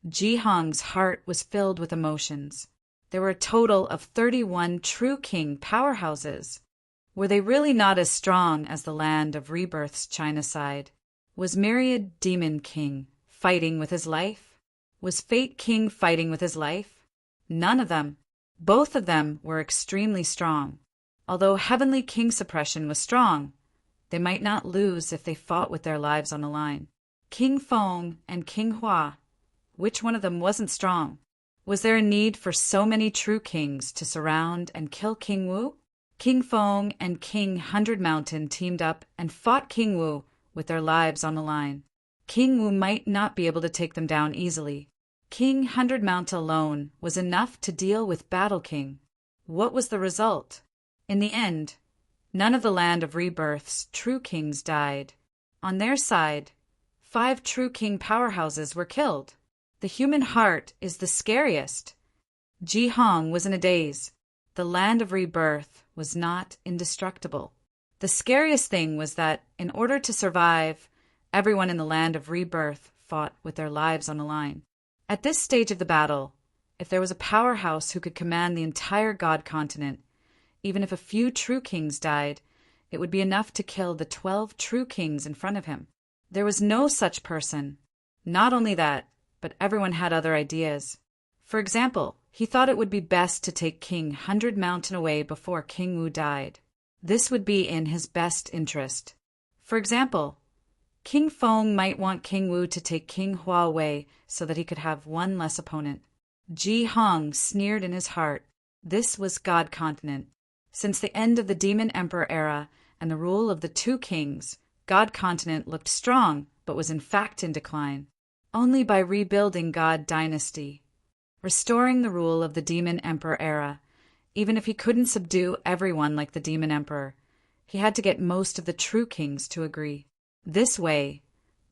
Speaker 1: Ji Hong's heart was filled with emotions. There were a total of 31 True King powerhouses. Were they really not as strong as the Land of Rebirth's China side? Was Myriad Demon King fighting with his life? Was Fate King fighting with his life? None of them. Both of them were extremely strong. Although Heavenly King Suppression was strong, they might not lose if they fought with their lives on the line. King Feng and King Hua, which one of them wasn't strong? Was there a need for so many true kings to surround and kill King Wu? King Feng and King 100 Mountain teamed up and fought King Wu with their lives on the line. King Wu might not be able to take them down easily. King 100 Mountain alone was enough to deal with Battle King. What was the result? In the end, none of the Land of Rebirth's true kings died. On their side, 5 true king powerhouses were killed. The human heart is the scariest. Ji Hong was in a daze. The Land of Rebirth was not indestructible. The scariest thing was that, in order to survive, everyone in the Land of Rebirth fought with their lives on the line. At this stage of the battle, if there was a powerhouse who could command the entire God continent, even if a few true kings died, it would be enough to kill the 12 true kings in front of him. There was no such person. Not only that, but everyone had other ideas. For example, he thought it would be best to take King 100 Mountain away before King Wu died. This would be in his best interest. For example, King Feng might want King Wu to take King Hua away so that he could have one less opponent. Ji Hong sneered in his heart. This was God Continent. Since the end of the Demon Emperor era and the rule of the 2 kings, God Continent looked strong but was in fact in decline. Only by rebuilding God Dynasty, restoring the rule of the Demon Emperor era, even if he couldn't subdue everyone like the Demon Emperor, he had to get most of the true kings to agree. This way,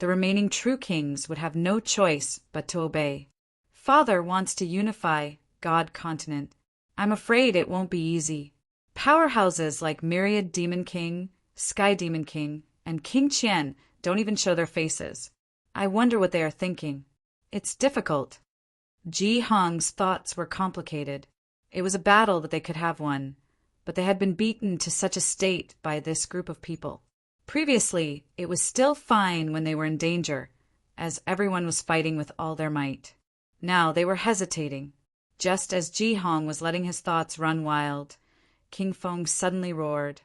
Speaker 1: the remaining true kings would have no choice but to obey. Father wants to unify God Continent. I'm afraid it won't be easy. Powerhouses like Myriad Demon King, Sky Demon King, and King Qian don't even show their faces. I wonder what they are thinking. It's difficult. Ji Hong's thoughts were complicated. It was a battle that they could have won, but they had been beaten to such a state by this group of people. Previously, it was still fine when they were in danger, as everyone was fighting with all their might. Now they were hesitating. Just as Ji Hong was letting his thoughts run wild, King Feng suddenly roared,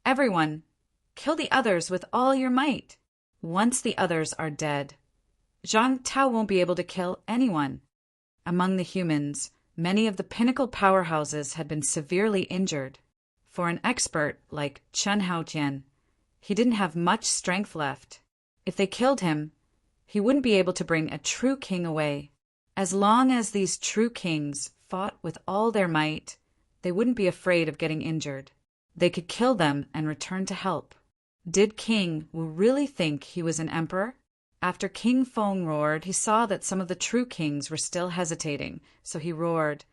Speaker 1: "Everyone, kill the others with all your might. Once the others are dead, Zhang Tao won't be able to kill anyone." Among the humans, many of the pinnacle powerhouses had been severely injured. For an expert like Chen Haotian, he didn't have much strength left. If they killed him, he wouldn't be able to bring a true king away. As long as these true kings fought with all their might, they wouldn't be afraid of getting injured. They could kill them and return to help. Did King Wu really think he was an emperor? After King Feng roared, he saw that some of the true kings were still hesitating, so he roared,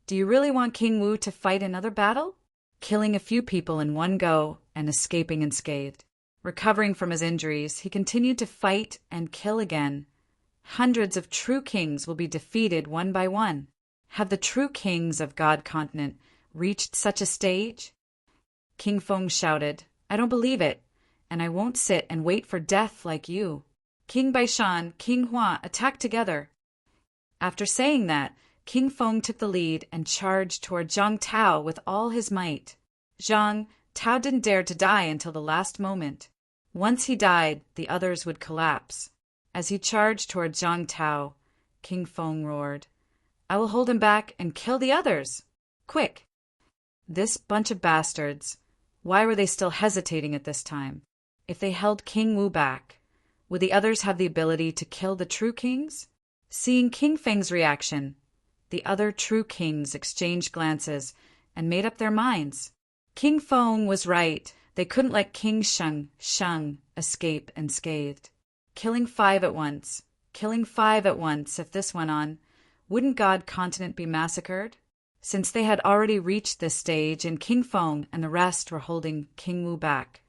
Speaker 1: "Do you really want King Wu to fight another battle?" Killing a few people in one go and escaping unscathed. Recovering from his injuries, he continued to fight and kill again. Hundreds of true kings will be defeated one by one. Have the true kings of God Continent reached such a stage? King Feng shouted, "I don't believe it, and I won't sit and wait for death like you." King Baishan, King Hua attacked together. After saying that, King Feng took the lead and charged toward Zhang Tao with all his might. Zhang Tao didn't dare to die until the last moment. Once he died, the others would collapse. As he charged toward Zhang Tao, King Feng roared, "I will hold him back and kill the others! Quick!" This bunch of bastards, why were they still hesitating at this time? If they held King Wu back, would the others have the ability to kill the true kings? Seeing King Feng's reaction, The other true kings exchanged glances and made up their minds. King Feng was right. They couldn't let King Sheng escape unscathed. Killing 5 at once. Killing 5 at once, if this went on. Wouldn't God continent be massacred? Since they had already reached this stage and King Feng and the rest were holding King Wu back,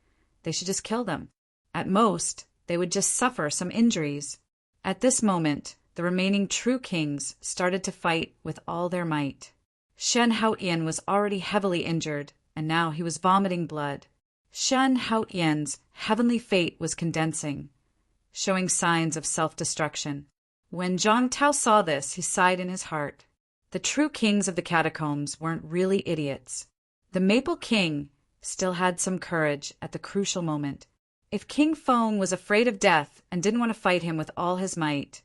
Speaker 1: they should just kill them. At most, they would just suffer some injuries. At this moment, the remaining true kings started to fight with all their might. Shen Haotian was already heavily injured, and now he was vomiting blood. Shen Haotian's heavenly fate was condensing, showing signs of self-destruction. When Zhang Tao saw this, he sighed in his heart. The true kings of the catacombs weren't really idiots. The Maple King still had some courage at the crucial moment. If King Feng was afraid of death and didn't want to fight him with all his might,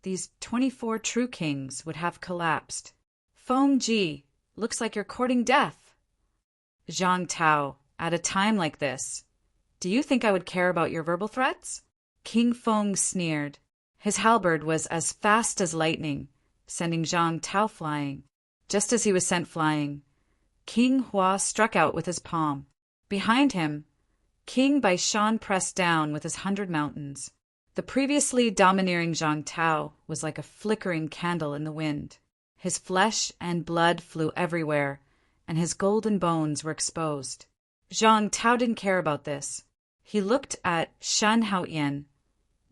Speaker 1: these 24 true kings would have collapsed. Feng Ji, looks like you're courting death. Zhang Tao, at a time like this, do you think I would care about your verbal threats? King Feng sneered. His halberd was as fast as lightning, sending Zhang Tao flying. Just as he was sent flying, King Hua struck out with his palm. Behind him, King Baishan pressed down with his 100 mountains. The previously domineering Zhang Tao was like a flickering candle in the wind. His flesh and blood flew everywhere, and his golden bones were exposed. Zhang Tao didn't care about this. He looked at Shen Haotian,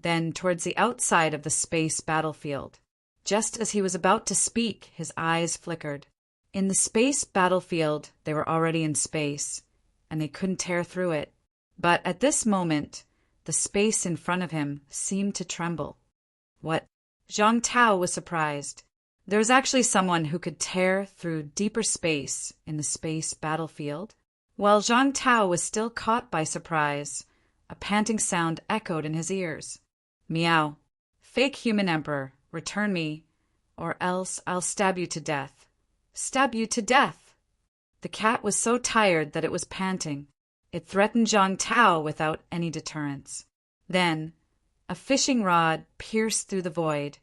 Speaker 1: then towards the outside of the space battlefield. Just as he was about to speak, his eyes flickered. In the space battlefield, they were already in space, and they couldn't tear through it. But at this moment, the space in front of him seemed to tremble. What? Zhang Tao was surprised. There was actually someone who could tear through deeper space in the space battlefield. While Zhang Tao was still caught by surprise, a panting sound echoed in his ears. Meow. Fake human emperor, return me, or else I'll stab you to death. Stab you to death! The cat was so tired that it was panting. It threatened Zhang Tao without any deterrence. Then, a fishing rod pierced through the void,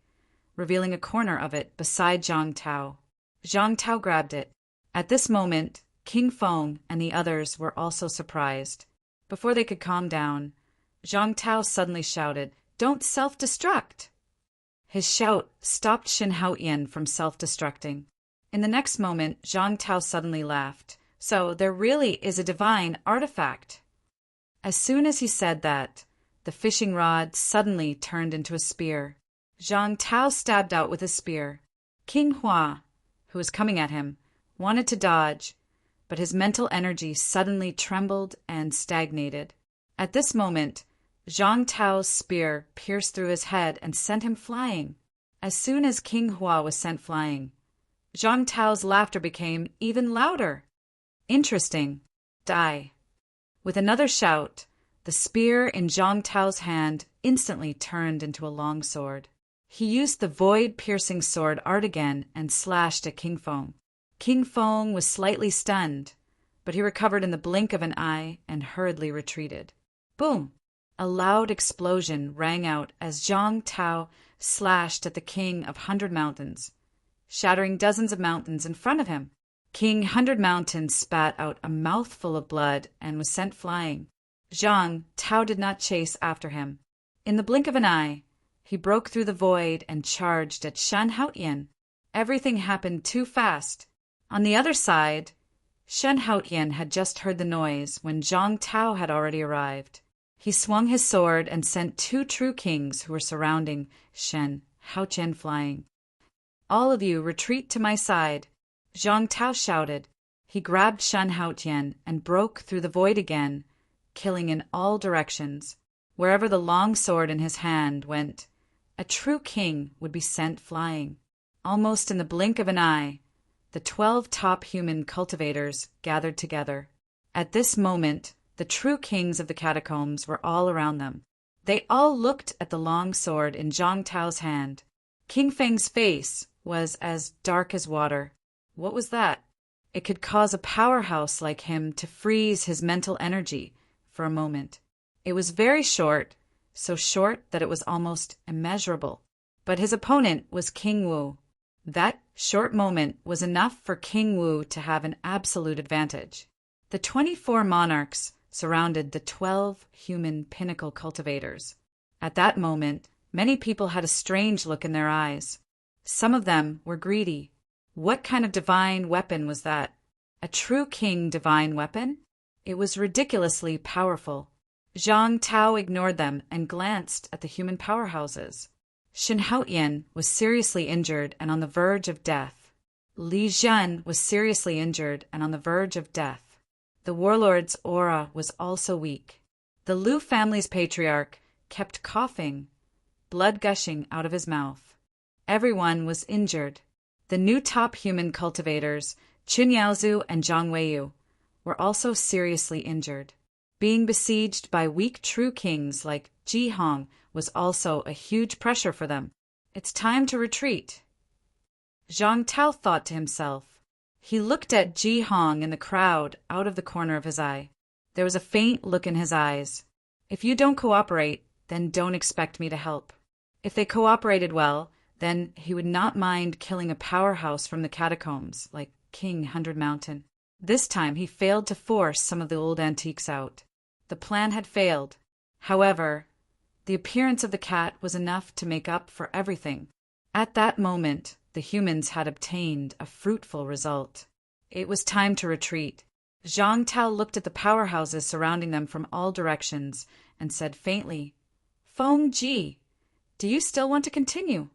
Speaker 1: revealing a corner of it beside Zhang Tao. Zhang Tao grabbed it. At this moment, King Feng and the others were also surprised. Before they could calm down, Zhang Tao suddenly shouted, "Don't self-destruct!" His shout stopped Shen Haotian from self-destructing. In the next moment, Zhang Tao suddenly laughed. So there really is a divine artifact. As soon as he said that, the fishing rod suddenly turned into a spear. Zhang Tao stabbed out with his spear. King Hua, who was coming at him, wanted to dodge, but his mental energy suddenly trembled and stagnated. At this moment, Zhang Tao's spear pierced through his head and sent him flying. As soon as King Hua was sent flying, Zhang Tao's laughter became even louder. Interesting. Die. With another shout, the spear in Zhang Tao's hand instantly turned into a long sword. He used the void-piercing sword art again and slashed at King Feng. King Feng was slightly stunned, but he recovered in the blink of an eye and hurriedly retreated. Boom! A loud explosion rang out as Zhang Tao slashed at the King of 100 Mountains, shattering dozens of mountains in front of him. King 100 Mountains spat out a mouthful of blood and was sent flying. Zhang Tao did not chase after him. In the blink of an eye, he broke through the void and charged at Shen Haotian. Everything happened too fast. On the other side, Shen Haotian had just heard the noise when Zhang Tao had already arrived. He swung his sword and sent 2 true kings who were surrounding Shen Haotian flying. All of you retreat to my side, Zhang Tao shouted. He grabbed Shen Haotian and broke through the void again, killing in all directions. Wherever the long sword in his hand went, a true king would be sent flying. Almost in the blink of an eye, the 12 top human cultivators gathered together. At this moment, the true kings of the catacombs were all around them. They all looked at the long sword in Zhang Tao's hand. King Feng's face was as dark as water. What was that? It could cause a powerhouse like him to freeze his mental energy for a moment. It was very short, so short that it was almost immeasurable. But his opponent was King Wu. That short moment was enough for King Wu to have an absolute advantage. The 24 monarchs surrounded the 12 human pinnacle cultivators. At that moment, many people had a strange look in their eyes. Some of them were greedy. What kind of divine weapon was that? A true king divine weapon? It was ridiculously powerful. Zhang Tao ignored them and glanced at the human powerhouses. Shen Haoyan was seriously injured and on the verge of death. Li Zhen was seriously injured and on the verge of death. The warlord's aura was also weak. The Liu family's patriarch kept coughing, blood gushing out of his mouth. Everyone was injured. The new top human cultivators, Qin Yaozu and Zhang Weiyu, were also seriously injured. Being besieged by weak true kings like Ji Hong was also a huge pressure for them. It's time to retreat. Zhang Tao thought to himself. He looked at Ji Hong in the crowd out of the corner of his eye. There was a faint look in his eyes. If you don't cooperate, then don't expect me to help. If they cooperated well, then he would not mind killing a powerhouse from the catacombs, like King 100 Mountain. This time he failed to force some of the old antiques out. The plan had failed. However, the appearance of the cat was enough to make up for everything. At that moment, the humans had obtained a fruitful result. It was time to retreat. Zhang Tao looked at the powerhouses surrounding them from all directions and said faintly, "Feng Ji, do you still want to continue?"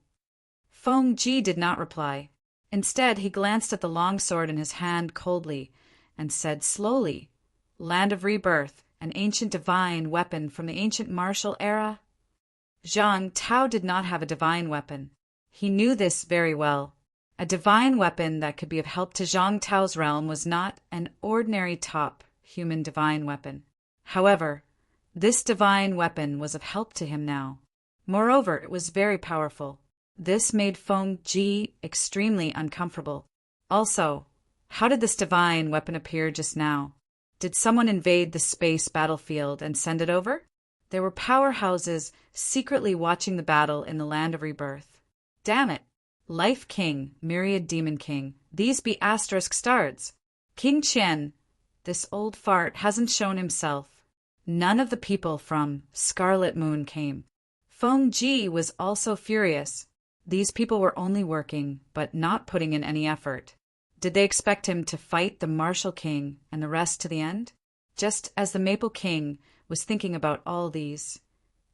Speaker 1: Feng Ji did not reply. Instead, he glanced at the long sword in his hand coldly and said slowly, "Land of Rebirth, an ancient divine weapon from the ancient martial era?" Zhang Tao did not have a divine weapon. He knew this very well. A divine weapon that could be of help to Zhang Tao's realm was not an ordinary top human divine weapon. However, this divine weapon was of help to him now. Moreover, it was very powerful. This made Feng Ji extremely uncomfortable. Also, how did this divine weapon appear just now? Did someone invade the space battlefield and send it over? There were powerhouses secretly watching the battle in the Land of Rebirth. Damn it! Life King, Myriad Demon King, these be asterisk stars. King Qian, this old fart hasn't shown himself. None of the people from Scarlet Moon came. Feng Ji was also furious. These people were only working, but not putting in any effort. Did they expect him to fight the Martial King and the rest to the end? Just as the Maple King was thinking about all these,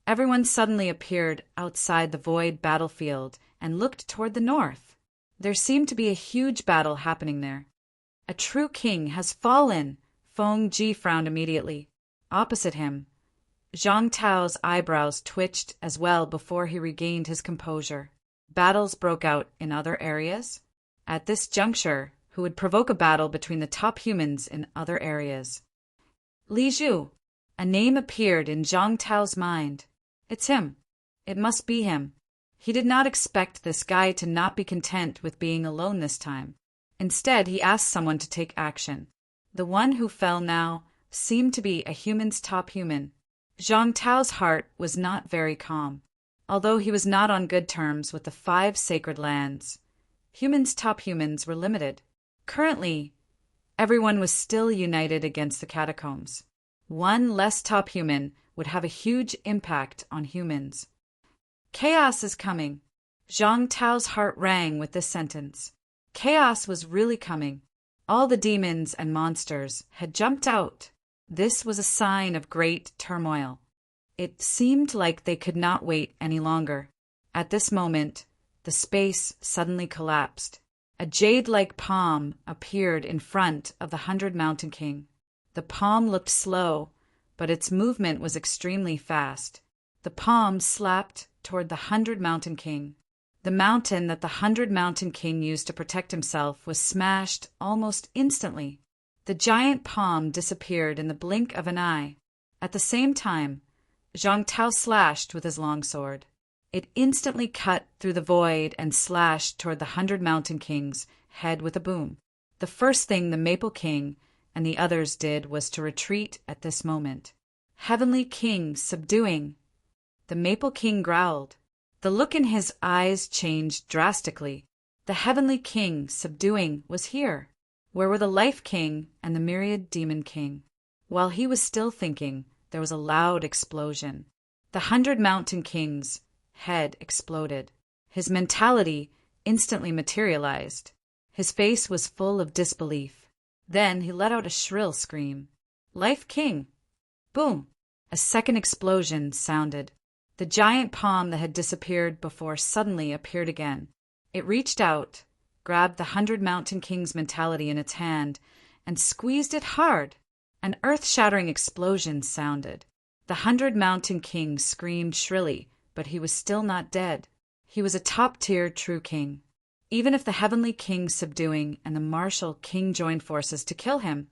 Speaker 1: everyone suddenly appeared outside the void battlefield and looked toward the north. There seemed to be a huge battle happening there. A true king has fallen! Feng Ji frowned immediately. Opposite him, Zhang Tao's eyebrows twitched as well before he regained his composure. Battles broke out in other areas. At this juncture, who would provoke a battle between the top humans in other areas? Li Zhu. A name appeared in Zhang Tao's mind. It's him. It must be him. He did not expect this guy to not be content with being alone this time. Instead, he asked someone to take action. The one who fell now seemed to be a human's top human. Zhang Tao's heart was not very calm. Although he was not on good terms with the 5 sacred lands, humans' top humans were limited. Currently, everyone was still united against the catacombs. One less top human would have a huge impact on humans. Chaos is coming. Zhang Tao's heart rang with this sentence. Chaos was really coming. All the demons and monsters had jumped out. This was a sign of great turmoil. It seemed like they could not wait any longer. At this moment, the space suddenly collapsed. A jade-like palm appeared in front of the 100 Mountain King. The palm looked slow, but its movement was extremely fast. The palm slapped toward the 100 Mountain King. The mountain that the 100 Mountain King used to protect himself was smashed almost instantly. The giant palm disappeared in the blink of an eye. At the same time, Zhang Tao slashed with his longsword. It instantly cut through the void and slashed toward the 100 Mountain King's head with a boom. The first thing the Maple King and the others did was to retreat at this moment. Heavenly King subduing. The Maple King growled. The look in his eyes changed drastically. The heavenly king, subduing, was here. Where were the Life King and the myriad Demon King? While he was still thinking, there was a loud explosion. The 100 Mountain King's head exploded. His mentality instantly materialized. His face was full of disbelief. Then he let out a shrill scream. Life King! Boom! A second explosion sounded. The giant palm that had disappeared before suddenly appeared again. It reached out, grabbed the 100 Mountain King's mentality in its hand, and squeezed it hard. An earth-shattering explosion sounded. The 100 Mountain King screamed shrilly, but he was still not dead. He was a top-tier true king. Even if the heavenly king subduing and the martial king joined forces to kill him,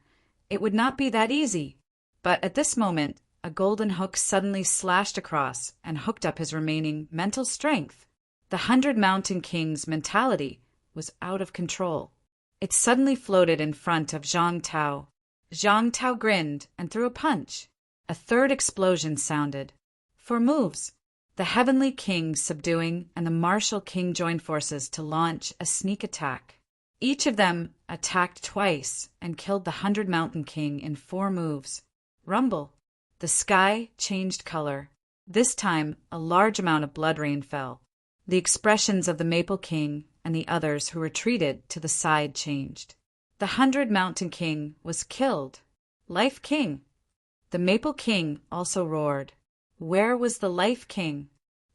Speaker 1: it would not be that easy. But at this moment, a golden hook suddenly slashed across and hooked up his remaining mental strength. The 100 Mountain King's mentality was out of control. It suddenly floated in front of Zhang Tao. Zhang Tao grinned and threw a punch. A third explosion sounded. For moves, the heavenly king subduing and the martial king joined forces to launch a sneak attack. Each of them attacked twice and killed the 100 Mountain King in 4 moves. Rumble. The sky changed color. This time, a large amount of blood rain fell. The expressions of the Maple King and the others who retreated to the side changed. The 100 Mountain King was killed. Life King. The Maple King also roared. Where was the Life King?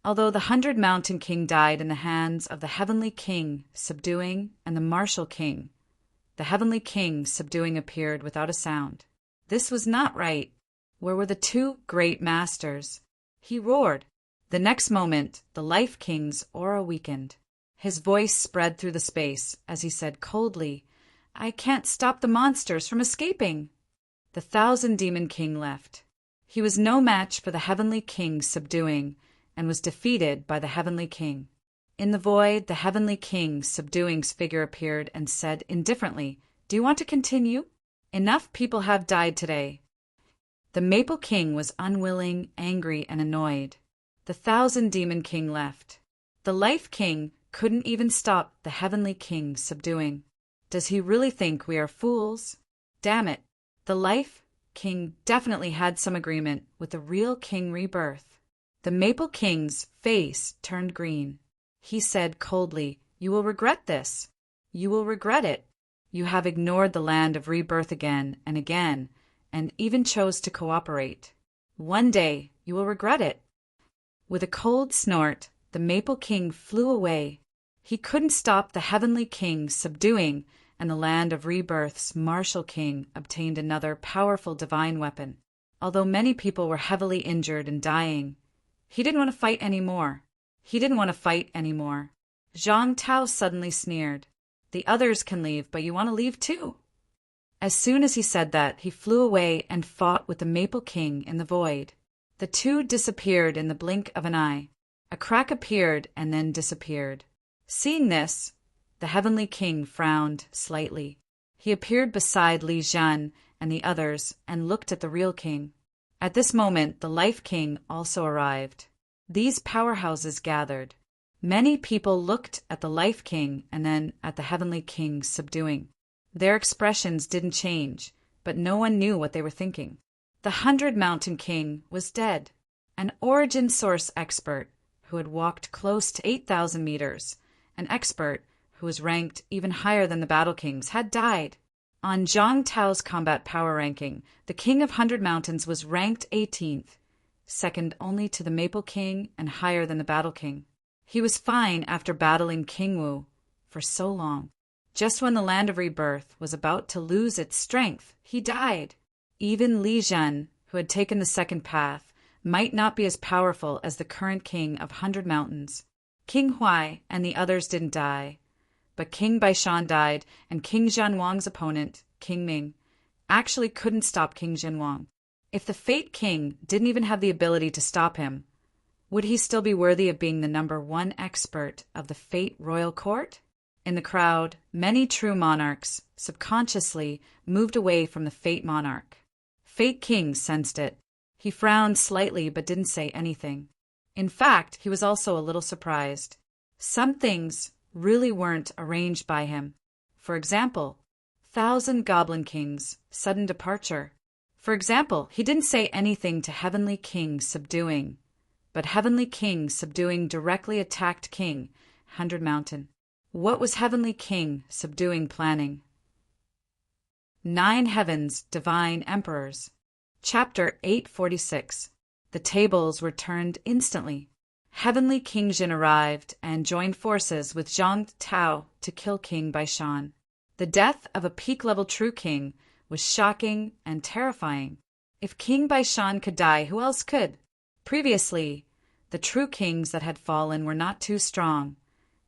Speaker 1: Although the 100 Mountain King died in the hands of the Heavenly King, subduing, and the Martial King, the Heavenly King, subduing, appeared without a sound. This was not right. Where were the 2 great masters? He roared. The next moment, the Life King's aura weakened. His voice spread through the space as he said coldly, I can't stop the monsters from escaping. The 1,000 Demon King left. He was no match for the Heavenly King subduing, and was defeated by the Heavenly King. In the void, the Heavenly King subduing's figure appeared and said indifferently, Do you want to continue? Enough people have died today. The Maple King was unwilling, angry, and annoyed. The 1,000 Demon King left. The Life King couldn't even stop the Heavenly King subduing. Does he really think we are fools? Damn it. The Life King definitely had some agreement with the real King Rebirth. The Maple King's face turned green. He said coldly, You will regret this. You will regret it. You have ignored the land of rebirth again, and even chose to cooperate. One day you will regret it. With a cold snort, the Maple King flew away. He couldn't stop the Heavenly King subduing, and the land of rebirth's Martial King obtained another powerful divine weapon. Although many people were heavily injured and dying, he didn't want to fight anymore. Zhang Tao suddenly sneered. The others can leave, but you want to leave too? As soon as he said that, he flew away and fought with the Maple King in the void. The 2 disappeared in the blink of an eye. A crack appeared and then disappeared. Seeing this, the Heavenly King frowned slightly. He appeared beside Li Zhan and the others and looked at the real king. At this moment, the Life King also arrived. These powerhouses gathered. Many people looked at the Life King and then at the Heavenly King subduing. Their expressions didn't change, but no one knew what they were thinking. The 100 Mountain King was dead. An origin source expert who had walked close to 8,000 meters, an expert who was ranked even higher than the Battle Kings, had died. On Zhang Tao's combat power ranking, the King of 100 Mountains was ranked 18th, second only to the Maple King and higher than the Battle King. He was fine after battling King Wu for so long. Just when the land of rebirth was about to lose its strength, he died. Even Li Zhan, who had taken the second path, might not be as powerful as the current king of 100 Mountains. King Huai and the others didn't die, but King Baishan died, and King Zhanwang's opponent, King Ming, actually couldn't stop King Zhenwang. If the Fate King didn't even have the ability to stop him, would he still be worthy of being the #1 expert of the Fate Royal Court? In the crowd, many true monarchs subconsciously moved away from the Fate Monarch. Fate King sensed it. He frowned slightly but didn't say anything. In fact, he was also a little surprised. Some things really weren't arranged by him. For example, 1,000 Goblin Kings, sudden departure. For example, he didn't say anything to Heavenly King subduing, but Heavenly King subduing directly attacked King, 100 Mountain. What was Heavenly King subduing planning? 9 Heavens, Divine Emperors. Chapter 846. The tables were turned instantly. Heavenly King Jin arrived and joined forces with Zhang Tao to kill King Baishan. The death of a peak-level true king was shocking and terrifying. If King Baishan could die, who else could? Previously, the true kings that had fallen were not too strong,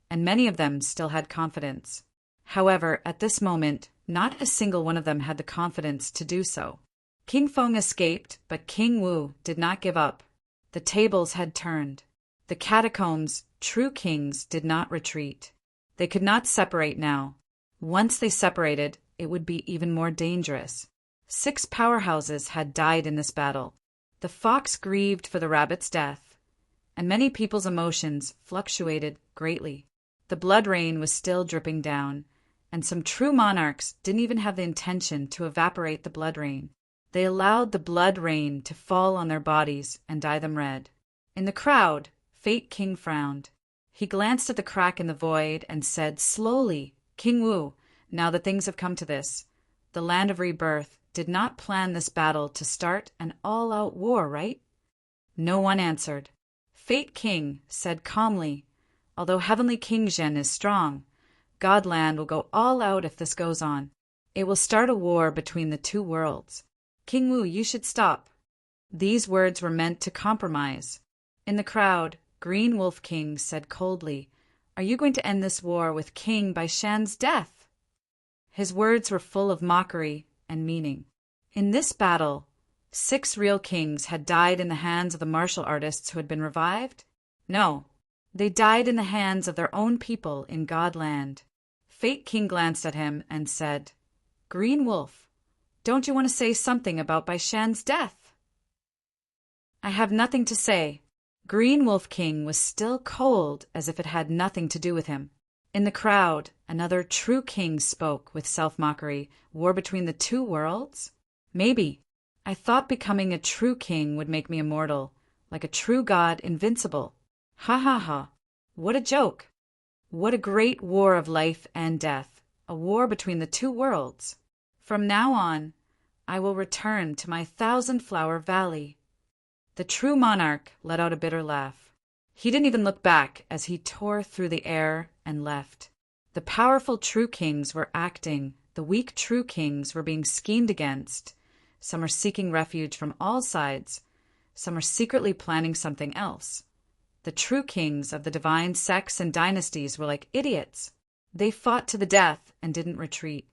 Speaker 1: and many of them still had confidence. However, at this moment, not a single one of them had the confidence to do so. King Feng escaped, but King Wu did not give up. The tables had turned. The catacombs, true kings, did not retreat. They could not separate now. Once they separated, it would be even more dangerous. 6 powerhouses had died in this battle. The fox grieved for the rabbit's death, and many people's emotions fluctuated greatly. The blood rain was still dripping down, and some true monarchs didn't even have the intention to evaporate the blood rain. They allowed the blood rain to fall on their bodies and dye them red. In the crowd, Fate King frowned. He glanced at the crack in the void and said slowly, "King Wu, now that things have come to this, the Land of Rebirth did not plan this battle to start an all-out war, right?" No one answered. Fate King said calmly, "Although Heavenly King Zhen is strong, Godland will go all out if this goes on. It will start a war between the 2 worlds. King Wu, you should stop." These words were meant to compromise. In the crowd, Green Wolf King said coldly, "Are you going to end this war with King Baishan's death?" His words were full of mockery and meaning. In this battle, 6 real kings had died in the hands of the martial artists who had been revived? No, they died in the hands of their own people in Godland. Fate King glanced at him and said, "Green Wolf, don't you want to say something about Baishan's death?" "I have nothing to say." Green Wolf King was still cold as if it had nothing to do with him. In the crowd, another true king spoke with self-mockery. War between the 2 worlds? Maybe. I thought becoming a true king would make me immortal, like a true god, invincible. Ha ha ha. What a joke. What a great war of life and death, a war between the 2 worlds. From now on, I will return to my 1,000-flower valley. The true monarch let out a bitter laugh. He didn't even look back as he tore through the air and left. The powerful true kings were acting. The weak true kings were being schemed against. Some are seeking refuge from all sides. Some are secretly planning something else. The true kings of the divine sects and dynasties were like idiots. They fought to the death and didn't retreat.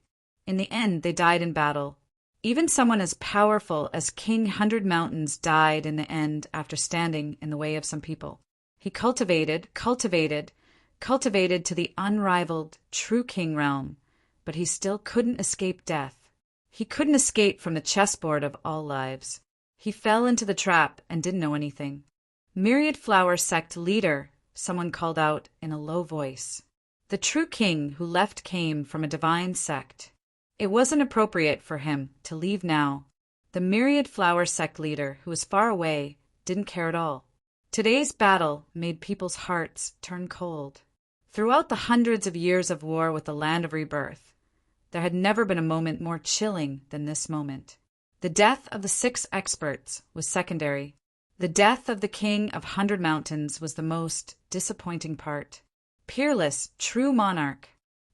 Speaker 1: In the end, they died in battle. Even someone as powerful as King 100 Mountains died in the end after standing in the way of some people. He cultivated to the unrivaled true king realm, but he still couldn't escape death. He couldn't escape from the chessboard of all lives. He fell into the trap and didn't know anything. "Myriad Flower Sect leader," someone called out in a low voice. The true king who left came from a divine sect. It wasn't appropriate for him to leave now. The Myriad Flower Sect leader, who was far away, didn't care at all. Today's battle made people's hearts turn cold. Throughout the hundreds of years of war with the Land of Rebirth, there had never been a moment more chilling than this moment. The death of the 6 experts was secondary. The death of the King of 100 Mountains was the most disappointing part. Peerless, true monarch.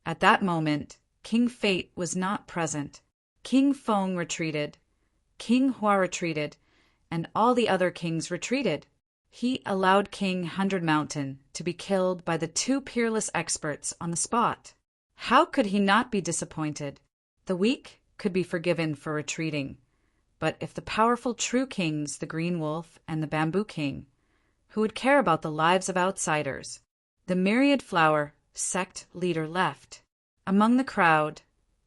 Speaker 1: At that moment, King Fate was not present. King Feng retreated. King Hua retreated, and all the other kings retreated. He allowed King 100 Mountain to be killed by the 2 peerless experts on the spot. How could he not be disappointed? The weak could be forgiven for retreating. But if the powerful true kings, the Green Wolf and the Bamboo King, who would care about the lives of outsiders, the Myriad Flower Sect leader left. Among the crowd,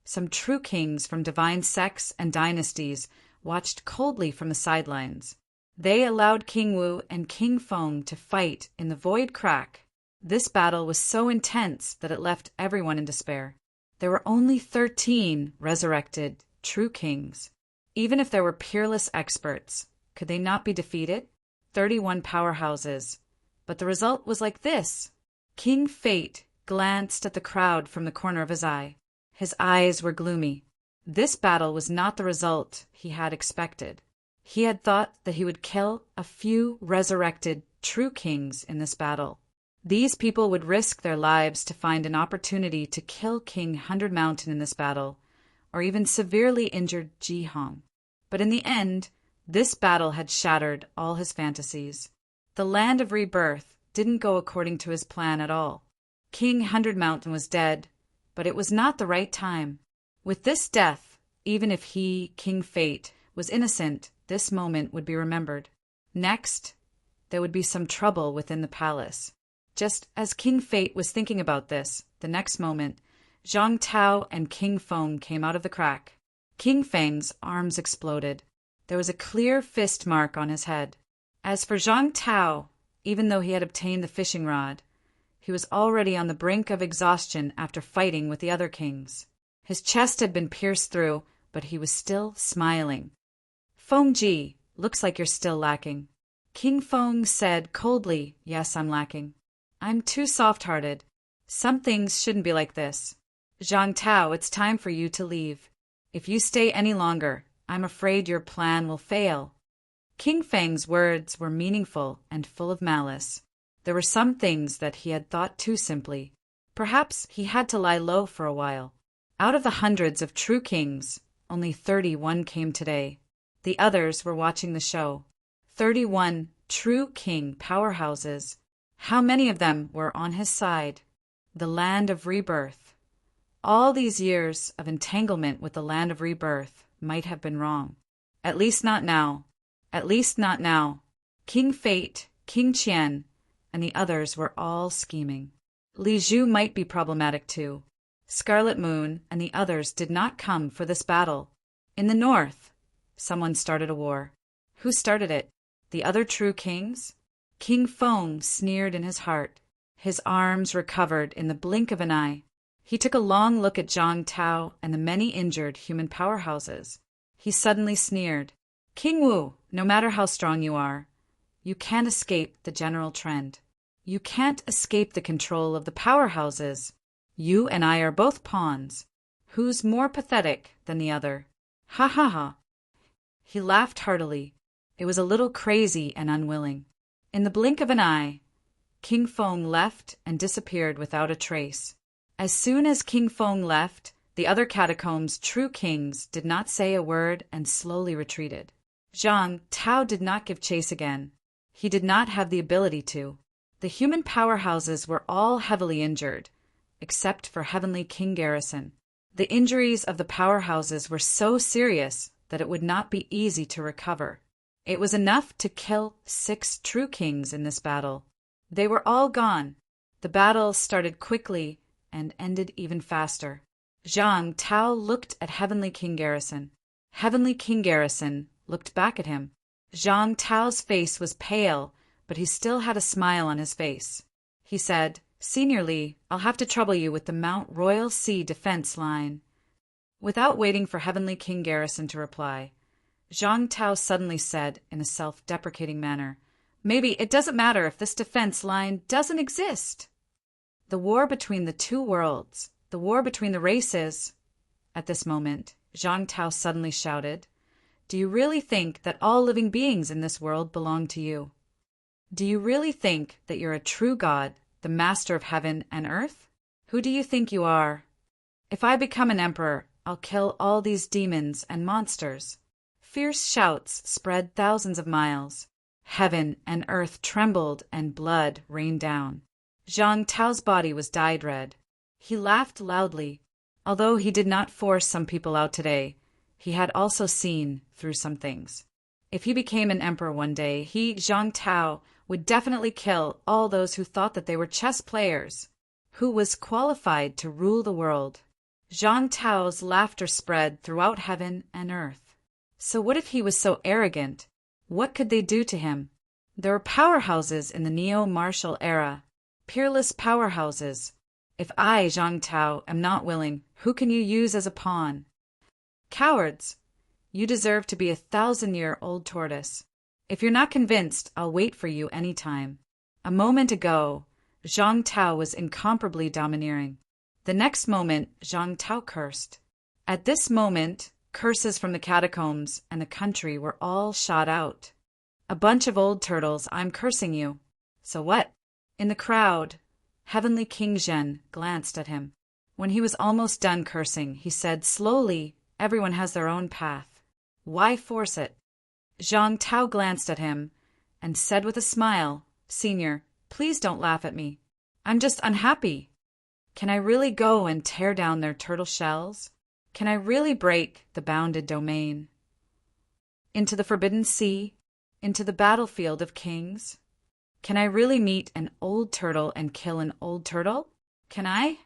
Speaker 1: some true kings from divine sects and dynasties watched coldly from the sidelines. They allowed King Wu and King Feng to fight in the void crack. This battle was so intense that it left everyone in despair. There were only 13 resurrected, true kings. Even if there were peerless experts, could they not be defeated? 31 powerhouses. But the result was like this. King Fate glanced at the crowd from the corner of his eye. His eyes were gloomy. This battle was not the result he had expected. He had thought that he would kill a few resurrected, true kings in this battle. These people would risk their lives to find an opportunity to kill King 100 Mountain in this battle, or even severely injured Ji Hong. But in the end, this battle had shattered all his fantasies. The land of rebirth didn't go according to his plan at all. King 100 Mountain was dead, but it was not the right time. With this death, even if he, King Fate, was innocent, this moment would be remembered. Next, there would be some trouble within the palace. Just as King Fate was thinking about this, the next moment, Zhang Tao and King Feng came out of the crack. King Feng's arms exploded. There was a clear fist mark on his head. As for Zhang Tao, even though he had obtained the fishing rod, he was already on the brink of exhaustion after fighting with the other kings. His chest had been pierced through, but he was still smiling. Feng Ji, looks like you're still lacking. King Feng said coldly, yes, I'm lacking. I'm too soft-hearted. Some things shouldn't be like this. Zhang Tao, it's time for you to leave. If you stay any longer, I'm afraid your plan will fail. King Feng's words were meaningful and full of malice. There were some things that he had thought too simply. Perhaps he had to lie low for a while. Out of the hundreds of true kings, only 31 came today. The others were watching the show. 31 true king powerhouses. How many of them were on his side? The land of rebirth. All these years of entanglement with the land of rebirth might have been wrong. At least not now. At least not now. King Fate, King Qian, and the others were all scheming. Li Zhu might be problematic too. Scarlet Moon and the others did not come for this battle. In the north, someone started a war. Who started it? The other true kings? King Feng sneered in his heart. His arms recovered in the blink of an eye. He took a long look at Zhang Tao and the many injured human powerhouses. He suddenly sneered. King Wu, no matter how strong you are, you can't escape the general trend. You can't escape the control of the powerhouses. You and I are both pawns. Who's more pathetic than the other? Ha ha ha. He laughed heartily. It was a little crazy and unwilling. In the blink of an eye, King Feng left and disappeared without a trace. As soon as King Feng left, the other catacombs' true kings did not say a word and slowly retreated. Zhang Tao did not give chase again. He did not have the ability to. The human powerhouses were all heavily injured, except for Heavenly King Garrison. The injuries of the powerhouses were so serious that it would not be easy to recover. It was enough to kill 6 true kings in this battle. They were all gone. The battle started quickly and ended even faster. Zhang Tao looked at Heavenly King Garrison. Heavenly King Garrison looked back at him. Zhang Tao's face was pale, but he still had a smile on his face. He said, Senior Li, I'll have to trouble you with the Mount Royal Sea defense line. Without waiting for Heavenly King Garrison to reply, Zhang Tao suddenly said in a self-deprecating manner, Maybe it doesn't matter if this defense line doesn't exist. The war between the two worlds, the war between the races. At this moment, Zhang Tao suddenly shouted, Do you really think that all living beings in this world belong to you? Do you really think that you're a true God, the master of heaven and earth? Who do you think you are? If I become an emperor, I'll kill all these demons and monsters. Fierce shouts spread thousands of miles. Heaven and earth trembled and blood rained down. Zhang Tao's body was dyed red. He laughed loudly. Although he did not force some people out today, he had also seen through some things. If he became an emperor one day, he, Zhang Tao, would definitely kill all those who thought that they were chess players, who was qualified to rule the world. Zhang Tao's laughter spread throughout heaven and earth. So what if he was so arrogant? What could they do to him? There were powerhouses in the neo-martial era. peerless powerhouses. If I, Zhang Tao, am not willing, who can you use as a pawn? Cowards! You deserve to be a 1,000-year-old tortoise. If you're not convinced, I'll wait for you any time. A moment ago, Zhang Tao was incomparably domineering. The next moment, Zhang Tao cursed. At this moment, curses from the catacombs and the country were all shot out. A bunch of old turtles, I'm cursing you. So what? In the crowd, Heavenly King Zhen glanced at him. When he was almost done cursing, he said slowly, everyone has their own path. Why force it? Zhang Tao glanced at him and said with a smile, Senior, please don't laugh at me. I'm just unhappy. Can I really go and tear down their turtle shells? Can I really break the bounded domain? Into the forbidden sea? Into the battlefield of kings? Can I really meet an old turtle and kill an old turtle? Can I?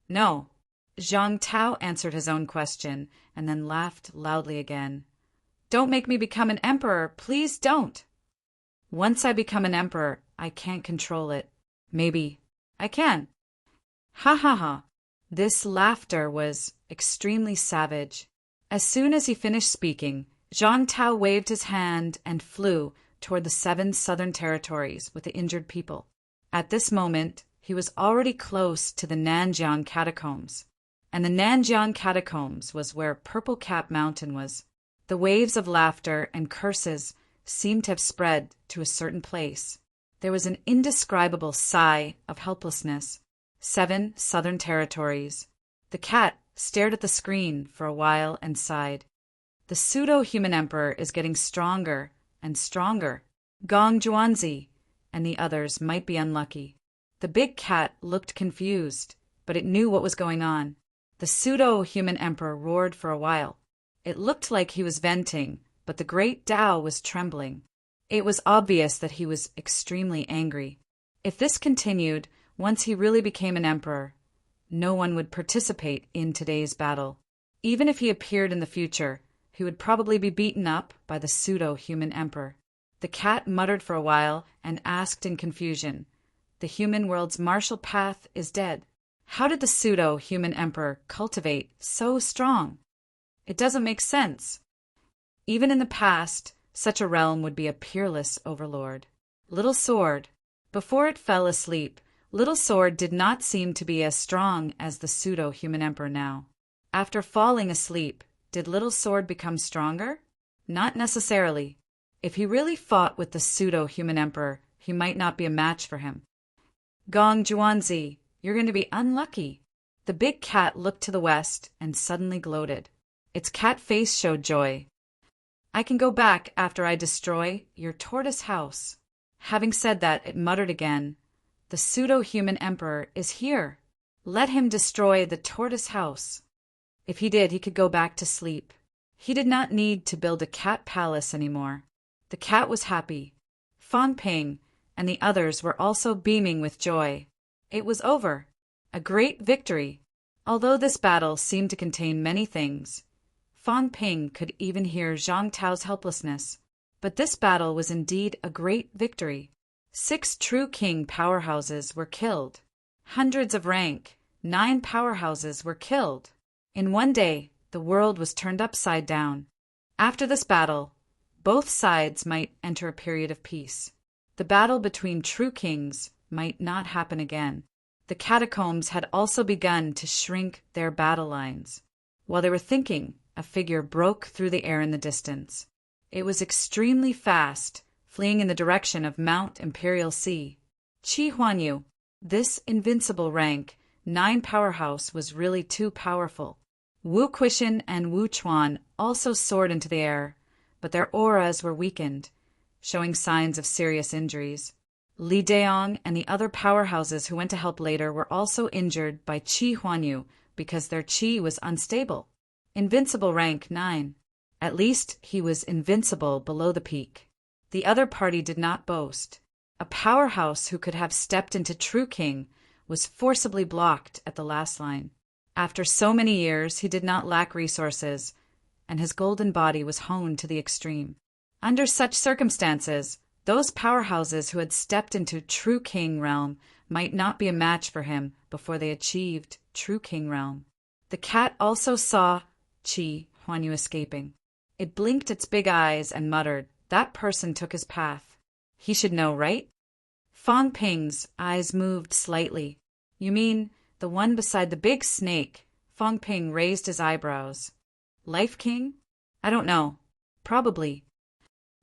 Speaker 1: No. Zhang Tao answered his own question and then laughed loudly again. Don't make me become an emperor, please don't. Once I become an emperor, I can't control it. Maybe I can. Ha ha ha. This laughter was extremely savage. As soon as he finished speaking, Zhang Tao waved his hand and flew toward the 7 southern territories with the injured people. At this moment, he was already close to the Nanjiang catacombs, and the Nanjiang catacombs was where Purple Cap Mountain was. The waves of laughter and curses seemed to have spread to a certain place. There was an indescribable sigh of helplessness. 7 southern territories. The cat stared at the screen for a while and sighed. The pseudo-human emperor is getting stronger and stronger. Gong Zhuanzi and the others might be unlucky. The big cat looked confused, but it knew what was going on. The pseudo-human emperor roared for a while. It looked like he was venting, but the great Tao was trembling. It was obvious that he was extremely angry. If this continued, once he really became an emperor, no one would participate in today's battle. Even if he appeared in the future, he would probably be beaten up by the pseudo-human emperor. The cat muttered for a while and asked in confusion, The human world's martial path is dead. How did the pseudo-human emperor cultivate so strong? It doesn't make sense. Even in the past, such a realm would be a peerless overlord. Little Sword. Before it fell asleep, Little Sword did not seem to be as strong as the pseudo-human emperor now. After falling asleep, did Little Sword become stronger? Not necessarily. If he really fought with the pseudo-human emperor, he might not be a match for him. Gong Zhuanzi, you're going to be unlucky. The big cat looked to the west and suddenly gloated. Its cat face showed joy. I can go back after I destroy your tortoise house. Having said that, it muttered again, The pseudo-human emperor is here. Let him destroy the tortoise house. If he did, he could go back to sleep. He did not need to build a cat palace anymore. The cat was happy. Fan Ping and the others were also beaming with joy. It was over. A great victory. Although this battle seemed to contain many things, Fan Ping could even hear Zhang Tao's helplessness. But this battle was indeed a great victory. 6 true king powerhouses were killed. Hundreds of rank 9 powerhouses were killed. In one day, the world was turned upside down. After this battle, both sides might enter a period of peace. The battle between true kings might not happen again. The catacombs had also begun to shrink their battle lines. While they were thinking, a figure broke through the air in the distance. It was extremely fast, fleeing in the direction of Mount Imperial Sea. Qi Huanyu, this invincible rank 9 powerhouse was really too powerful. Wu Quishan and Wu Chuan also soared into the air, but their auras were weakened, showing signs of serious injuries. Li Daong and the other powerhouses who went to help later were also injured by Qi Huanyu because their qi was unstable. Invincible rank 9. At least he was invincible below the peak. The other party did not boast. A powerhouse who could have stepped into True King was forcibly blocked at the last line. After so many years, he did not lack resources, and his golden body was honed to the extreme. Under such circumstances, those powerhouses who had stepped into True King realm might not be a match for him before they achieved true king realm. The cat also saw Qi Huanyu escaping. It blinked its big eyes and muttered, "That person took his path. He should know, right?" Fang Ping's eyes moved slightly. "You mean the one beside the big snake?" Fang Ping raised his eyebrows. "Life King? I don't know. Probably,"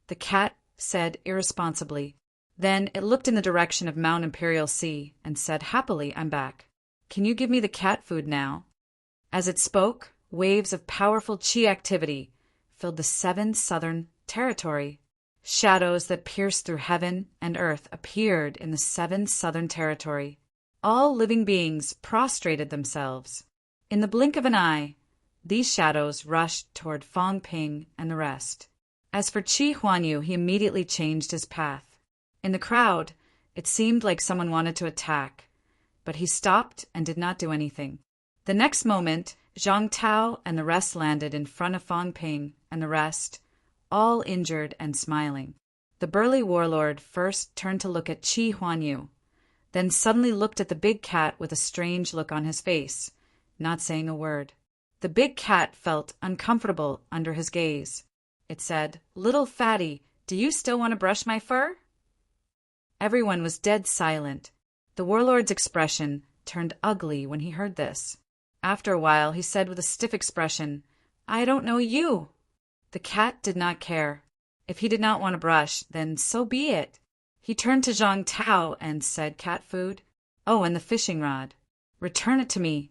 Speaker 1: the cat said irresponsibly. Then it looked in the direction of Mount Imperial Sea and said happily, "I'm back. Can you give me the cat food now?" As it spoke, waves of powerful Qi activity filled the 7 southern territory. Shadows that pierced through heaven and earth appeared in the 7 southern territory. All living beings prostrated themselves. In the blink of an eye, these shadows rushed toward Fang Ping and the rest. As for Qi Huanyu, he immediately changed his path. In the crowd, it seemed like someone wanted to attack, but he stopped and did not do anything. The next moment, Zhang Tao and the rest landed in front of Fang Ping and the rest, all injured and smiling. The burly warlord first turned to look at Qi Huanyu, then suddenly looked at the big cat with a strange look on his face, not saying a word. The big cat felt uncomfortable under his gaze. It said, "Little fatty, do you still want to brush my fur?" Everyone was dead silent. The warlord's expression turned ugly when he heard this. After a while, he said with a stiff expression, "I don't know you." The cat did not care. If he did not want to brush, then so be it. He turned to Zhang Tao and said, "Cat food? Oh, and the fishing rod. Return it to me."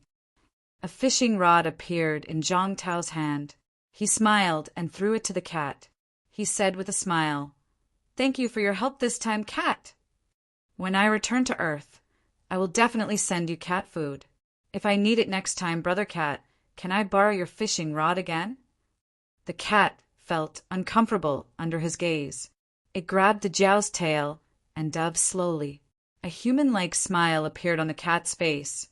Speaker 1: A fishing rod appeared in Zhang Tao's hand. He smiled and threw it to the cat. He said with a smile, "Thank you for your help this time, cat. When I return to Earth, I will definitely send you cat food. If I need it next time, brother cat, can I borrow your fishing rod again?" The cat felt uncomfortable under his gaze. It grabbed the Jiao's tail and dove slowly. A human-like smile appeared on the cat's face,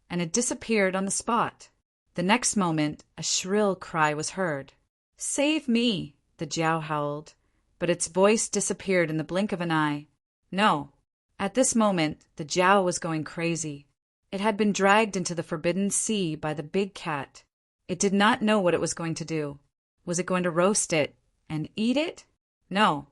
Speaker 1: and it disappeared on the spot. The next moment, a shrill cry was heard. "Save me!" the Jiao howled, but its voice disappeared in the blink of an eye. No. At this moment, the Jiao was going crazy. It had been dragged into the forbidden sea by the big cat. It did not know what it was going to do. Was it going to roast it and eat it? No.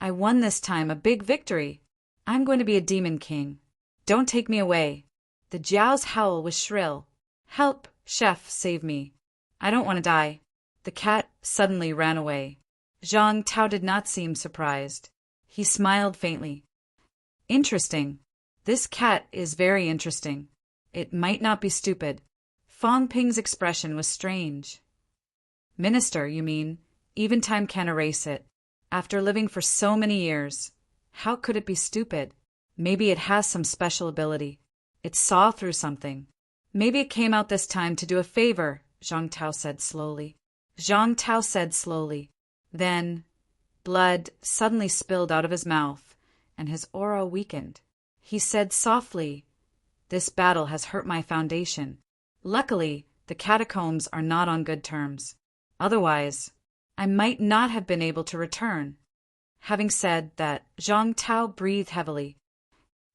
Speaker 1: I won this time, a big victory. I'm going to be a demon king. Don't take me away. The Jiao's howl was shrill. "Help, chef, save me. I don't want to die." The cat suddenly ran away. Zhang Tao did not seem surprised. He smiled faintly. "Interesting. This cat is very interesting. It might not be stupid." Fang Ping's expression was strange. "Minister, you mean? Even time can't erase it. After living for so many years, how could it be stupid? Maybe it has some special ability. It saw through something. Maybe it came out this time to do a favor," Zhang Tao said slowly. Then, blood suddenly spilled out of his mouth, and his aura weakened. He said softly, "This battle has hurt my foundation. Luckily, the catacombs are not on good terms. Otherwise, I might not have been able to return." Having said that, Zhang Tao breathed heavily.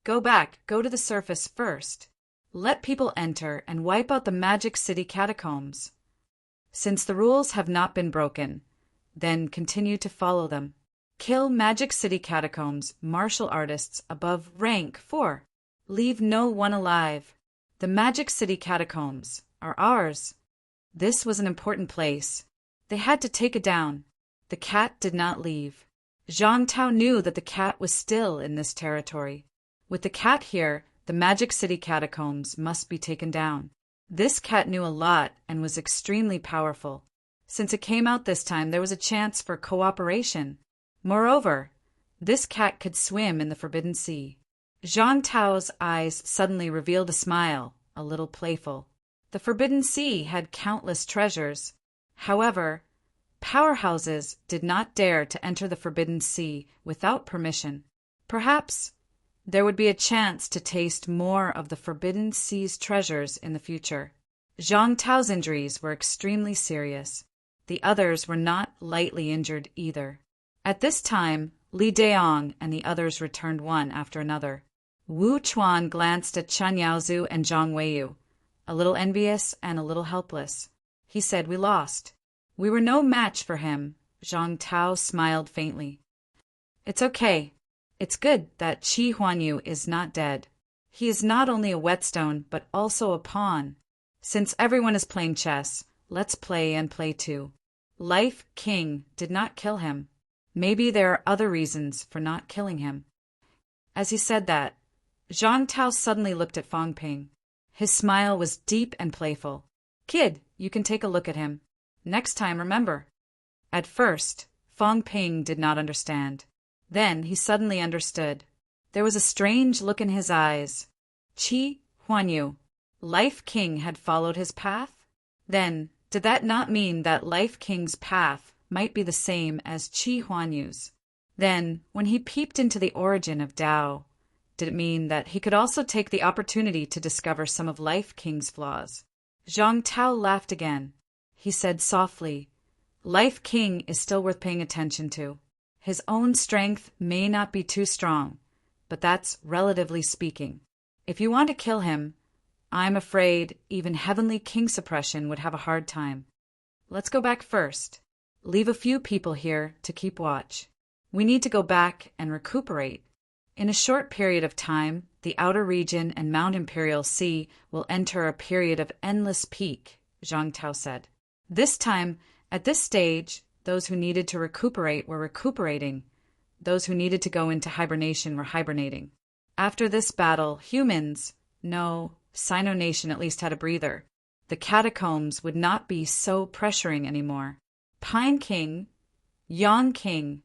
Speaker 1: "Go back, go to the surface first. Let people enter and wipe out the Magic City catacombs. Since the rules have not been broken, then continue to follow them. Kill Magic City catacombs martial artists above rank 4. Leave no one alive. The Magic City catacombs are ours." This was an important place. They had to take it down. The cat did not leave. Zhang Tao knew that the cat was still in this territory. With the cat here, the Magic City catacombs must be taken down. This cat knew a lot and was extremely powerful. Since it came out this time, there was a chance for cooperation. Moreover, this cat could swim in the Forbidden Sea. Zhang Tao's eyes suddenly revealed a smile, a little playful. The Forbidden Sea had countless treasures. However, powerhouses did not dare to enter the Forbidden Sea without permission. Perhaps there would be a chance to taste more of the Forbidden Sea's treasures in the future. Zhang Tao's injuries were extremely serious. The others were not lightly injured either. At this time, Li Daong and the others returned one after another. Wu Chuan glanced at Chen Yaozu and Zhang Weiyu, a little envious and a little helpless. He said, "We lost. We were no match for him." Zhang Tao smiled faintly. "It's okay. It's good that Qi Huanyu is not dead. He is not only a whetstone, but also a pawn. Since everyone is playing chess, let's play and play too. Life King did not kill him. Maybe there are other reasons for not killing him." As he said that, Zhang Tao suddenly looked at Fang Ping. His smile was deep and playful. "Kid, you can take a look at him. Next time, remember." At first, Fang Ping did not understand. Then he suddenly understood. There was a strange look in his eyes. Qi Huanyu, Life King, had followed his path? Then, did that not mean that Life King's path might be the same as Qi Huanyu's? Then, when he peeped into the origin of Tao, did it mean that he could also take the opportunity to discover some of Life King's flaws? Zhang Tao laughed again. He said softly, "Life King is still worth paying attention to. His own strength may not be too strong, but that's relatively speaking. If you want to kill him, I'm afraid even Heavenly King Suppression would have a hard time. Let's go back first. Leave a few people here to keep watch. We need to go back and recuperate. In a short period of time, the outer region and Mount Imperial Sea will enter a period of endless peak," Zhang Tao said. This time, at this stage, those who needed to recuperate were recuperating. Those who needed to go into hibernation were hibernating. After this battle, humans, no, Sino Nation at least had a breather. The catacombs would not be so pressuring anymore. Pine King, Yang King,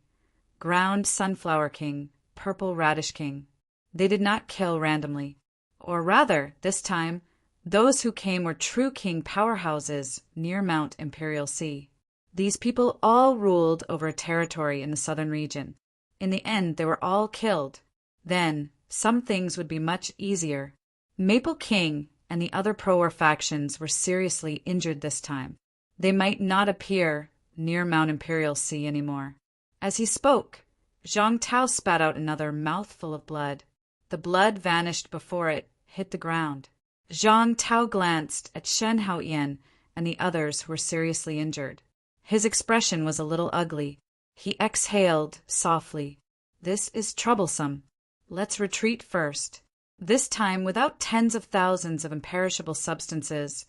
Speaker 1: Ground Sunflower King, Purple Radish King. They did not kill randomly. Or rather, this time, those who came were true king powerhouses near Mount Imperial Sea. These people all ruled over a territory in the southern region. In the end, they were all killed. Then, some things would be much easier. Maple King and the other pro-war factions were seriously injured this time. They might not appear near Mount Imperial Sea anymore. As he spoke, Zhang Tao spat out another mouthful of blood. The blood vanished before it hit the ground. Zhang Tao glanced at Shen Haoyan and the others who were seriously injured. His expression was a little ugly. He exhaled softly. "This is troublesome. Let's retreat first. This time without tens of thousands of imperishable substances.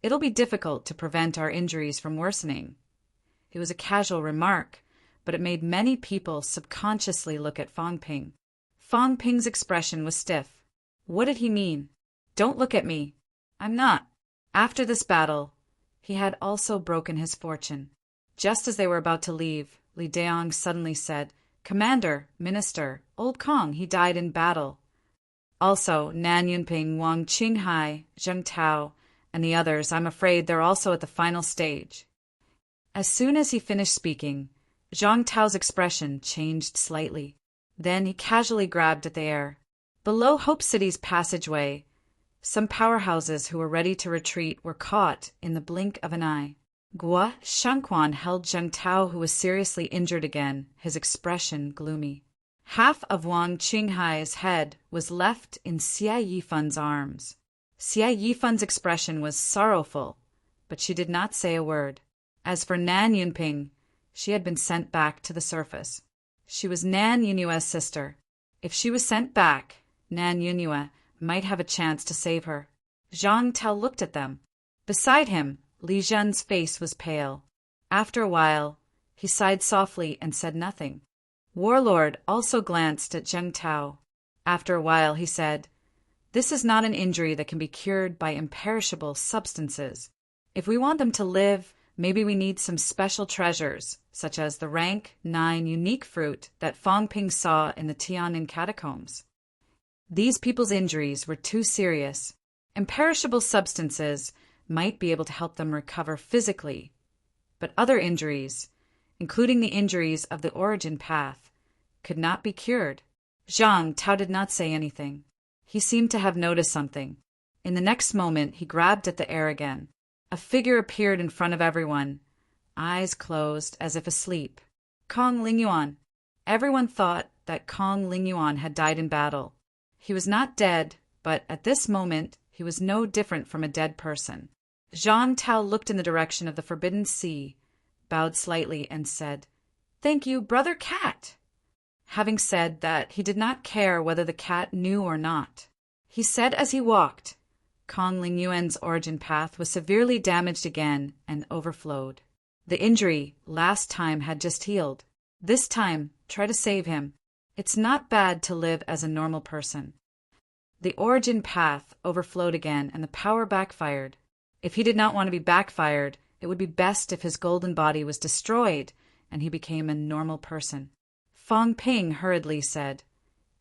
Speaker 1: It'll be difficult to prevent our injuries from worsening." It was a casual remark, but it made many people subconsciously look at Fang Ping. Fang Ping's expression was stiff. What did he mean? "Don't look at me. I'm not." After this battle, he had also broken his fortune. Just as they were about to leave, Li Daong suddenly said, "Commander, Minister, Old Kong, he died in battle." Also, Nan Yunping, Wang Qinghai, Zheng Tao, and the others, I'm afraid they're also at the final stage. As soon as he finished speaking, Zhang Tao's expression changed slightly. Then he casually grabbed at the air. Below Hope City's passageway, some powerhouses who were ready to retreat were caught in the blink of an eye. Guo Shangquan held Zheng Tao, who was seriously injured again, his expression gloomy. Half of Wang Qinghai's head was left in Xia Yifan's arms. Xia Yifan's expression was sorrowful, but she did not say a word. As for Nan Yunping, she had been sent back to the surface. She was Nan Yunyue's sister. If she was sent back, Nan Yunyue might have a chance to save her. Zhang Tao looked at them. Beside him, Li Zhen's face was pale. After a while, he sighed softly and said nothing. Warlord also glanced at Zheng Tao. After a while, he said, "This is not an injury that can be cured by imperishable substances. If we want them to live, maybe we need some special treasures, such as the rank 9 unique fruit that Fang Ping saw in the Tian'an catacombs." These people's injuries were too serious. Imperishable substances might be able to help them recover physically, but other injuries, including the injuries of the origin path, could not be cured. Zhang Tao did not say anything. He seemed to have noticed something. In the next moment, he grabbed at the air again. A figure appeared in front of everyone, eyes closed as if asleep. Kong Lingyuan. Everyone thought that Kong Lingyuan had died in battle. He was not dead, but at this moment he was no different from a dead person. Zhang Tao looked in the direction of the forbidden sea, bowed slightly, and said, "Thank you, Brother Cat." Having said that, he did not care whether the cat knew or not. He said as he walked, Kong Ling Yuan's origin path was severely damaged again and overflowed. The injury last time had just healed. This time, try to save him. It's not bad to live as a normal person. The origin path overflowed again and the power backfired. If he did not want to be backfired, it would be best if his golden body was destroyed and he became a normal person. Fang Ping hurriedly said,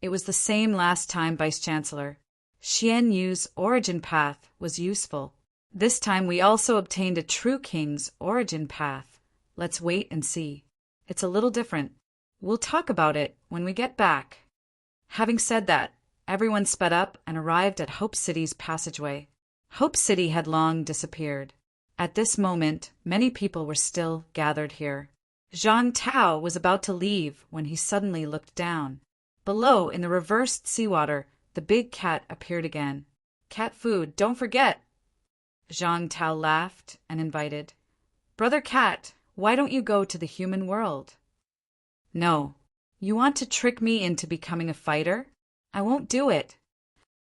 Speaker 1: "It was the same last time, Vice-Chancellor. Xian Yu's origin path was useful. This time we also obtained a true king's origin path. Let's wait and see. It's a little different. We'll talk about it when we get back." Having said that, everyone sped up and arrived at Hope City's passageway. Hope City had long disappeared. At this moment, many people were still gathered here. Zhang Tao was about to leave when he suddenly looked down. Below, in the reversed seawater, the big cat appeared again. "Cat food, don't forget." Zhang Tao laughed and invited, "Brother Cat, why don't you go to the human world?" "No. You want to trick me into becoming a fighter? I won't do it."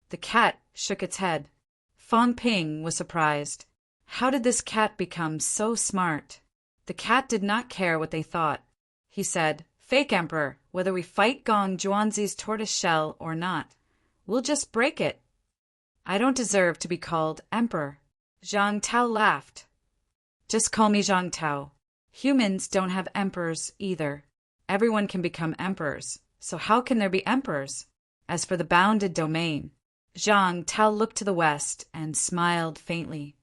Speaker 1: The cat shook its head. Fang Ping was surprised. How did this cat become so smart? The cat did not care what they thought. He said, "Fake Emperor, whether we fight Gong Zhuanzi's tortoise shell or not, we'll just break it. I don't deserve to be called Emperor." Zhang Tao laughed. "Just call me Zhang Tao. Humans don't have emperors either. Everyone can become emperors, so how can there be emperors? As for the bounded domain..." Zhang Tao looked to the west and smiled faintly.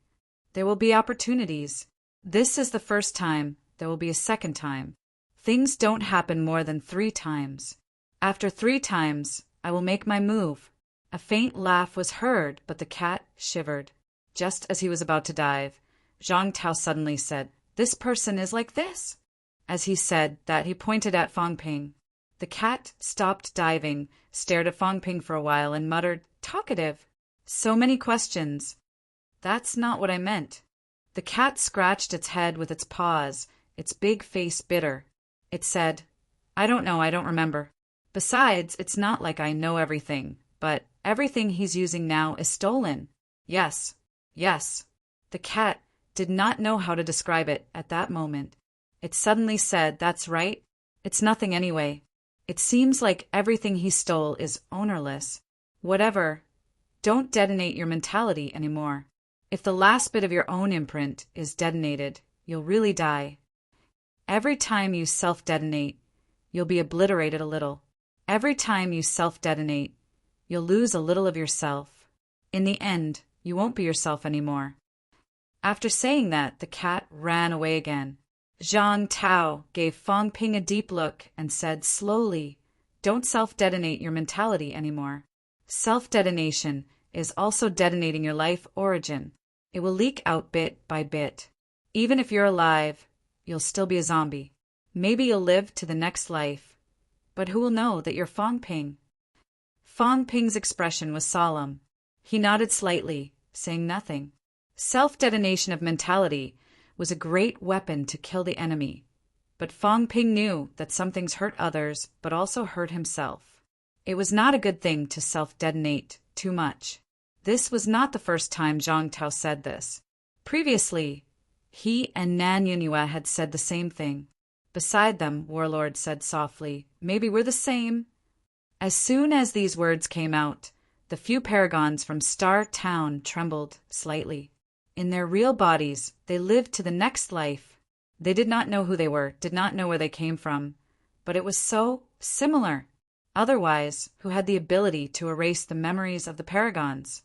Speaker 1: "There will be opportunities. This is the first time, there will be a second time. Things don't happen more than 3 times. After 3 times, I will make my move." A faint laugh was heard, but the cat shivered. Just as he was about to dive, Zhang Tao suddenly said, "This person is like this." As he said that, he pointed at Fang Ping. The cat stopped diving, stared at Fang Ping for a while, and muttered, "Talkative. So many questions." "That's not what I meant." The cat scratched its head with its paws, its big face bitter. It said, "I don't know, I don't remember. Besides, it's not like I know everything, but everything he's using now is stolen." "Yes, yes." The cat did not know how to describe it at that moment. It suddenly said, "That's right. It's nothing anyway. It seems like everything he stole is ownerless. Whatever. Don't detonate your mentality anymore. If the last bit of your own imprint is detonated, you'll really die. Every time you self-detonate, you'll be obliterated a little. Every time you self-detonate, you'll lose a little of yourself. In the end, you won't be yourself anymore." After saying that, the cat ran away again. Zhang Tao gave Fang Ping a deep look and said slowly, "Don't self-detonate your mentality anymore. Self-detonation is also detonating your life origin. It will leak out bit by bit. Even if you're alive, you'll still be a zombie. Maybe you'll live to the next life, but who will know that you're Fang Ping?" Fang Ping's expression was solemn. He nodded slightly, saying nothing. Self-detonation of mentality was a great weapon to kill the enemy, but Fang Ping knew that some things hurt others but also hurt himself. It was not a good thing to self-detonate too much. This was not the first time Zhang Tao said this. Previously, he and Nan Yunhua had said the same thing. Beside them, Warlord said softly, "Maybe we're the same." As soon as these words came out, the few paragons from Star Town trembled slightly. In their real bodies, they lived to the next life. They did not know who they were, did not know where they came from, but it was so similar. Otherwise, who had the ability to erase the memories of the paragons?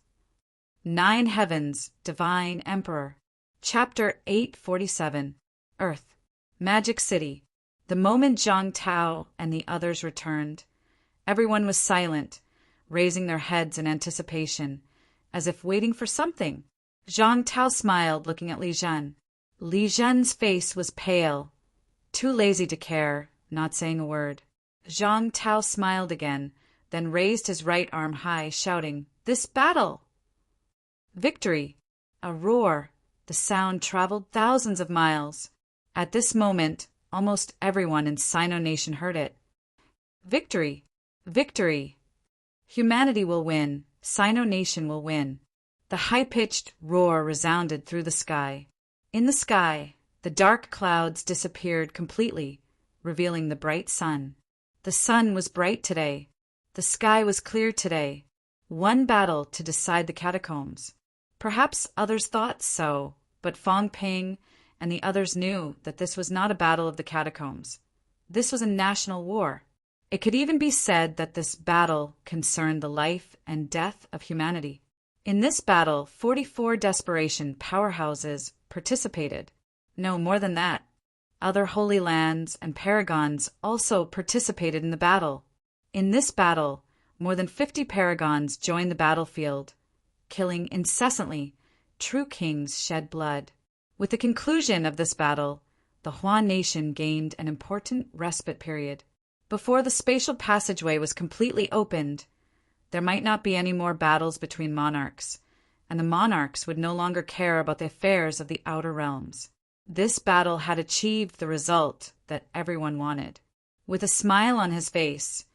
Speaker 1: 9 Heavens, Divine Emperor. Chapter 847. Earth. Magic City. The moment Zhang Tao and the others returned, everyone was silent, raising their heads in anticipation, as if waiting for something. Zhang Tao smiled, looking at Li Zhen. Li Zhen's face was pale, too lazy to care, not saying a word. Zhang Tao smiled again, then raised his right arm high, shouting, "This battle!" Victory! A roar. The sound traveled thousands of miles. At this moment, almost everyone in Sino Nation heard it. Victory! Victory! Humanity will win. Sino Nation will win. The high-pitched roar resounded through the sky. In the sky, the dark clouds disappeared completely, revealing the bright sun. The sun was bright today. The sky was clear today. One battle to decide the catacombs. Perhaps others thought so, but Fong Ping and the others knew that this was not a battle of the catacombs. This was a national war. It could even be said that this battle concerned the life and death of humanity. In this battle, 44 desperation powerhouses participated. No, more than that. Other holy lands and paragons also participated in the battle. In this battle, more than 50 paragons joined the battlefield. Killing incessantly, true kings shed blood. With the conclusion of this battle, the Huan nation gained an important respite period. Before the spatial passageway was completely opened, there might not be any more battles between monarchs, and the monarchs would no longer care about the affairs of the outer realms. This battle had achieved the result that everyone wanted. With a smile on his face,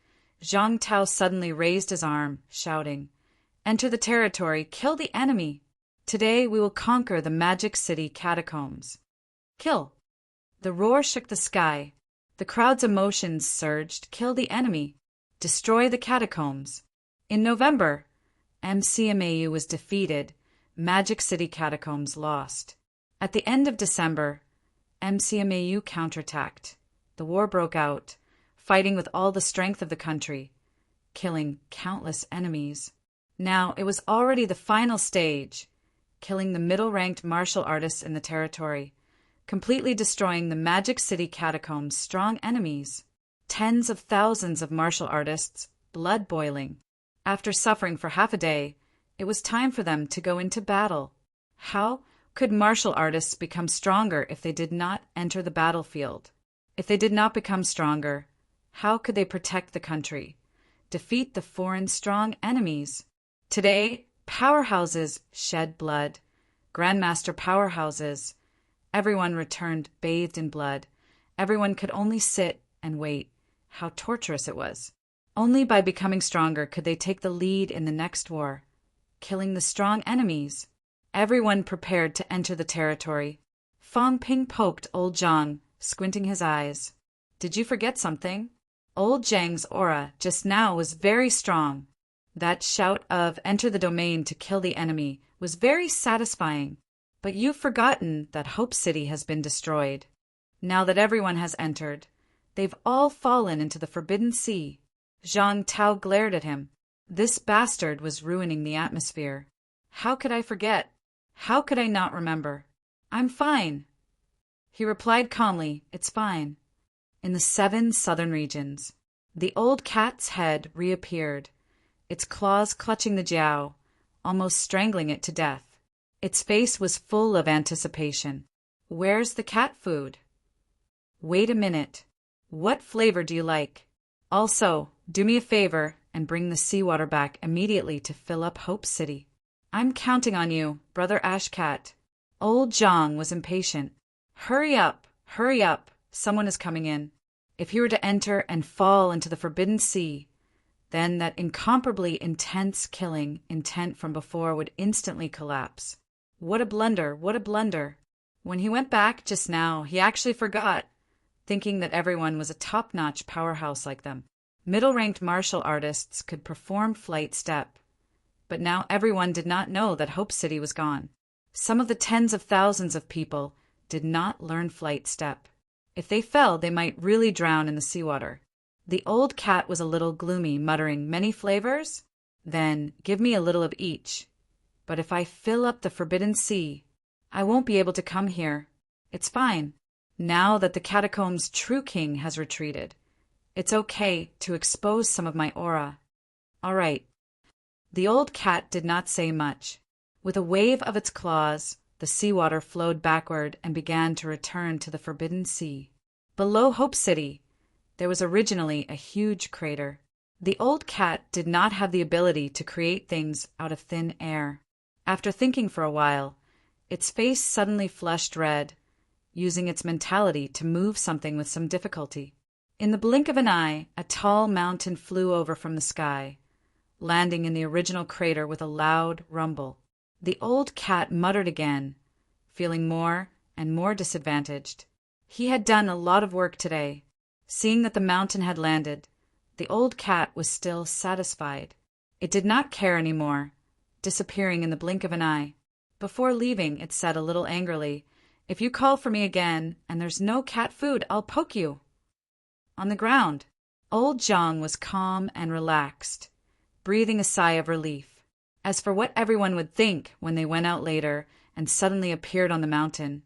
Speaker 1: Zhang Tao suddenly raised his arm, shouting, "Enter the territory, kill the enemy! Today we will conquer the Magic City catacombs." Kill! The roar shook the sky. The crowd's emotions surged. Kill the enemy. Destroy the catacombs. In November, MCMAU was defeated. Magic City catacombs lost. At the end of December, MCMAU counterattacked. The war broke out, fighting with all the strength of the country, killing countless enemies. Now it was already the final stage, killing the middle-ranked martial artists in the territory, completely destroying the Magic City catacombs' strong enemies. Tens of thousands of martial artists, blood boiling. After suffering for half a day, it was time for them to go into battle. How could martial artists become stronger if they did not enter the battlefield? If they did not become stronger, how could they protect the country, defeat the foreign strong enemies? Today, powerhouses shed blood. Grandmaster powerhouses. Everyone returned bathed in blood. Everyone could only sit and wait. How torturous it was. Only by becoming stronger could they take the lead in the next war, killing the strong enemies. Everyone prepared to enter the territory. Fong Ping poked old Zhang, squinting his eyes. "Did you forget something?" Old Zhang's aura just now was very strong. That shout of "enter the domain to kill the enemy" was very satisfying. But you've forgotten that Hope City has been destroyed. Now that everyone has entered, they've all fallen into the Forbidden Sea. Zhang Tao glared at him. This bastard was ruining the atmosphere. How could I forget? How could I not remember? I'm fine. He replied calmly, "It's fine." In the 7 southern regions, the old cat's head reappeared, its claws clutching the jiao, almost strangling it to death. Its face was full of anticipation. "Where's the cat food?" "Wait a minute. What flavor do you like? Also, do me a favor and bring the seawater back immediately to fill up Hope City." "I'm counting on you, Brother Ashcat." Old Zhang was impatient. Hurry up, someone is coming in." If he were to enter and fall into the Forbidden Sea, then that incomparably intense killing intent from before would instantly collapse. What a blunder, what a blunder. When he went back just now, he actually forgot, thinking that everyone was a top-notch powerhouse like them. Middle-ranked martial artists could perform flight step. But now everyone did not know that Hope City was gone. Some of the tens of thousands of people did not learn flight step. If they fell, they might really drown in the seawater. The old cat was a little gloomy, muttering, "Many flavors? Then give me a little of each. But if I fill up the Forbidden Sea, I won't be able to come here. It's fine. Now that the catacombs' true king has retreated, it's okay to expose some of my aura. All right." The old cat did not say much. With a wave of its claws, the seawater flowed backward and began to return to the Forbidden Sea. Below Hope City, there was originally a huge crater. The old cat did not have the ability to create things out of thin air. After thinking for a while, its face suddenly flushed red, using its mentality to move something with some difficulty. In the blink of an eye, a tall mountain flew over from the sky, landing in the original crater with a loud rumble. The old cat muttered again, feeling more and more disadvantaged. He had done a lot of work today. Seeing that the mountain had landed, the old cat was still satisfied. It did not care anymore, disappearing in the blink of an eye. Before leaving, it said a little angrily, "If you call for me again and there's no cat food, I'll poke you." On the ground, old Zhang was calm and relaxed, breathing a sigh of relief. As for what everyone would think when they went out later and suddenly appeared on the mountain,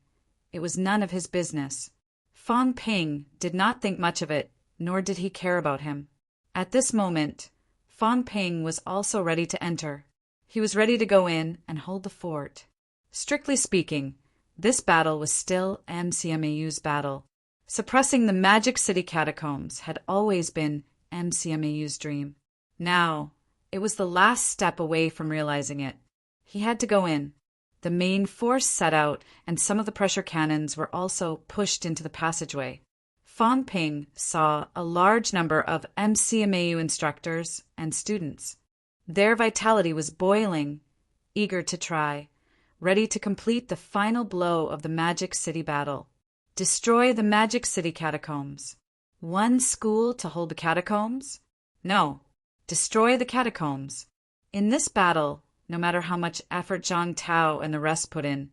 Speaker 1: it was none of his business. Fang Ping did not think much of it, nor did he care about him. At this moment, Fang Ping was also ready to enter. He was ready to go in and hold the fort. Strictly speaking, this battle was still MCMAU's battle. Suppressing the Magic City catacombs had always been MCMAU's dream. Now, it was the last step away from realizing it. He had to go in. The main force set out, and some of the pressure cannons were also pushed into the passageway. Fang Ping saw a large number of MCMAU instructors and students. Their vitality was boiling, eager to try, ready to complete the final blow of the Magic City battle. Destroy the Magic City catacombs. One school to hold the catacombs? No. Destroy the catacombs. In this battle, no matter how much effort Zhang Tao and the rest put in,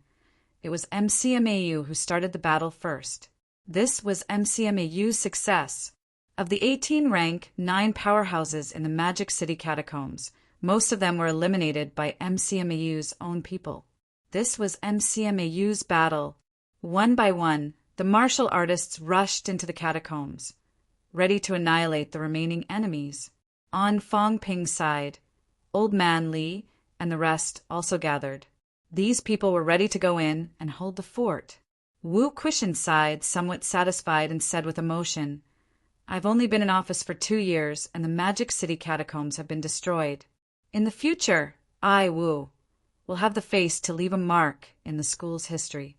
Speaker 1: it was MCMAU who started the battle first. This was MCMAU's success. Of the 18-rank 9 powerhouses in the Magic City catacombs, most of them were eliminated by MCMAU's own people. This was MCMAU's battle. One by one, the martial artists rushed into the catacombs, ready to annihilate the remaining enemies. On Fang Ping's side, Old Man Li and the rest also gathered. These people were ready to go in and hold the fort. Wu Quishan sighed, somewhat satisfied, and said with emotion, "I've only been in office for 2 years, and the Magic City catacombs have been destroyed. In the future, I, Wu, will have the face to leave a mark in the school's history."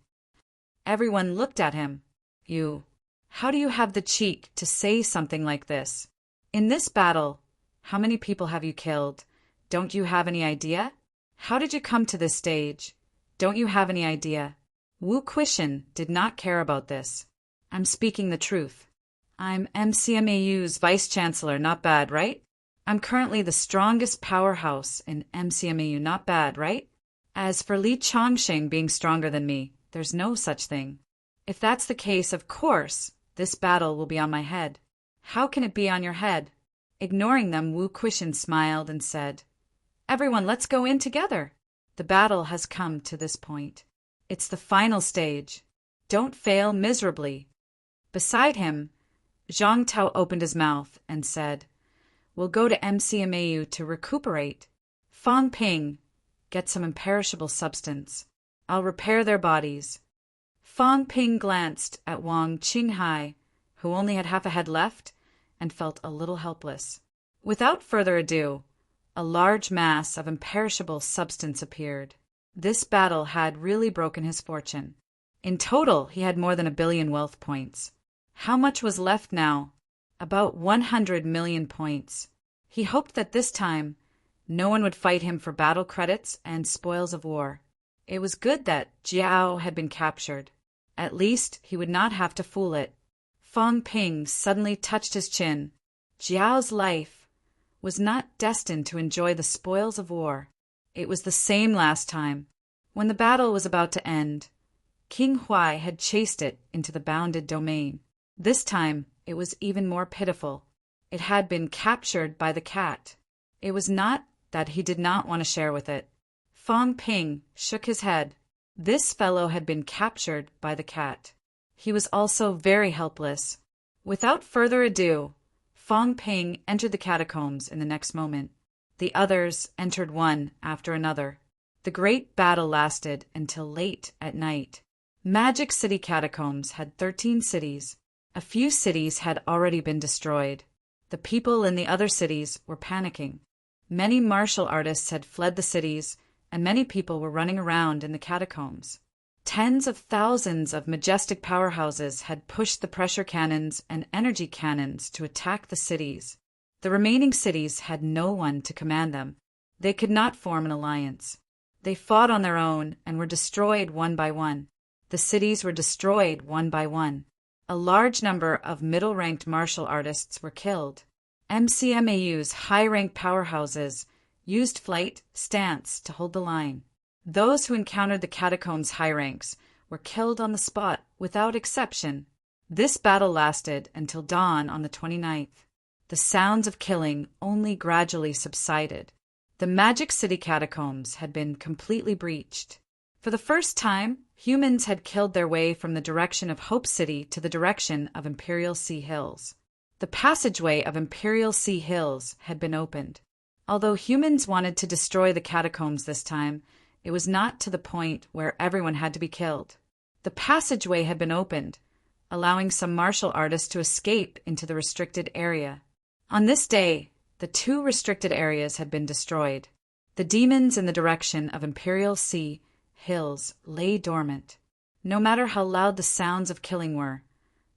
Speaker 1: Everyone looked at him. How do you have the cheek to say something like this? In this battle, how many people have you killed? Don't you have any idea? How did you come to this stage? Don't you have any idea? Wu Quishan did not care about this. I'm speaking the truth. I'm MCMAU's vice-chancellor, not bad, right? I'm currently the strongest powerhouse in MCMAU, not bad, right? As for Li Chongqing being stronger than me, there's no such thing. If that's the case, of course, this battle will be on my head. How can it be on your head? Ignoring them, Wu Quishan smiled and said, "Everyone, let's go in together. The battle has come to this point. It's the final stage. Don't fail miserably." Beside him, Zhang Tao opened his mouth and said, "We'll go to MCMAU to recuperate. Fang Ping, get some imperishable substance. I'll repair their bodies." Fang Ping glanced at Wang Qinghai, who only had half a head left, and felt a little helpless. Without further ado, a large mass of imperishable substance appeared. This battle had really broken his fortune. In total, he had more than 1 billion wealth points. How much was left now? About 100 million points. He hoped that this time, no one would fight him for battle credits and spoils of war. It was good that Jiao had been captured. At least he would not have to fool it. Fang Ping suddenly touched his chin. Jiao's life was not destined to enjoy the spoils of war. It was the same last time. When the battle was about to end, King Huai had chased it into the bounded domain. This time, it was even more pitiful. It had been captured by the cat. It was not that he did not want to share with it. Fang Ping shook his head. This fellow had been captured by the cat. He was also very helpless. Without further ado, Fang Ping entered the catacombs in the next moment. The others entered one after another. The great battle lasted until late at night. Magic City catacombs had 13 cities. A few cities had already been destroyed. The people in the other cities were panicking. Many martial artists had fled the cities, and many people were running around in the catacombs. Tens of thousands of majestic powerhouses had pushed the pressure cannons and energy cannons to attack the cities. The remaining cities had no one to command them. They could not form an alliance. They fought on their own and were destroyed one by one. The cities were destroyed one by one. A large number of middle-ranked martial artists were killed. MCMAU's high-ranked powerhouses used flight, stance to hold the line. Those who encountered the catacombs' high ranks were killed on the spot without exception. This battle lasted until dawn on the 29th. The sounds of killing only gradually subsided. The Magic City catacombs had been completely breached. For the first time, humans had killed their way from the direction of Hope City to the direction of Imperial Sea Hills. The passageway of Imperial Sea Hills had been opened. Although humans wanted to destroy the catacombs this time, it was not to the point where everyone had to be killed. The passageway had been opened, allowing some martial artists to escape into the restricted area. On this day, the 2 restricted areas had been destroyed. The demons in the direction of Imperial Sea Hills lay dormant. No matter how loud the sounds of killing were,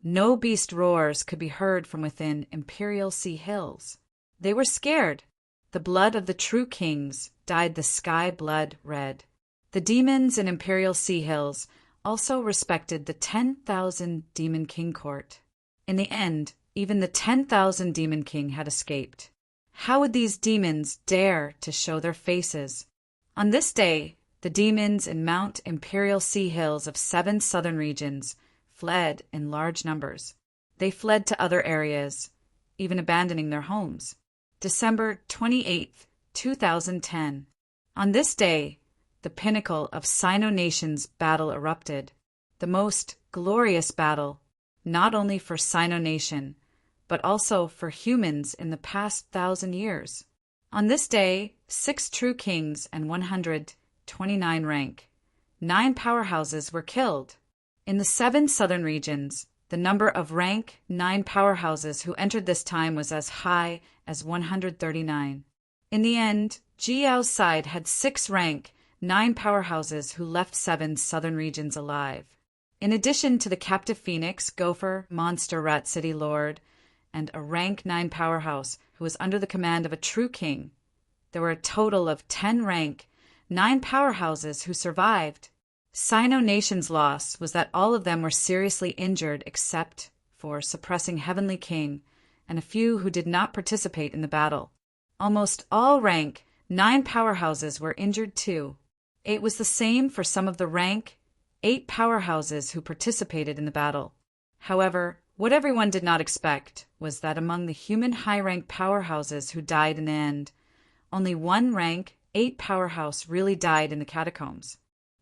Speaker 1: no beast roars could be heard from within Imperial Sea Hills. They were scared. The blood of the true kings dyed the sky blood red. The demons in Imperial Sea Hills also respected the 10,000 Demon King court. In the end, even the 10,000 Demon King had escaped. How would these demons dare to show their faces? On this day, the demons in Mount Imperial Sea Hills of 7 southern regions fled in large numbers. They fled to other areas, even abandoning their homes. December 28, 2010. On this day, the pinnacle of Sino Nation's battle erupted. The most glorious battle, not only for Sino Nation, but also for humans in the past 1,000 years. On this day, 6 true kings and 129 rank, 9 powerhouses were killed. In the 7 southern regions, the number of rank 9 powerhouses who entered this time was as high as 139. In the end, Jiao's side had 6 rank 9 powerhouses who left 7 southern regions alive. In addition to the captive phoenix, gopher, monster, rat city lord, and a rank 9 powerhouse who was under the command of a true king, there were a total of 10 rank 9 powerhouses who survived. Sino Nation's loss was that all of them were seriously injured except for suppressing Heavenly King and a few who did not participate in the battle. Almost all rank 9 powerhouses were injured too. It was the same for some of the rank 8 powerhouses who participated in the battle. However, what everyone did not expect was that among the human high-rank powerhouses who died in the end, only 1 rank 8 powerhouse really died in the catacombs.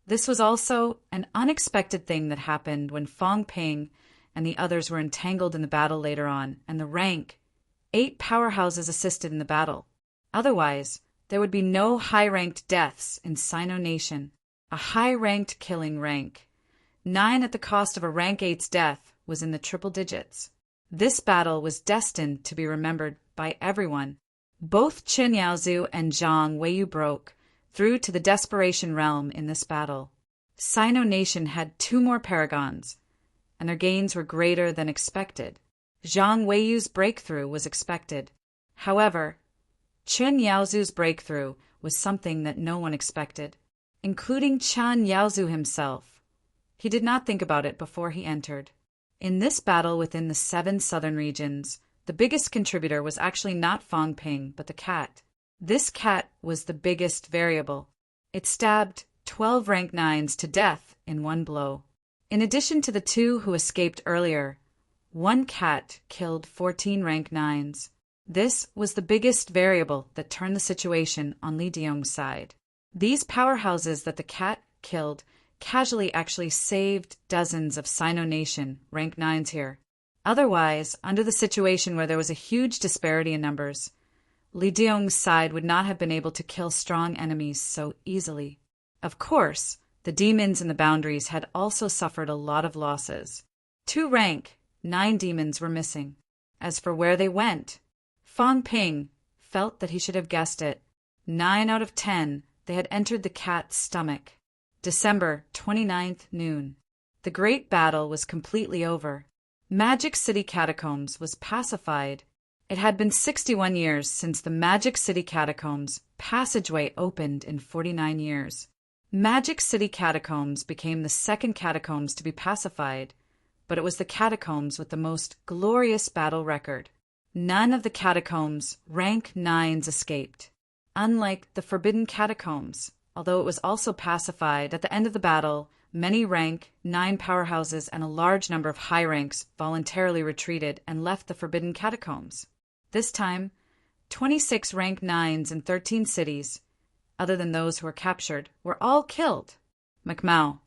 Speaker 1: This was also an unexpected thing that happened when Fong Ping and the others were entangled in the battle later on, and the rank 8 powerhouses assisted in the battle. Otherwise, there would be no high-ranked deaths in Sino Nation. A high-ranked killing rank 9 at the cost of a rank 8's death was in the triple digits. This battle was destined to be remembered by everyone. Both Qin Yaozu and Zhang Weiyu broke through to the desperation realm in this battle. Sino Nation had 2 more paragons, and their gains were greater than expected. Zhang Weiyu's breakthrough was expected. However, Qin Yaozu's breakthrough was something that no one expected, including Chen Yaozu himself. He did not think about it before he entered. In this battle within the 7 southern regions, the biggest contributor was actually not Fong Ping, but the cat. This cat was the biggest variable. It stabbed 12 rank 9s to death in one blow. In addition to the 2 who escaped earlier, 1 cat killed 14 rank 9s. This was the biggest variable that turned the situation on Li Diong's side. These powerhouses that the cat killed casually actually saved dozens of Sino Nation rank 9s here. Otherwise, under the situation where there was a huge disparity in numbers, Li Diong's side would not have been able to kill strong enemies so easily. Of course, the demons in the boundaries had also suffered a lot of losses. 2 rank 9 demons were missing. As for where they went, Fang Ping felt that he should have guessed it. 9 out of 10, they had entered the cat's stomach. December 29th, noon. The great battle was completely over. Magic City Catacombs was pacified. It had been 61 years since the Magic City Catacombs passageway opened in 49 years. Magic City Catacombs became the second catacombs to be pacified, but it was the catacombs with the most glorious battle record. None of the catacombs rank 9s escaped. Unlike the Forbidden Catacombs, although it was also pacified at the end of the battle, many rank 9 powerhouses and a large number of high ranks voluntarily retreated and left the Forbidden Catacombs. This time, 26 rank 9s in 13 cities, other than those who were captured, were all killed. Macmau.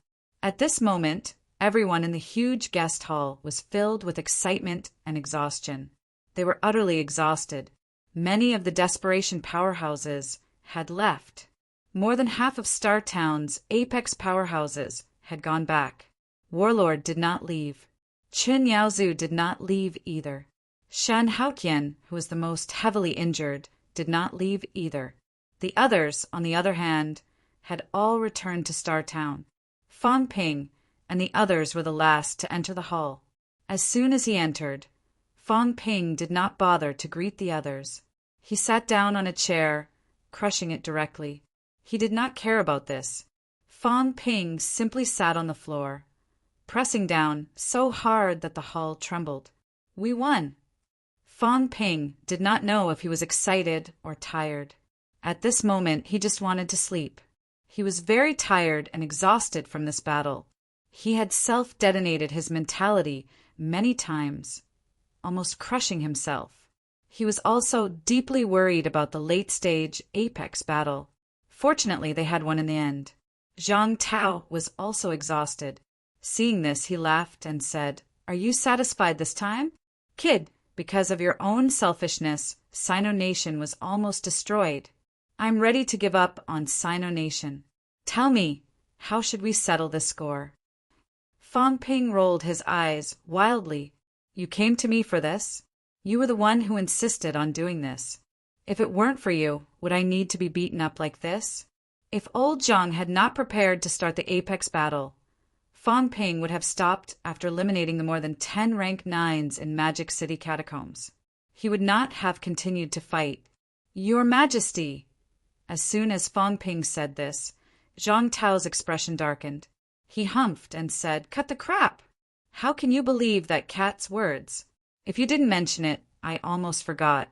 Speaker 1: At this moment, everyone in the huge guest hall was filled with excitement and exhaustion. They were utterly exhausted. Many of the desperation powerhouses had left. More than half of Star Town's apex powerhouses had gone back. Warlord did not leave. Qin Yaozu did not leave either. Shan Haotian, who was the most heavily injured, did not leave either. The others, on the other hand, had all returned to Star Town. Fang Ping and the others were the last to enter the hall. As soon as he entered, Fang Ping did not bother to greet the others. He sat down on a chair, crushing it directly. He did not care about this. Fang Ping simply sat on the floor, pressing down so hard that the hall trembled. We won. Fang Ping did not know if he was excited or tired. At this moment, he just wanted to sleep. He was very tired and exhausted from this battle. He had self-detonated his mentality many times, almost crushing himself. He was also deeply worried about the late-stage Apex battle. Fortunately, they had one in the end. Zhang Tao was also exhausted. Seeing this, he laughed and said, "Are you satisfied this time? Kid, because of your own selfishness, Sino Nation was almost destroyed. I'm ready to give up on Sino Nation. Tell me, how should we settle this score?" Fang Ping rolled his eyes wildly. "You came to me for this? You were the one who insisted on doing this. If it weren't for you, would I need to be beaten up like this?" If old Zhang had not prepared to start the Apex battle, Fang Ping would have stopped after eliminating the more than 10 rank 9s in Magic City Catacombs. He would not have continued to fight. "Your Majesty!" As soon as Fang Ping said this, Zhang Tao's expression darkened. He humphed and said, "Cut the crap! How can you believe that cat's words? If you didn't mention it, I almost forgot.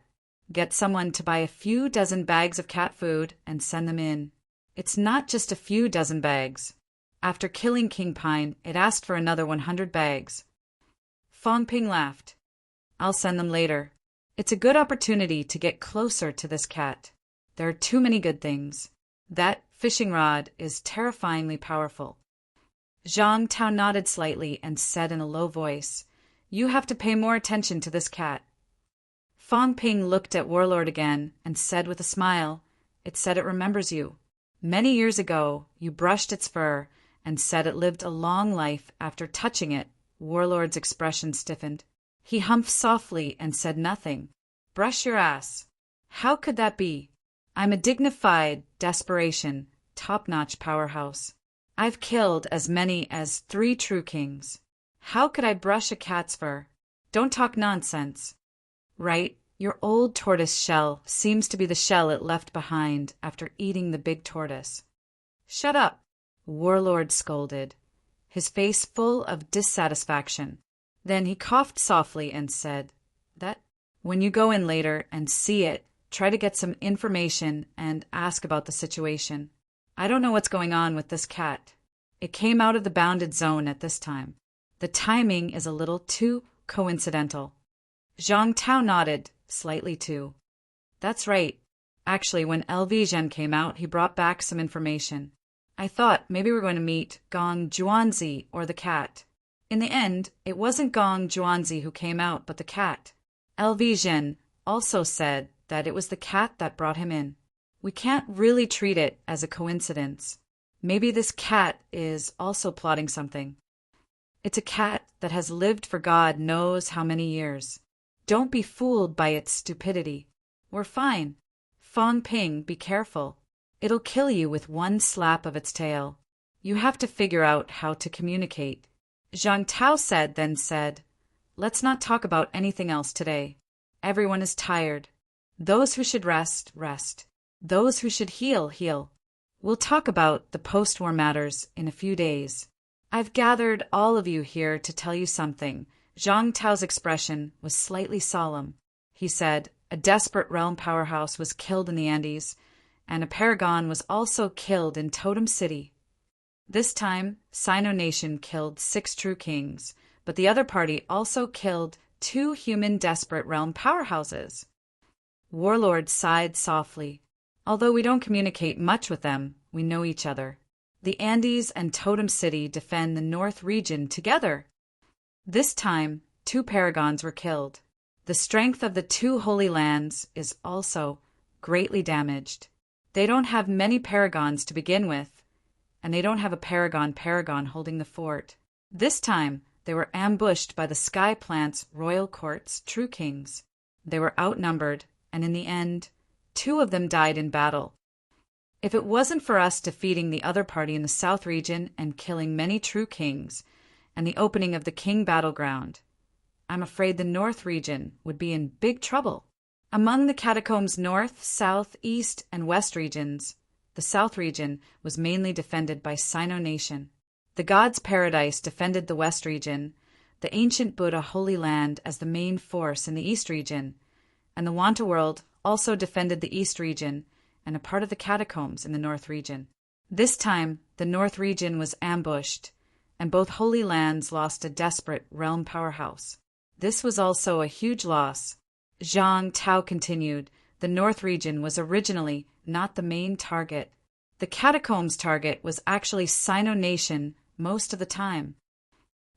Speaker 1: Get someone to buy a few dozen bags of cat food and send them in. It's not just a few dozen bags. After killing King Pine, it asked for another 100 bags. Fang Ping laughed. "I'll send them later. It's a good opportunity to get closer to this cat. There are too many good things. That fishing rod is terrifyingly powerful." Zhang Tao nodded slightly and said in a low voice, "You have to pay more attention to this cat." Fang Ping looked at Warlord again and said with a smile, "It said it remembers you. Many years ago, you brushed its fur and said it lived a long life after touching it." Warlord's expression stiffened. He humphed softly and said nothing. "Brush your ass. How could that be? I'm a dignified, desperation, top-notch powerhouse. I've killed as many as 3 true kings. How could I brush a cat's fur? Don't talk nonsense." "Right, your old tortoise shell seems to be the shell it left behind after eating the big tortoise." "Shut up," Warlord scolded, his face full of dissatisfaction. Then he coughed softly and said, "That, when you go in later and see it, try to get some information and ask about the situation. I don't know what's going on with this cat. It came out of the bounded zone at this time. The timing is a little too coincidental." Zhang Tao nodded, slightly too. "That's right. Actually, when LV Zhen came out, he brought back some information. I thought maybe we were going to meet Gong Juanzi or the cat. In the end, it wasn't Gong Juanzi who came out, but the cat. LV Zhen also said that it was the cat that brought him in. We can't really treat it as a coincidence. Maybe this cat is also plotting something. It's a cat that has lived for God knows how many years. Don't be fooled by its stupidity. We're fine. Fong Ping, be careful. It'll kill you with one slap of its tail. You have to figure out how to communicate. Zhang Tao then said, let's not talk about anything else today. Everyone is tired. Those who should rest, rest. Those who should heal, heal. We'll talk about the post-war matters in a few days. I've gathered all of you here to tell you something. Zhang Tao's expression was slightly solemn. He said, a desperate realm powerhouse was killed in the Andes, and a paragon was also killed in Totem City. This time, Sino Nation killed 6 true kings, but the other party also killed 2 human desperate realm powerhouses. Warlord sighed softly. Although we don't communicate much with them, we know each other. The Andes and Totem City defend the North region together. This time, 2 paragons were killed. The strength of the 2 holy lands is also greatly damaged. They don't have many paragons to begin with, and they don't have a paragon holding the fort. This time, they were ambushed by the Sky Plant's royal court's true kings. They were outnumbered, and in the end, 2 of them died in battle. If it wasn't for us defeating the other party in the South region and killing many true kings, and the opening of the King battleground, I'm afraid the North region would be in big trouble. Among the catacombs' North, South, East, and West regions, the South region was mainly defended by Sino Nation. The God's Paradise defended the West region, the ancient Buddha Holy Land as the main force in the East region, and the Wanta World also defended the East region and a part of the catacombs in the North region. This time, the North region was ambushed, and both Holy Lands lost a desperate realm powerhouse. This was also a huge loss. Zhang Tao continued, the North region was originally not the main target. The catacombs target was actually Sino Nation most of the time.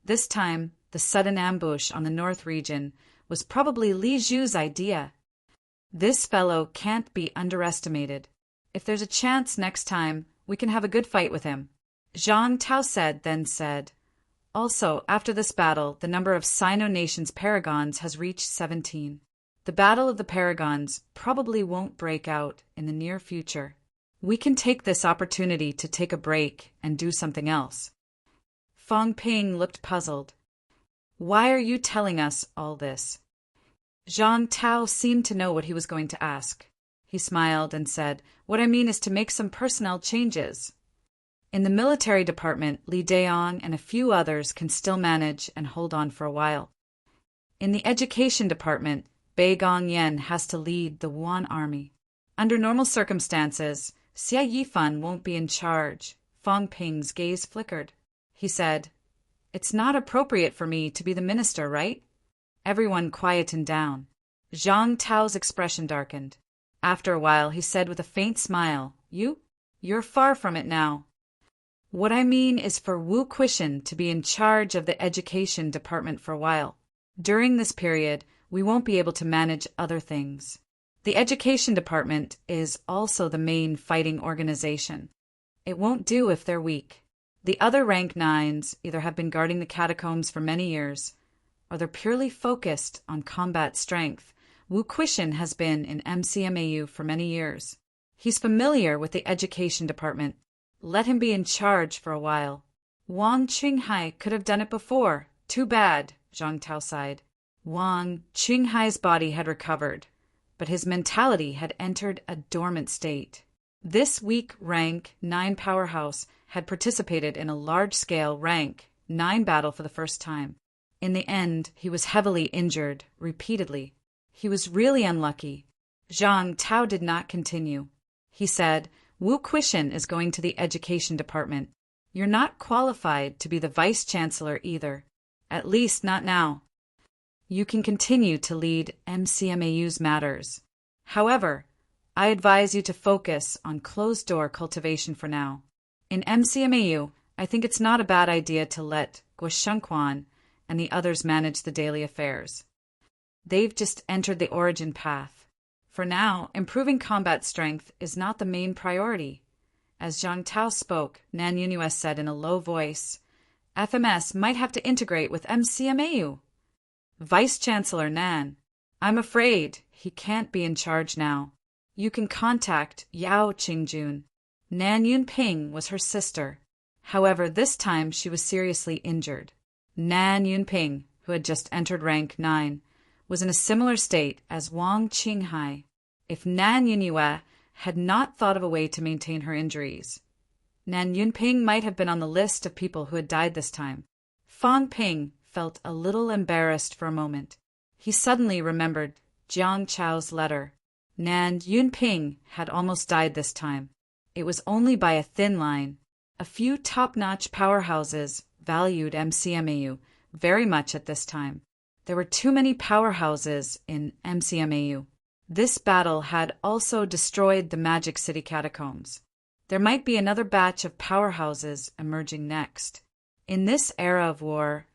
Speaker 1: This time, the sudden ambush on the North region was probably Li Zhu's idea. This fellow can't be underestimated. If there's a chance next time, we can have a good fight with him. Zhang Tao then said, also, after this battle, the number of Sino Nation's paragons has reached 17. The Battle of the Paragons probably won't break out in the near future. We can take this opportunity to take a break and do something else. Fong Ping looked puzzled. Why are you telling us all this? Zhang Tao seemed to know what he was going to ask. He smiled and said, what I mean is to make some personnel changes. In the military department, Li Daong and a few others can still manage and hold on for a while. In the education department, Bei Gongyan has to lead the Wuan army. Under normal circumstances, Xia Yifan won't be in charge. Fong Ping's gaze flickered. He said, it's not appropriate for me to be the minister, right? Everyone quietened down. Zhang Tao's expression darkened. After a while, he said with a faint smile, You're far from it now. What I mean is for Wu Quishan to be in charge of the education department for a while. During this period, we won't be able to manage other things. The education department is also the main fighting organization. It won't do if they're weak. The other rank 9s either have been guarding the catacombs for many years, or they're purely focused on combat strength. Wu Quishan has been in MCMAU for many years. He's familiar with the education department. Let him be in charge for a while. Wang Qinghai could have done it before. Too bad, Zhang Tao sighed. Wang Qinghai's body had recovered, but his mentality had entered a dormant state. This weak rank 9 powerhouse had participated in a large-scale rank 9 battle for the first time. In the end, he was heavily injured, repeatedly. He was really unlucky. Zhang Tao did not continue. He said, Wu Quishan is going to the education department. You're not qualified to be the vice-chancellor either. At least not now. You can continue to lead MCMAU's matters. However, I advise you to focus on closed-door cultivation for now. In MCMAU, I think it's not a bad idea to let Guo Shengquan and the others manage the daily affairs. They've just entered the origin path. For now, improving combat strength is not the main priority. As Zhang Tao spoke, Nan Yunyues said in a low voice, FMS might have to integrate with MCMAU. Vice-Chancellor Nan, I'm afraid he can't be in charge now. You can contact Yao Qingjun. Nan Yunping was her sister. However, this time she was seriously injured. Nan Yunping, who had just entered rank 9, was in a similar state as Wang Qinghai. If Nan Yunyue had not thought of a way to maintain her injuries, Nan Yunping might have been on the list of people who had died this time. Fang Ping felt a little embarrassed for a moment. He suddenly remembered Jiang Chao's letter. Nan Yunping had almost died this time. It was only by a thin line. A few top-notch powerhouses valued MCMAU very much at this time. There were too many powerhouses in MCMAU. This battle had also destroyed the Magic City catacombs. There might be another batch of powerhouses emerging next. In this era of war,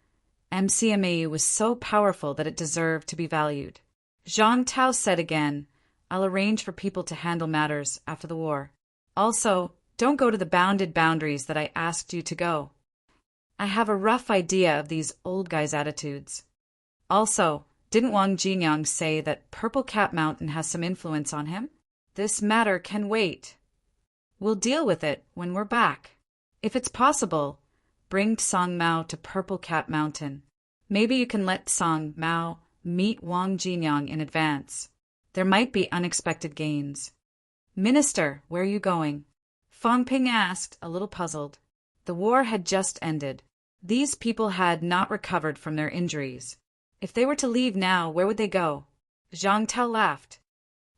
Speaker 1: MCMAU was so powerful that it deserved to be valued. Zhang Tao said again, I'll arrange for people to handle matters after the war. Also, don't go to the bounded boundaries that I asked you to go. I have a rough idea of these old guys' attitudes. Also, didn't Wang Jingyang say that Purple Cat Mountain has some influence on him? This matter can wait. We'll deal with it when we're back. If it's possible, bring Song Mao to Purple Cat Mountain. Maybe you can let Song Mao meet Wang Jingyang in advance. There might be unexpected gains. Minister, where are you going? Fang Ping asked, a little puzzled. The war had just ended. These people had not recovered from their injuries. If they were to leave now, where would they go? Zhang Tao laughed.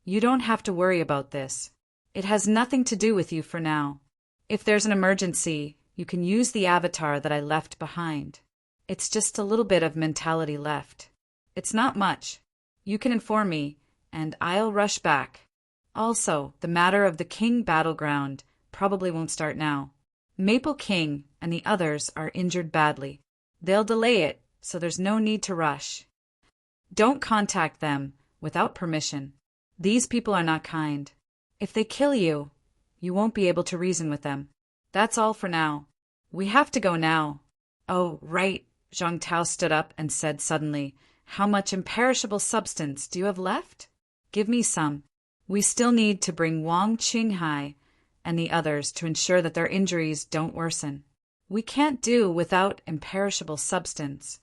Speaker 1: You don't have to worry about this. It has nothing to do with you for now. If there's an emergency, you can use the avatar that I left behind. It's just a little bit of mentality left. It's not much. You can inform me, and I'll rush back. Also, the matter of the King battleground probably won't start now. Maple King and the others are injured badly. They'll delay it, so there's no need to rush. Don't contact them without permission. These people are not kind. If they kill you, you won't be able to reason with them. That's all for now. We have to go now. Oh, right. Zhang Tao stood up and said suddenly, How much imperishable substance do you have left? Give me some. We still need to bring Wang Qinghai and the others to ensure that their injuries don't worsen. We can't do without imperishable substance.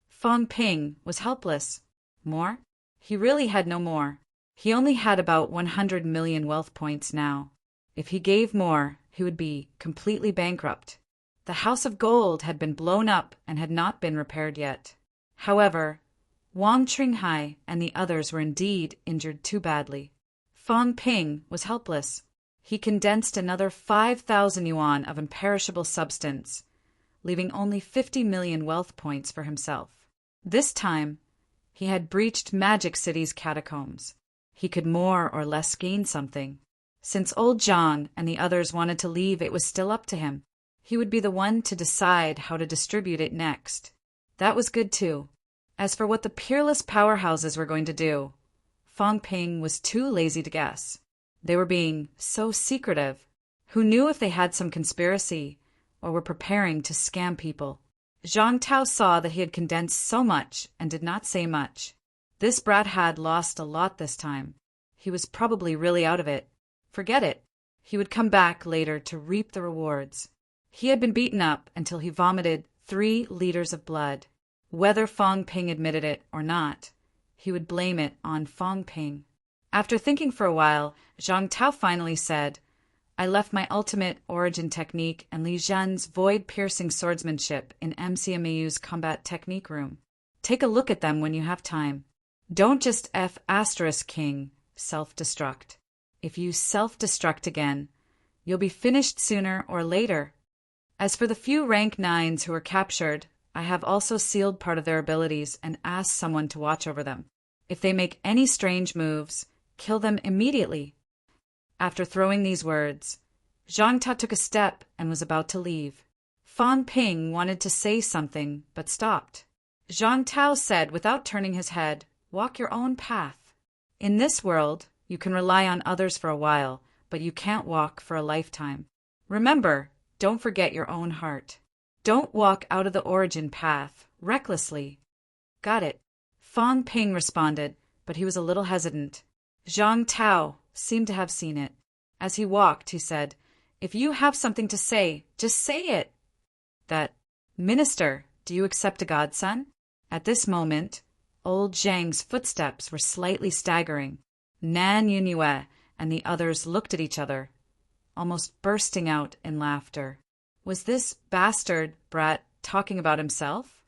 Speaker 1: Fang Ping was helpless. More? He really had no more. He only had about 100 million wealth points now. If he gave more, he would be completely bankrupt. The House of Gold had been blown up and had not been repaired yet. However, Wang Qinghai and the others were indeed injured too badly. Fang Ping was helpless. He condensed another 5,000 yuan of imperishable substance, leaving only 50 million wealth points for himself. This time, he had breached Magic City's catacombs. He could more or less gain something. Since old Zhang and the others wanted to leave, it was still up to him. He would be the one to decide how to distribute it next. That was good too. As for what the peerless powerhouses were going to do, Fang Ping was too lazy to guess. They were being so secretive. Who knew if they had some conspiracy or were preparing to scam people? Zhang Tao saw that he had condensed so much and did not say much. This brat had lost a lot this time. He was probably really out of it. Forget it. He would come back later to reap the rewards. He had been beaten up until he vomited 3 liters of blood. Whether Fang Ping admitted it or not, he would blame it on Fang Ping. After thinking for a while, Zhang Tao finally said, I left my ultimate origin technique and Li Zhen's void-piercing swordsmanship in MCMAU's combat technique room. Take a look at them when you have time. Don't just F*King self-destruct. If you self-destruct again, you'll be finished sooner or later. As for the few rank 9s who were captured, I have also sealed part of their abilities and asked someone to watch over them. If they make any strange moves, kill them immediately. After throwing these words, Zhang Tao took a step and was about to leave. Fang Ping wanted to say something, but stopped. Zhang Tao said without turning his head, Walk your own path. In this world, you can rely on others for a while, but you can't walk for a lifetime. Remember, don't forget your own heart. Don't walk out of the origin path recklessly. Got it. Fang Ping responded, but he was a little hesitant. Zhang Tao seemed to have seen it. As he walked, he said, "If you have something to say, just say it." That, "Minister, do you accept a godson?" At this moment, old Zhang's footsteps were slightly staggering. Nan Yunue and the others looked at each other, almost bursting out in laughter. Was this bastard brat talking about himself?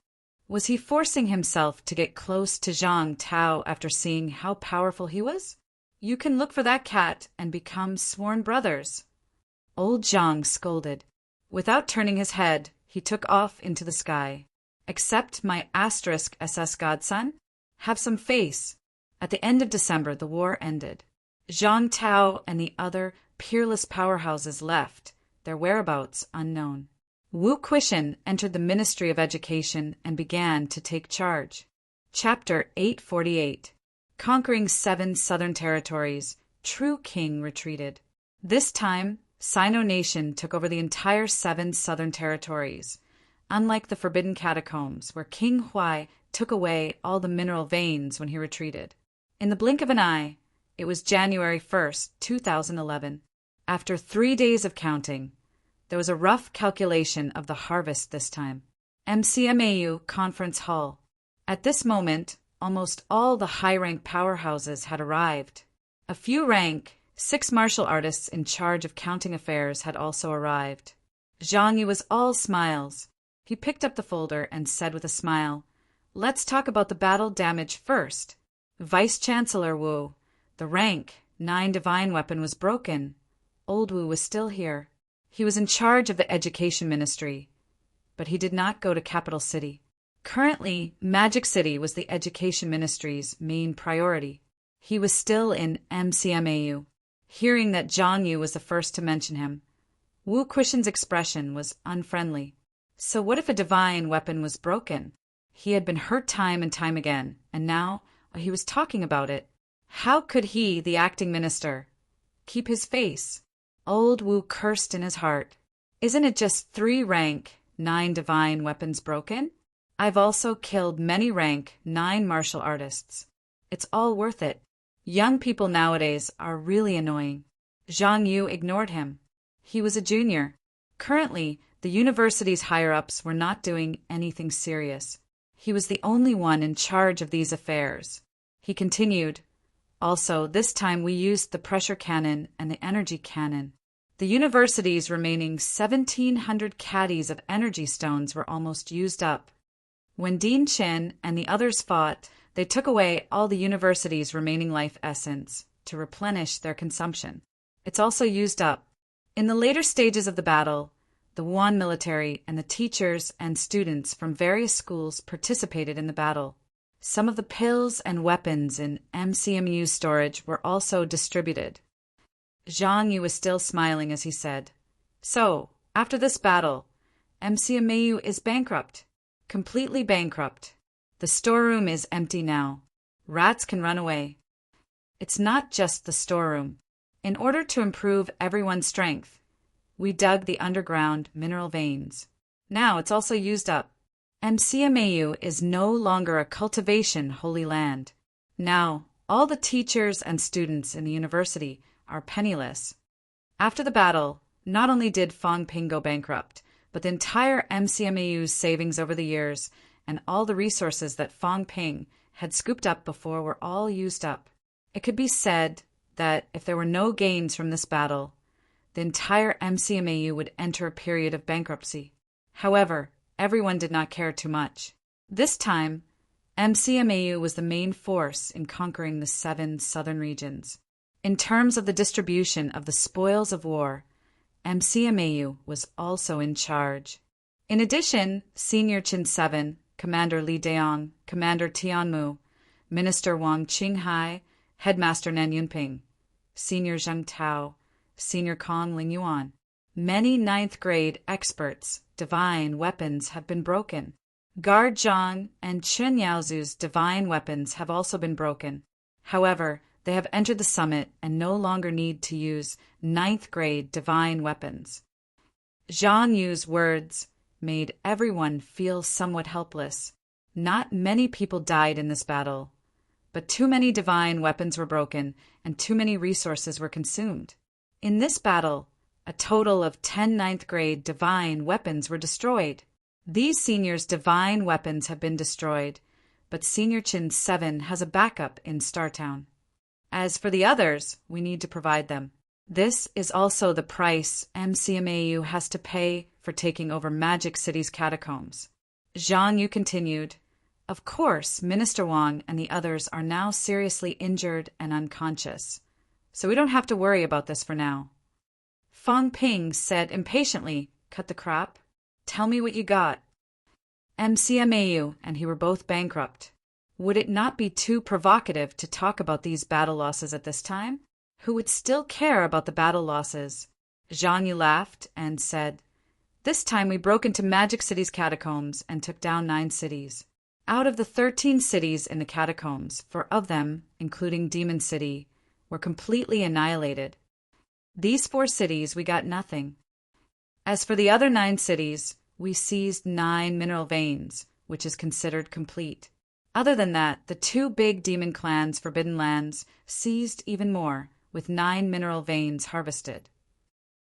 Speaker 1: Was he forcing himself to get close to Zhang Tao after seeing how powerful he was? "You can look for that cat and become sworn brothers." Old Zhang scolded. Without turning his head, he took off into the sky. "Accept my *SS godson? Have some face." At the end of December, the war ended. Zhang Tao and the other peerless powerhouses left, their whereabouts unknown. Wu Quishan entered the Ministry of Education and began to take charge. Chapter 848. Conquering 7 southern territories, True King retreated. This time, Sino Nation took over the entire 7 southern territories. Unlike the Forbidden Catacombs, where King Huai took away all the mineral veins when he retreated. In the blink of an eye, it was January 1st, 2011. After 3 days of counting, there was a rough calculation of the harvest this time. MCMAU Conference Hall. At this moment, almost all the high-rank powerhouses had arrived. A few rank, 6 martial artists in charge of counting affairs had also arrived. Zhang Yu was all smiles. He picked up the folder and said with a smile, "Let's talk about the battle damage first. Vice-Chancellor Wu, the rank 9 divine weapon was broken. Old Wu was still here. He was in charge of the Education Ministry, but he did not go to Capital City. Currently, Magic City was the Education Ministry's main priority. He was still in MCMAU. Hearing that Zhang Yu was the first to mention him, Wu Quishan's expression was unfriendly. So what if a divine weapon was broken? He had been hurt time and time again, and now he was talking about it. How could he, the acting minister, keep his face? Old Wu cursed in his heart. Isn't it just 3 rank 9 divine weapons broken? I've also killed many rank 9 martial artists. It's all worth it. Young people nowadays are really annoying. Zhang Yu ignored him. He was a junior. Currently, the university's higher-ups were not doing anything serious. He was the only one in charge of these affairs. He continued, "Also, this time we used the pressure cannon and the energy cannon. The university's remaining 1,700 caddies of energy stones were almost used up. When Dean Chen and the others fought, they took away all the university's remaining life essence to replenish their consumption. It's also used up. In the later stages of the battle, the Wuhan military and the teachers and students from various schools participated in the battle. Some of the pills and weapons in MCMU storage were also distributed." Zhang Yu was still smiling as he said, "So, after this battle, MCMAU is bankrupt. Completely bankrupt. The storeroom is empty now. Rats can run away." It's not just the storeroom. In order to improve everyone's strength, we dug the underground mineral veins. Now it's also used up. MCMAU is no longer a cultivation holy land. Now, all the teachers and students in the university are penniless. After the battle, not only did Fangping go bankrupt, but the entire MCMAU's savings over the years and all the resources that Fangping had scooped up before were all used up. It could be said that if there were no gains from this battle, the entire MCMAU would enter a period of bankruptcy. However, everyone did not care too much. This time, MCMAU was the main force in conquering the 7 southern regions. In terms of the distribution of the spoils of war, MCMAU was also in charge. In addition, Senior Chin 7, Commander Li Daong, Commander Tianmu, Minister Wang Qinghai, Headmaster Nan Yunping, Senior Zheng Tao, Senior Kong Ling Yuan. Many 9th grade experts' divine weapons have been broken. Guard Zhang and Chen Yaozu's divine weapons have also been broken. However, they have entered the summit and no longer need to use 9th grade divine weapons. Zhang Yu's words made everyone feel somewhat helpless. Not many people died in this battle, but too many divine weapons were broken and too many resources were consumed. In this battle, a total of 10 ninth grade divine weapons were destroyed. These seniors' divine weapons have been destroyed, but Senior Chin 7 has a backup in Startown. As for the others, we need to provide them. This is also the price MCMAU has to pay for taking over Magic City's catacombs. Zhang Yu continued, "Of course, Minister Wang and the others are now seriously injured and unconscious, so we don't have to worry about this for now." Fang Ping said impatiently, "Cut the crap. Tell me what you got." MCMAU and he were both bankrupt. Would it not be too provocative to talk about these battle losses at this time? Who would still care about the battle losses? Zhang Yu laughed and said, "This time we broke into Magic City's catacombs and took down 9 cities. Out of the 13 cities in the catacombs, 4 of them, including Demon City, were completely annihilated. These 4 cities we got nothing. As for the other 9 cities, we seized 9 mineral veins, which is considered complete. Other than that, the 2 big demon clans' Forbidden Lands seized even more, with 9 mineral veins harvested.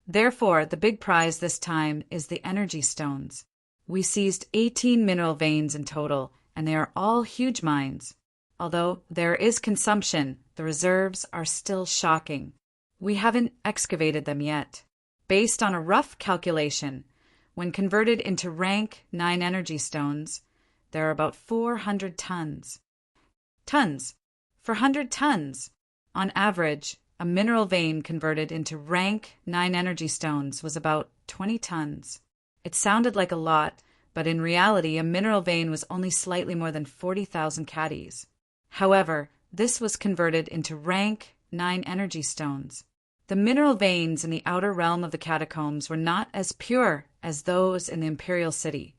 Speaker 1: Therefore, the big prize this time is the energy stones. We seized 18 mineral veins in total, and they are all huge mines. Although there is consumption, the reserves are still shocking. We haven't excavated them yet. Based on a rough calculation, when converted into rank 9 energy stones, there are about 400 tons. Tons. 400 tons. On average, a mineral vein converted into rank 9 energy stones was about 20 tons. It sounded like a lot, but in reality a mineral vein was only slightly more than 40,000 caddies. However, this was converted into rank 9 energy stones. The mineral veins in the outer realm of the catacombs were not as pure as those in the Imperial City,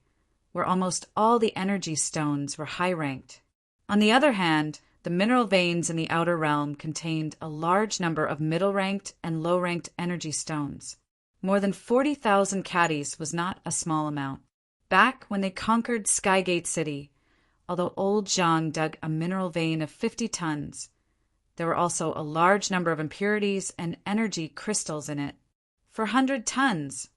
Speaker 1: where almost all the energy stones were high-ranked. On the other hand, the mineral veins in the outer realm contained a large number of middle-ranked and low-ranked energy stones. More than 40,000 caddies was not a small amount. Back when they conquered Skygate City, although old Zhang dug a mineral vein of 50 tons, there were also a large number of impurities and energy crystals in it. 400 tons!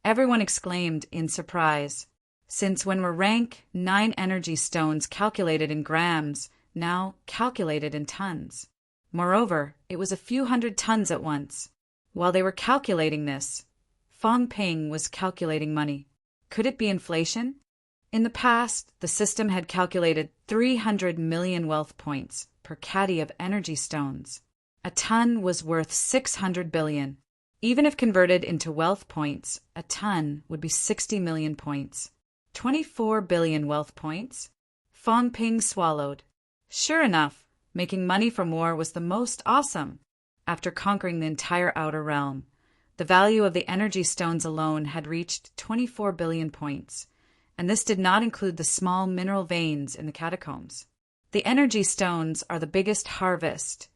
Speaker 1: Everyone exclaimed in surprise, since when were rank 9 energy stones calculated in grams, now calculated in tons. Moreover, it was a few hundred tons at once. While they were calculating this, Fang Ping was calculating money. Could it be inflation? In the past, the system had calculated 300 million wealth points per caddy of energy stones. A ton was worth 600 billion. Even if converted into wealth points, a ton would be 60 million points. 24 billion wealth points? Fang Ping swallowed. Sure enough, making money from war was the most awesome. After conquering the entire outer realm, the value of the energy stones alone had reached 24 billion points, and this did not include the small mineral veins in the catacombs. The energy stones are the biggest harvest,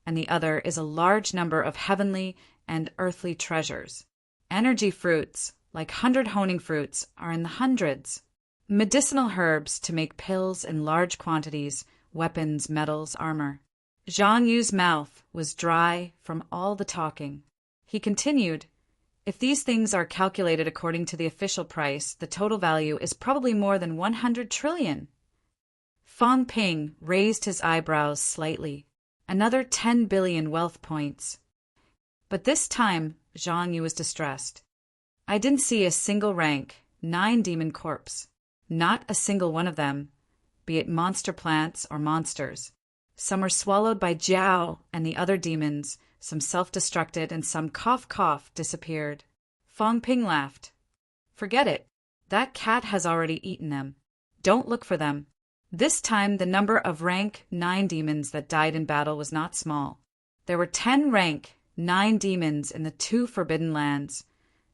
Speaker 1: and the other is a large number of heavenly and earthly treasures. Energy fruits, like 100 honing fruits, are in the hundreds. Medicinal herbs to make pills in large quantities, weapons, metals, armor. Zhang Yu's mouth was dry from all the talking. He continued, "If these things are calculated according to the official price, the total value is probably more than 100 trillion. Fang Ping raised his eyebrows slightly. Another 10 billion wealth points. But this time, Zhang Yu was distressed. I didn't see a single rank, 9 demon corpse. Not a single one of them, be it monster plants or monsters. Some were swallowed by Jiao and the other demons, some self-destructed, and some cough disappeared." Fang Ping laughed. "Forget it. That cat has already eaten them. Don't look for them." This time the number of rank 9 demons that died in battle was not small. There were 10 rank 9 demons in the 2 Forbidden Lands,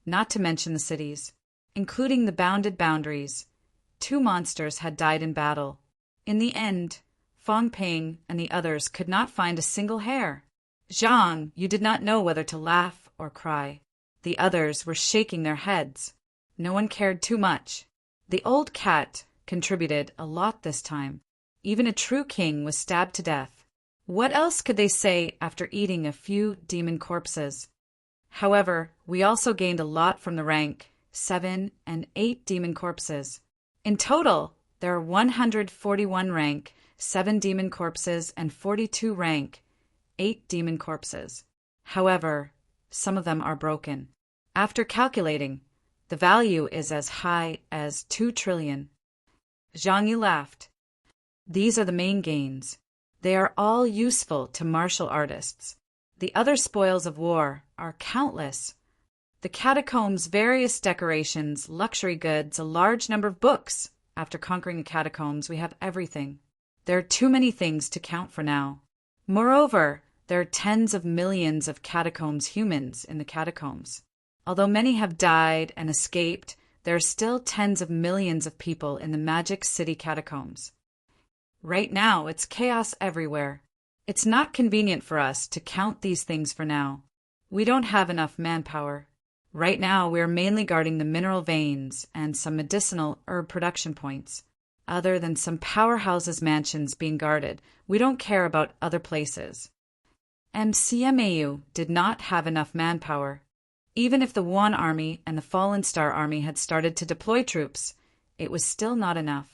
Speaker 1: not to mention the cities. Including the bounded boundaries, 2 monsters had died in battle. In the end, Fang Ping and the others could not find a single hair. Zhang, you did not know whether to laugh or cry. The others were shaking their heads. No one cared too much. The old cat contributed a lot this time. Even a true king was stabbed to death. What else could they say after eating a few demon corpses? However, we also gained a lot from the rank 7 and 8 demon corpses. In total, there are 141 rank 7 demon corpses and 42 rank 8 demon corpses. However, some of them are broken. After calculating, the value is as high as 2 trillion. Zhang Yu laughed. These are the main gains. They are all useful to martial artists. The other spoils of war are countless. The catacombs, various decorations, luxury goods, a large number of books. After conquering the catacombs, we have everything. There are too many things to count for now. Moreover, there are tens of millions of catacombs humans in the catacombs. Although many have died and escaped, there are still tens of millions of people in the Magic City catacombs. Right now, it's chaos everywhere. It's not convenient for us to count these things for now. We don't have enough manpower. Right now, we're mainly guarding the mineral veins and some medicinal herb production points. Other than some powerhouses' mansions being guarded, we don't care about other places. MCMAU did not have enough manpower. Even if the One Army and the Fallen Star Army had started to deploy troops, it was still not enough.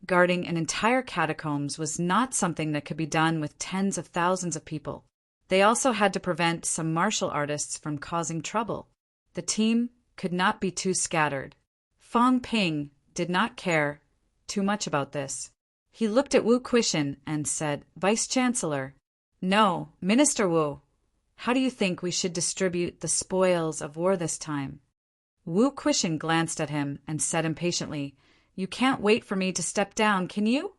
Speaker 1: Guarding an entire catacombs was not something that could be done with tens of thousands of people. They also had to prevent some martial artists from causing trouble. The team could not be too scattered. Fang Ping did not care too much about this. He looked at Wu Quishan and said, "Vice-Chancellor." "No, Minister Wu. How do you think we should distribute the spoils of war this time?" Wu Quishan glanced at him and said impatiently, "You can't wait for me to step down, can you?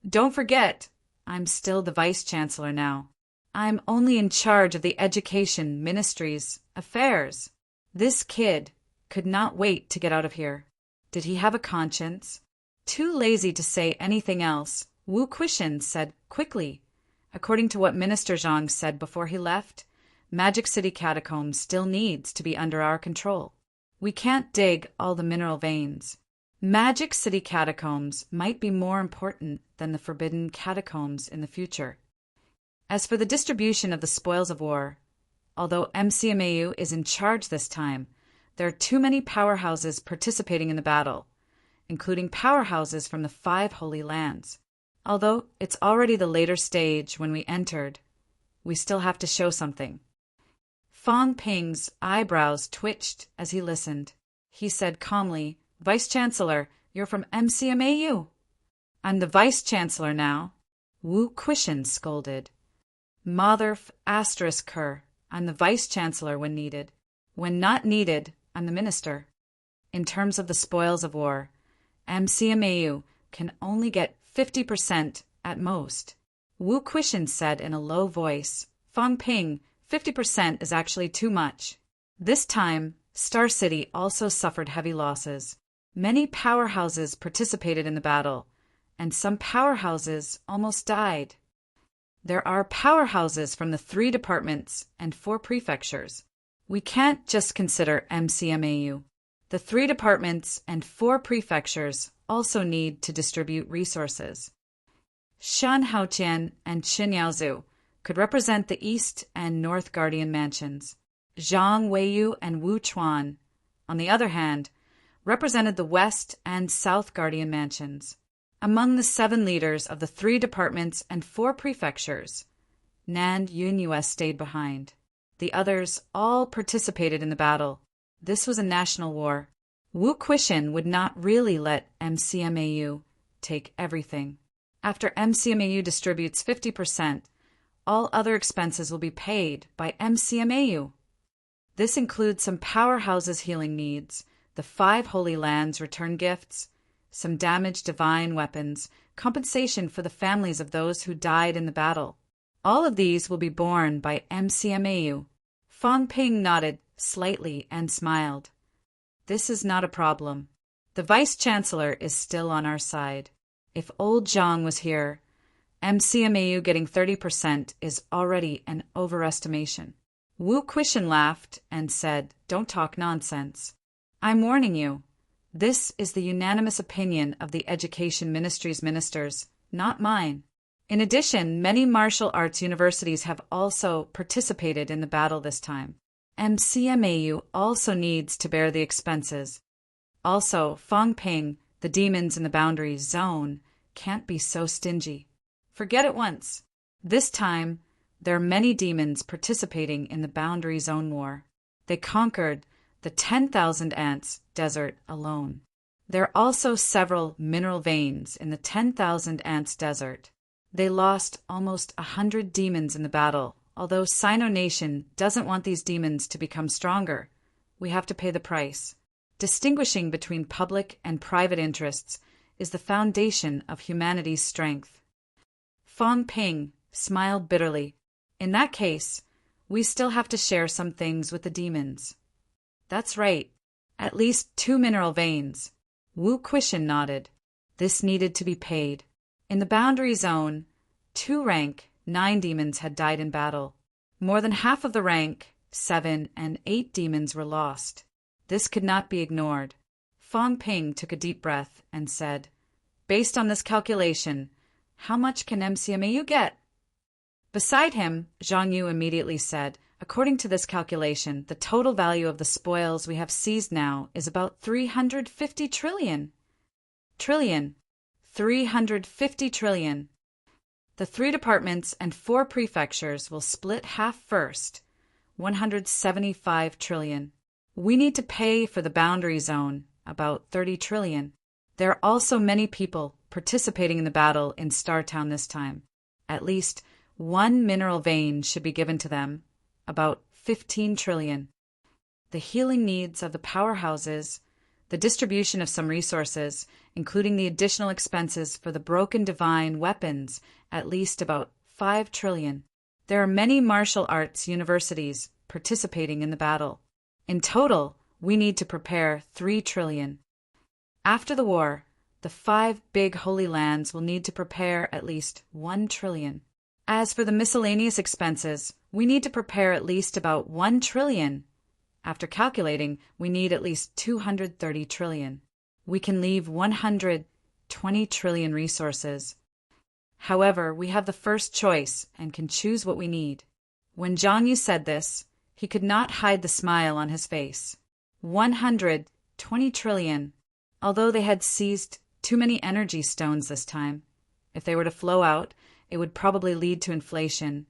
Speaker 1: Don't forget, I'm still the Vice-Chancellor now. I'm only in charge of the Education Ministry's affairs." This kid could not wait to get out of here. Did he have a conscience? Too lazy to say anything else, Wu Quishan said quickly, "According to what Minister Zhang said before he left, Magic City Catacombs still needs to be under our control. We can't dig all the mineral veins. Magic City Catacombs might be more important than the Forbidden Catacombs in the future. As for the distribution of the spoils of war, although MCMAU is in charge this time, there are too many powerhouses participating in the battle, including powerhouses from the 5 Holy Lands. Although it's already the later stage when we entered, we still have to show something." Fang Ping's eyebrows twitched as he listened. He said calmly, "Vice-Chancellor, you're from MCMAU." "I'm the Vice-Chancellor now," Wu Quishan scolded. "Mother****, I'm the Vice-Chancellor when needed. When not needed, I'm the Minister. In terms of the spoils of war, MCMAU can only get 50% at most." Wu Quishan said in a low voice, "Fang Ping, 50% is actually too much." This time, Star City also suffered heavy losses. Many powerhouses participated in the battle, and some powerhouses almost died. There are powerhouses from the 3 departments and 4 prefectures. We can't just consider MCMAU. The 3 departments and 4 prefectures also need to distribute resources. Shan Haotian and Qin Yaozu could represent the East and North Guardian mansions. Zhang Weiyu and Wu Chuan, on the other hand, represented the West and South Guardian mansions. Among the 7 leaders of the 3 departments and 4 prefectures, Nan Yunyue stayed behind. The others all participated in the battle. This was a national war. Wu Quishan would not really let MCMAU take everything. After MCMAU distributes 50%, all other expenses will be paid by MCMAU. This includes some powerhouses' healing needs, the 5 Holy Lands return gifts, some damaged divine weapons, compensation for the families of those who died in the battle. All of these will be borne by MCMAU. Fang Ping nodded slightly and smiled. "This is not a problem. The Vice-Chancellor is still on our side. If old Zhang was here, MCMAU getting 30% is already an overestimation." Wu Quishan laughed and said, "Don't talk nonsense. I'm warning you. This is the unanimous opinion of the Education Ministry's ministers not mine. In addition, many martial arts universities have also participated in the battle this time. MCMAU also needs to bear the expenses. Also, Fong Ping, the demons in the boundary zone, can't be so stingy. Forget it once. This time, there are many demons participating in the boundary zone war. They conquered the 10,000 ants desert alone. There are also several mineral veins in the 10,000 ants desert. They lost almost 100 demons in the battle. Although Sino Nation doesn't want these demons to become stronger, we have to pay the price. Distinguishing between public and private interests is the foundation of humanity's strength. Fong Ping smiled bitterly. In that case, we still have to share some things with the demons. That's right. At least 2 mineral veins. Wu Quishan nodded. This needed to be paid. In the boundary zone, 2 rank 9 demons had died in battle. More than half of the rank 7 and 8 demons were lost. This could not be ignored. Fong Ping took a deep breath and said, "Based on this calculation, how much can MCMAU get?" Beside him, Zhang Yu immediately said, "According to this calculation, the total value of the spoils we have seized now is about 350 trillion. 350 trillion. The 3 departments and 4 prefectures will split half first, 175 trillion. We need to pay for the boundary zone, about 30 trillion. There are also many people participating in the battle in Startown this time. At least 1 mineral vein should be given to them, about 15 trillion. The healing needs of the powerhouses, the distribution of some resources, including the additional expenses for the broken divine weapons, at least about 5 trillion. There are many martial arts universities participating in the battle. In total, we need to prepare 3 trillion. After the war, the 5 big holy lands will need to prepare at least 1 trillion. As for the miscellaneous expenses, we need to prepare at least about 1 trillion. After calculating, we need at least 230 trillion. We can leave 120 trillion resources. However, we have the first choice and can choose what we need. When Zhang Yu said this, he could not hide the smile on his face. 120 trillion. Although they had seized too many energy stones this time, if they were to flow out, it would probably lead to inflation,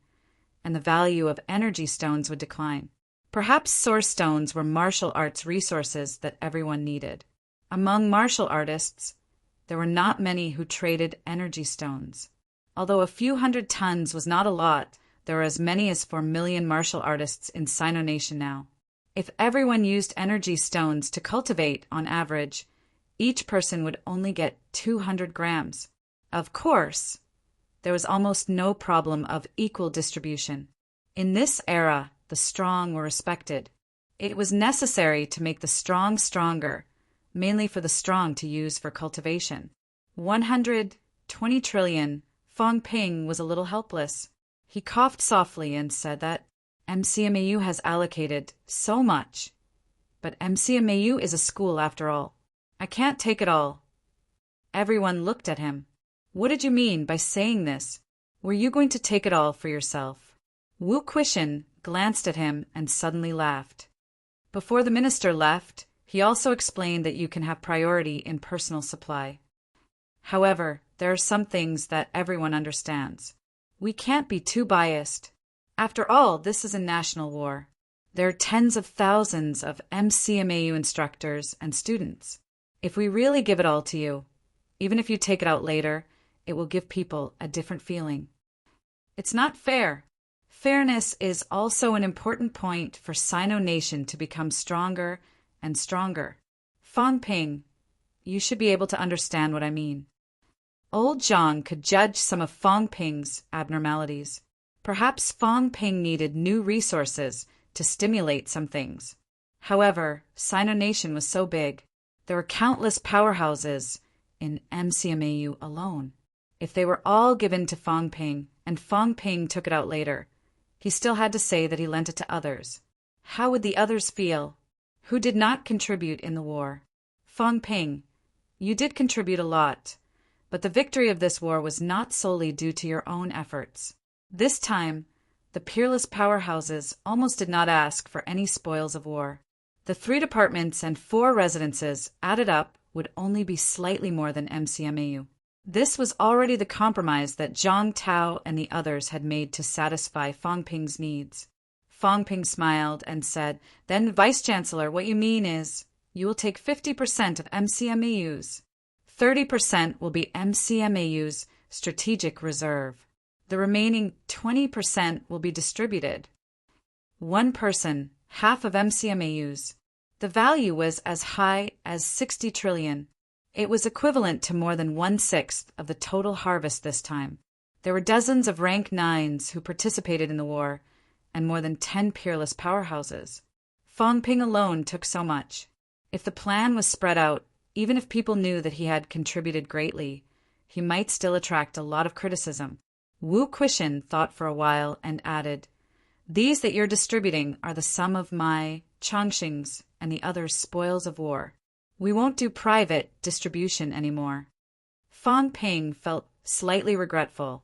Speaker 1: and the value of energy stones would decline. Perhaps source stones were martial arts resources that everyone needed. Among martial artists, there were not many who traded energy stones. Although a few hundred tons was not a lot, there are as many as 4 million martial artists in Sino Nation now. If everyone used energy stones to cultivate, on average, each person would only get 200 grams. Of course, there was almost no problem of equal distribution. In this era, the strong were respected. It was necessary to make the strong stronger, mainly for the strong to use for cultivation. 120 trillion. Fong Ping was a little helpless. He coughed softly and said that MCMAU has allocated so much. But MCMAU is a school after all. I can't take it all. Everyone looked at him. What did you mean by saying this? Were you going to take it all for yourself? Wu Quishan glanced at him and suddenly laughed. Before the minister left, he also explained that you can have priority in personal supply. However, there are some things that everyone understands. We can't be too biased. After all, this is a national war. There are tens of thousands of MCMAU instructors and students. If we really give it all to you, even if you take it out later, it will give people a different feeling. It's not fair. Fairness is also an important point for Sino Nation to become stronger and stronger. Fong Ping, you should be able to understand what I mean. Old Zhang could judge some of Fong Ping's abnormalities. Perhaps Fong Ping needed new resources to stimulate some things. However, Sino Nation was so big. There were countless powerhouses in MCMAU alone. If they were all given to Fong Ping, and Fong Ping took it out later, he still had to say that he lent it to others. How would the others feel, who did not contribute in the war? Fong Ping, you did contribute a lot, But the victory of this war was not solely due to your own efforts. This time, the peerless powerhouses almost did not ask for any spoils of war. The 3 departments and 4 residences added up would only be slightly more than MCMAU. This was already the compromise that Zhang Tao and the others had made to satisfy Fang Ping's needs. Fang Ping smiled and said, "Then, Vice-Chancellor, what you mean is, you will take 50% of MCMAU's. 30% will be MCMAU's strategic reserve. The remaining 20% will be distributed. One person, half of MCMAU's." The value was as high as 60 trillion. It was equivalent to more than 1/6 of the total harvest this time. There were dozens of rank 9s who participated in the war, and more than 10 peerless powerhouses. Fang Ping alone took so much. If the plan was spread out, even if people knew that he had contributed greatly, he might still attract a lot of criticism. Wu Quishan thought for a while and added, "These that you're distributing are the sum of my Changxing's and the others' spoils of war. We won't do private distribution anymore." Fang Ping felt slightly regretful,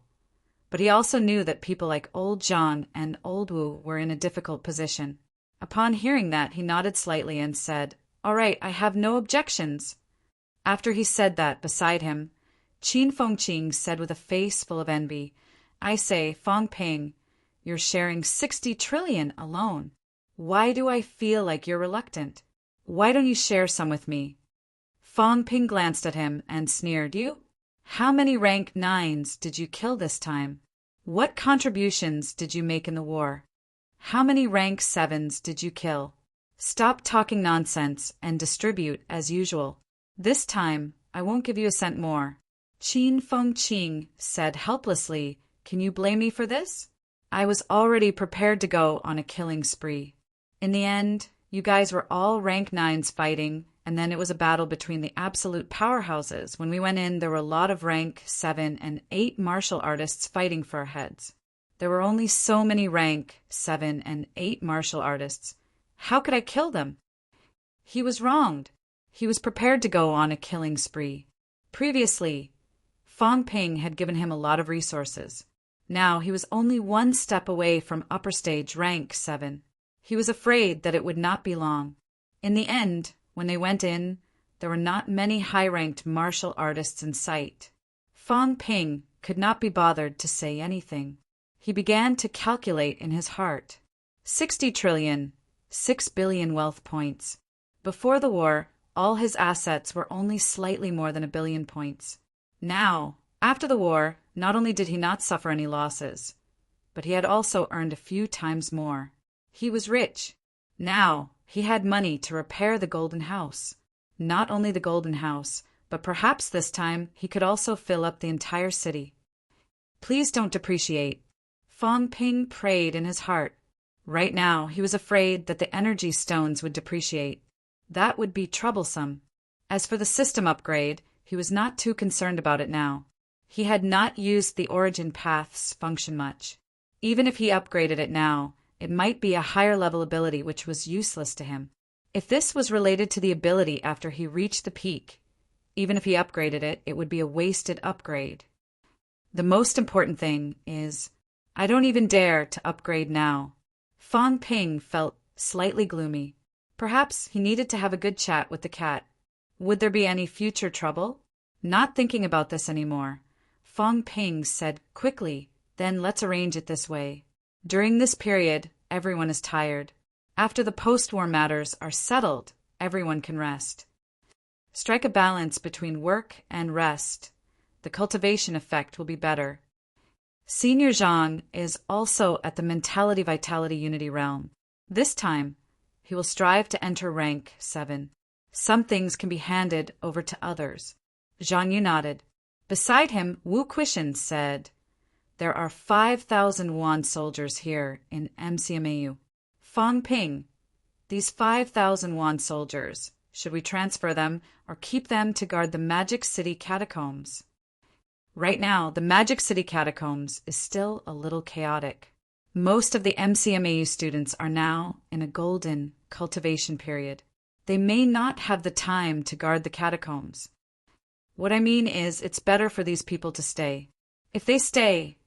Speaker 1: but he also knew that people like Old Zhang and Old Wu were in a difficult position. Upon hearing that, he nodded slightly and said, "All right, I have no objections." After he said that, beside him, Qin Fengqing said with a face full of envy, "I say, Fang Ping, you're sharing 60 trillion alone. Why do I feel like you're reluctant? Why don't you share some with me?" Fang Ping glanced at him and sneered, "You? How many rank 9s did you kill this time? What contributions did you make in the war? How many rank 7s did you kill? Stop talking nonsense and distribute as usual. This time, I won't give you a cent more." Qin Fengqing said helplessly, "Can you blame me for this? I was already prepared to go on a killing spree. In the end, you guys were all rank 9s fighting, and then it was a battle between the absolute powerhouses. When we went in, there were a lot of rank 7 and 8 martial artists fighting for our heads. There were only so many rank 7 and 8 martial artists. How could I kill them?" He was wronged. He was prepared to go on a killing spree. Previously, Fang Ping had given him a lot of resources. Now he was only 1 step away from upper stage rank 7. He was afraid that it would not be long. In the end, when they went in, there were not many high-ranked martial artists in sight. Fang Ping could not be bothered to say anything. He began to calculate in his heart. 60 trillion, 6 billion wealth points. Before the war, all his assets were only slightly more than 1 billion points. Now, after the war, not only did he not suffer any losses, but he had also earned a few times more. He was rich. Now, he had money to repair the Golden House. Not only the Golden House, but perhaps this time he could also fill up the entire city. "Please don't depreciate." Fang Ping prayed in his heart. Right now, he was afraid that the energy stones would depreciate. That would be troublesome. As for the system upgrade, he was not too concerned about it now. He had not used the origin path's function much. Even if he upgraded it now, it might be a higher level ability which was useless to him. If this was related to the ability after he reached the peak, even if he upgraded it, it would be a wasted upgrade. The most important thing is, I don't even dare to upgrade now. Fang Ping felt slightly gloomy. Perhaps he needed to have a good chat with the cat. Would there be any future trouble? Not thinking about this anymore, Fang Ping said quickly, "Then let's arrange it this way. During this period, everyone is tired. After the post-war matters are settled, everyone can rest. Strike a balance between work and rest. The cultivation effect will be better." Senior Zhang is also at the Mentality Vitality Unity realm. This time, he will strive to enter rank 7. Some things can be handed over to others. Zhang Yu nodded. Beside him, Wu Quishan said, "There are 5,000 Yuan soldiers here in MCMAU. Fang Ping, these 5,000 Yuan soldiers, should we transfer them or keep them to guard the Magic City catacombs?" Right now, the Magic City catacombs is still a little chaotic. Most of the MCMAU students are now in a golden cultivation period. They may not have the time to guard the catacombs. What I mean is, it's better for these people to stay. If they stay,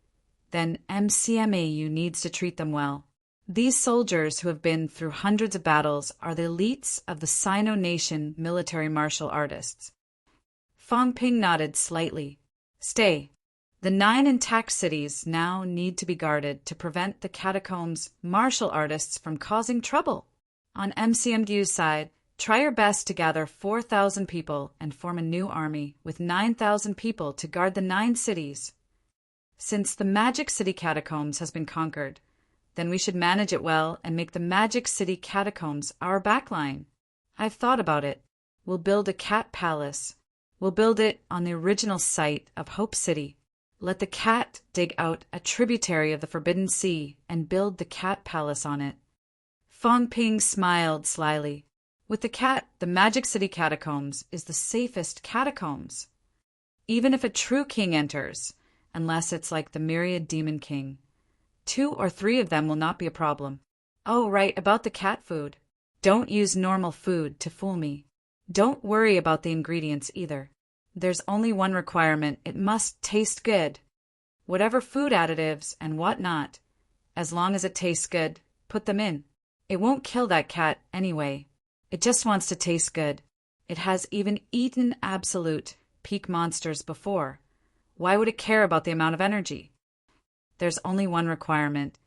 Speaker 1: then MCMAU needs to treat them well. These soldiers who have been through hundreds of battles are the elites of the Sino Nation military martial artists. Fong Ping nodded slightly. Stay. The 9 intact cities now need to be guarded to prevent the catacombs' martial artists from causing trouble. On MCMU's side, try your best to gather 4,000 people and form a new army with 9,000 people to guard the 9 cities. Since the Magic City Catacombs has been conquered, then we should manage it well and make the Magic City Catacombs our backline. I've thought about it. We'll build a cat palace. We'll build it on the original site of Hope City. Let the cat dig out a tributary of the Forbidden Sea and build the cat palace on it. Fong Ping smiled slyly. With the cat, the Magic City Catacombs is the safest catacombs. Even if a true king enters, unless it's like the Myriad Demon King, 2 or 3 of them will not be a problem. Oh, right, about the cat food. Don't use normal food to fool me. Don't worry about the ingredients either. There's only one requirement: it must taste good. Whatever food additives and whatnot, as long as it tastes good, put them in. It won't kill that cat anyway. It just wants to taste good. It has even eaten absolute peak monsters before. Why would it care about the amount of energy? There's only one requirement.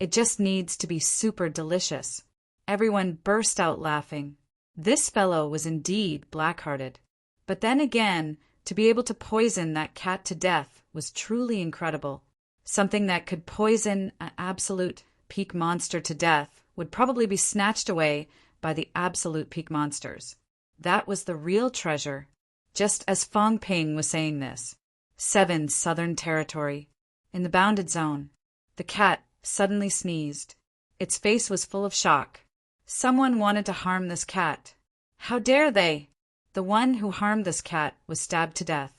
Speaker 1: It just needs to be super delicious. Everyone burst out laughing. This fellow was indeed black-hearted. But then again, to be able to poison that cat to death was truly incredible. Something that could poison an absolute peak monster to death would probably be snatched away by the absolute peak monsters. That was the real treasure. Just as Fong Ping was saying this, 7 Southern Territory. In the bounded zone, the cat suddenly sneezed. Its face was full of shock. Someone wanted to harm this cat. How dare they? The one who harmed this cat was stabbed to death.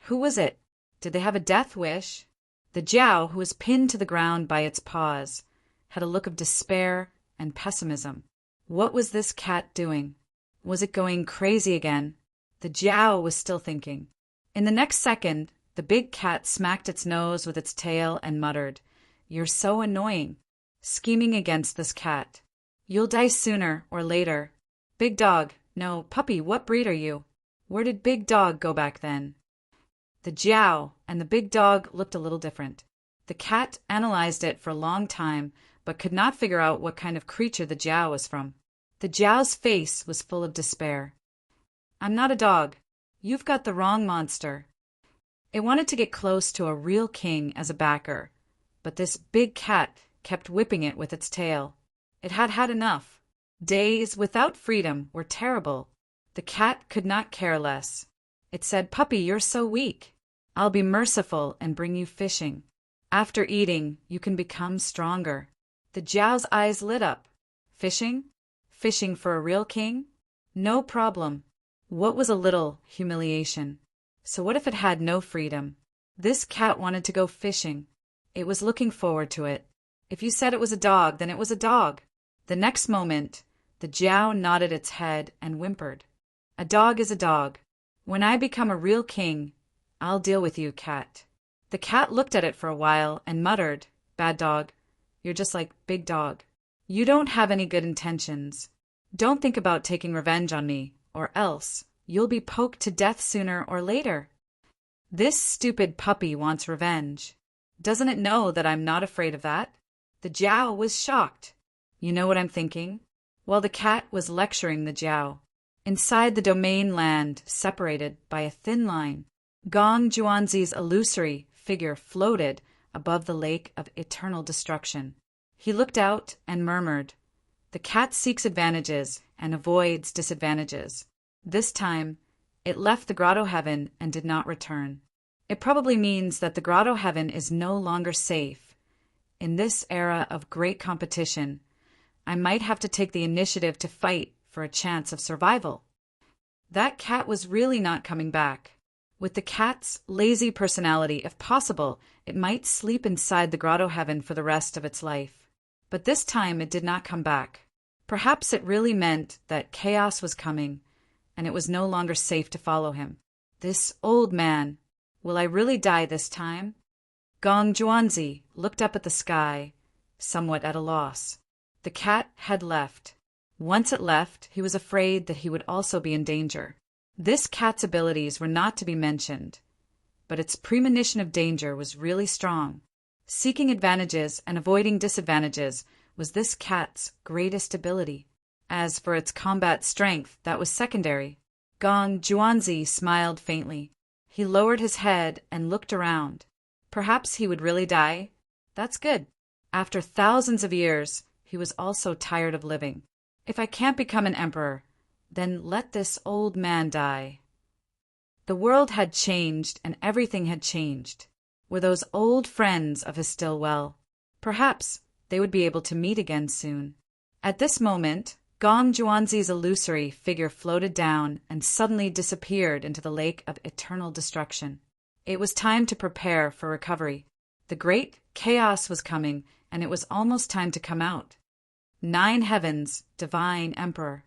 Speaker 1: Who was it? Did they have a death wish? The Jiao, who was pinned to the ground by its paws, had a look of despair and pessimism. What was this cat doing? Was it going crazy again? The Jiao was still thinking. In the next second, the big cat smacked its nose with its tail and muttered, "You're so annoying, scheming against this cat. You'll die sooner or later. Big dog, no, puppy, what breed are you? Where did Big Dog go back then?" The Jiao and the big dog looked a little different. The cat analyzed it for a long time, but could not figure out what kind of creature the Jiao was from. The Jiao's face was full of despair. "I'm not a dog. You've got the wrong monster." It wanted to get close to a real king as a backer, but this big cat kept whipping it with its tail. It had had enough. Days without freedom were terrible. The cat could not care less. It said, "Puppy, you're so weak. I'll be merciful and bring you fishing. After eating, you can become stronger." The Jiao's eyes lit up. Fishing? Fishing for a real king? No problem. What was a little humiliation? So what if it had no freedom? This cat wanted to go fishing. It was looking forward to it. If you said it was a dog, then it was a dog. The next moment, the Jiao nodded its head and whimpered. "A dog is a dog. When I become a real king, I'll deal with you, cat." The cat looked at it for a while and muttered, "Bad dog. You're just like Big Dog. You don't have any good intentions. Don't think about taking revenge on me, or else you'll be poked to death sooner or later. This stupid puppy wants revenge. Doesn't it know that I'm not afraid of that?" The Jiao was shocked. You know what I'm thinking? While the cat was lecturing the Jiao, inside the domain land separated by a thin line, Gong Juanzi's illusory figure floated above the lake of eternal destruction. He looked out and murmured, "The cat seeks advantages and avoids disadvantages." This time, it left the grotto heaven and did not return. It probably means that the grotto heaven is no longer safe. In this era of great competition, I might have to take the initiative to fight for a chance of survival. That cat was really not coming back. With the cat's lazy personality, if possible, it might sleep inside the grotto heaven for the rest of its life. But this time it did not come back. Perhaps it really meant that chaos was coming, and it was no longer safe to follow him. The This old man. Will I really die this time? Gong Juanzi looked up at the sky, somewhat at a loss. The cat had left. Once it left, he was afraid that he would also be in danger. This cat's abilities were not to be mentioned, but its premonition of danger was really strong. Seeking advantages and avoiding disadvantages was this cat's greatest ability. As for its combat strength, that was secondary. Gong Juanzi smiled faintly. He lowered his head and looked around. Perhaps he would really die? That's good. After thousands of years, he was also tired of living. If I can't become an emperor, then let this old man die. The world had changed and everything had changed. Were those old friends of his still well? Perhaps they would be able to meet again soon. At this moment, Gong Juanzi's illusory figure floated down and suddenly disappeared into the lake of eternal destruction. It was time to prepare for recovery. The great chaos was coming, and it was almost time to come out. 9 heavens, divine emperor.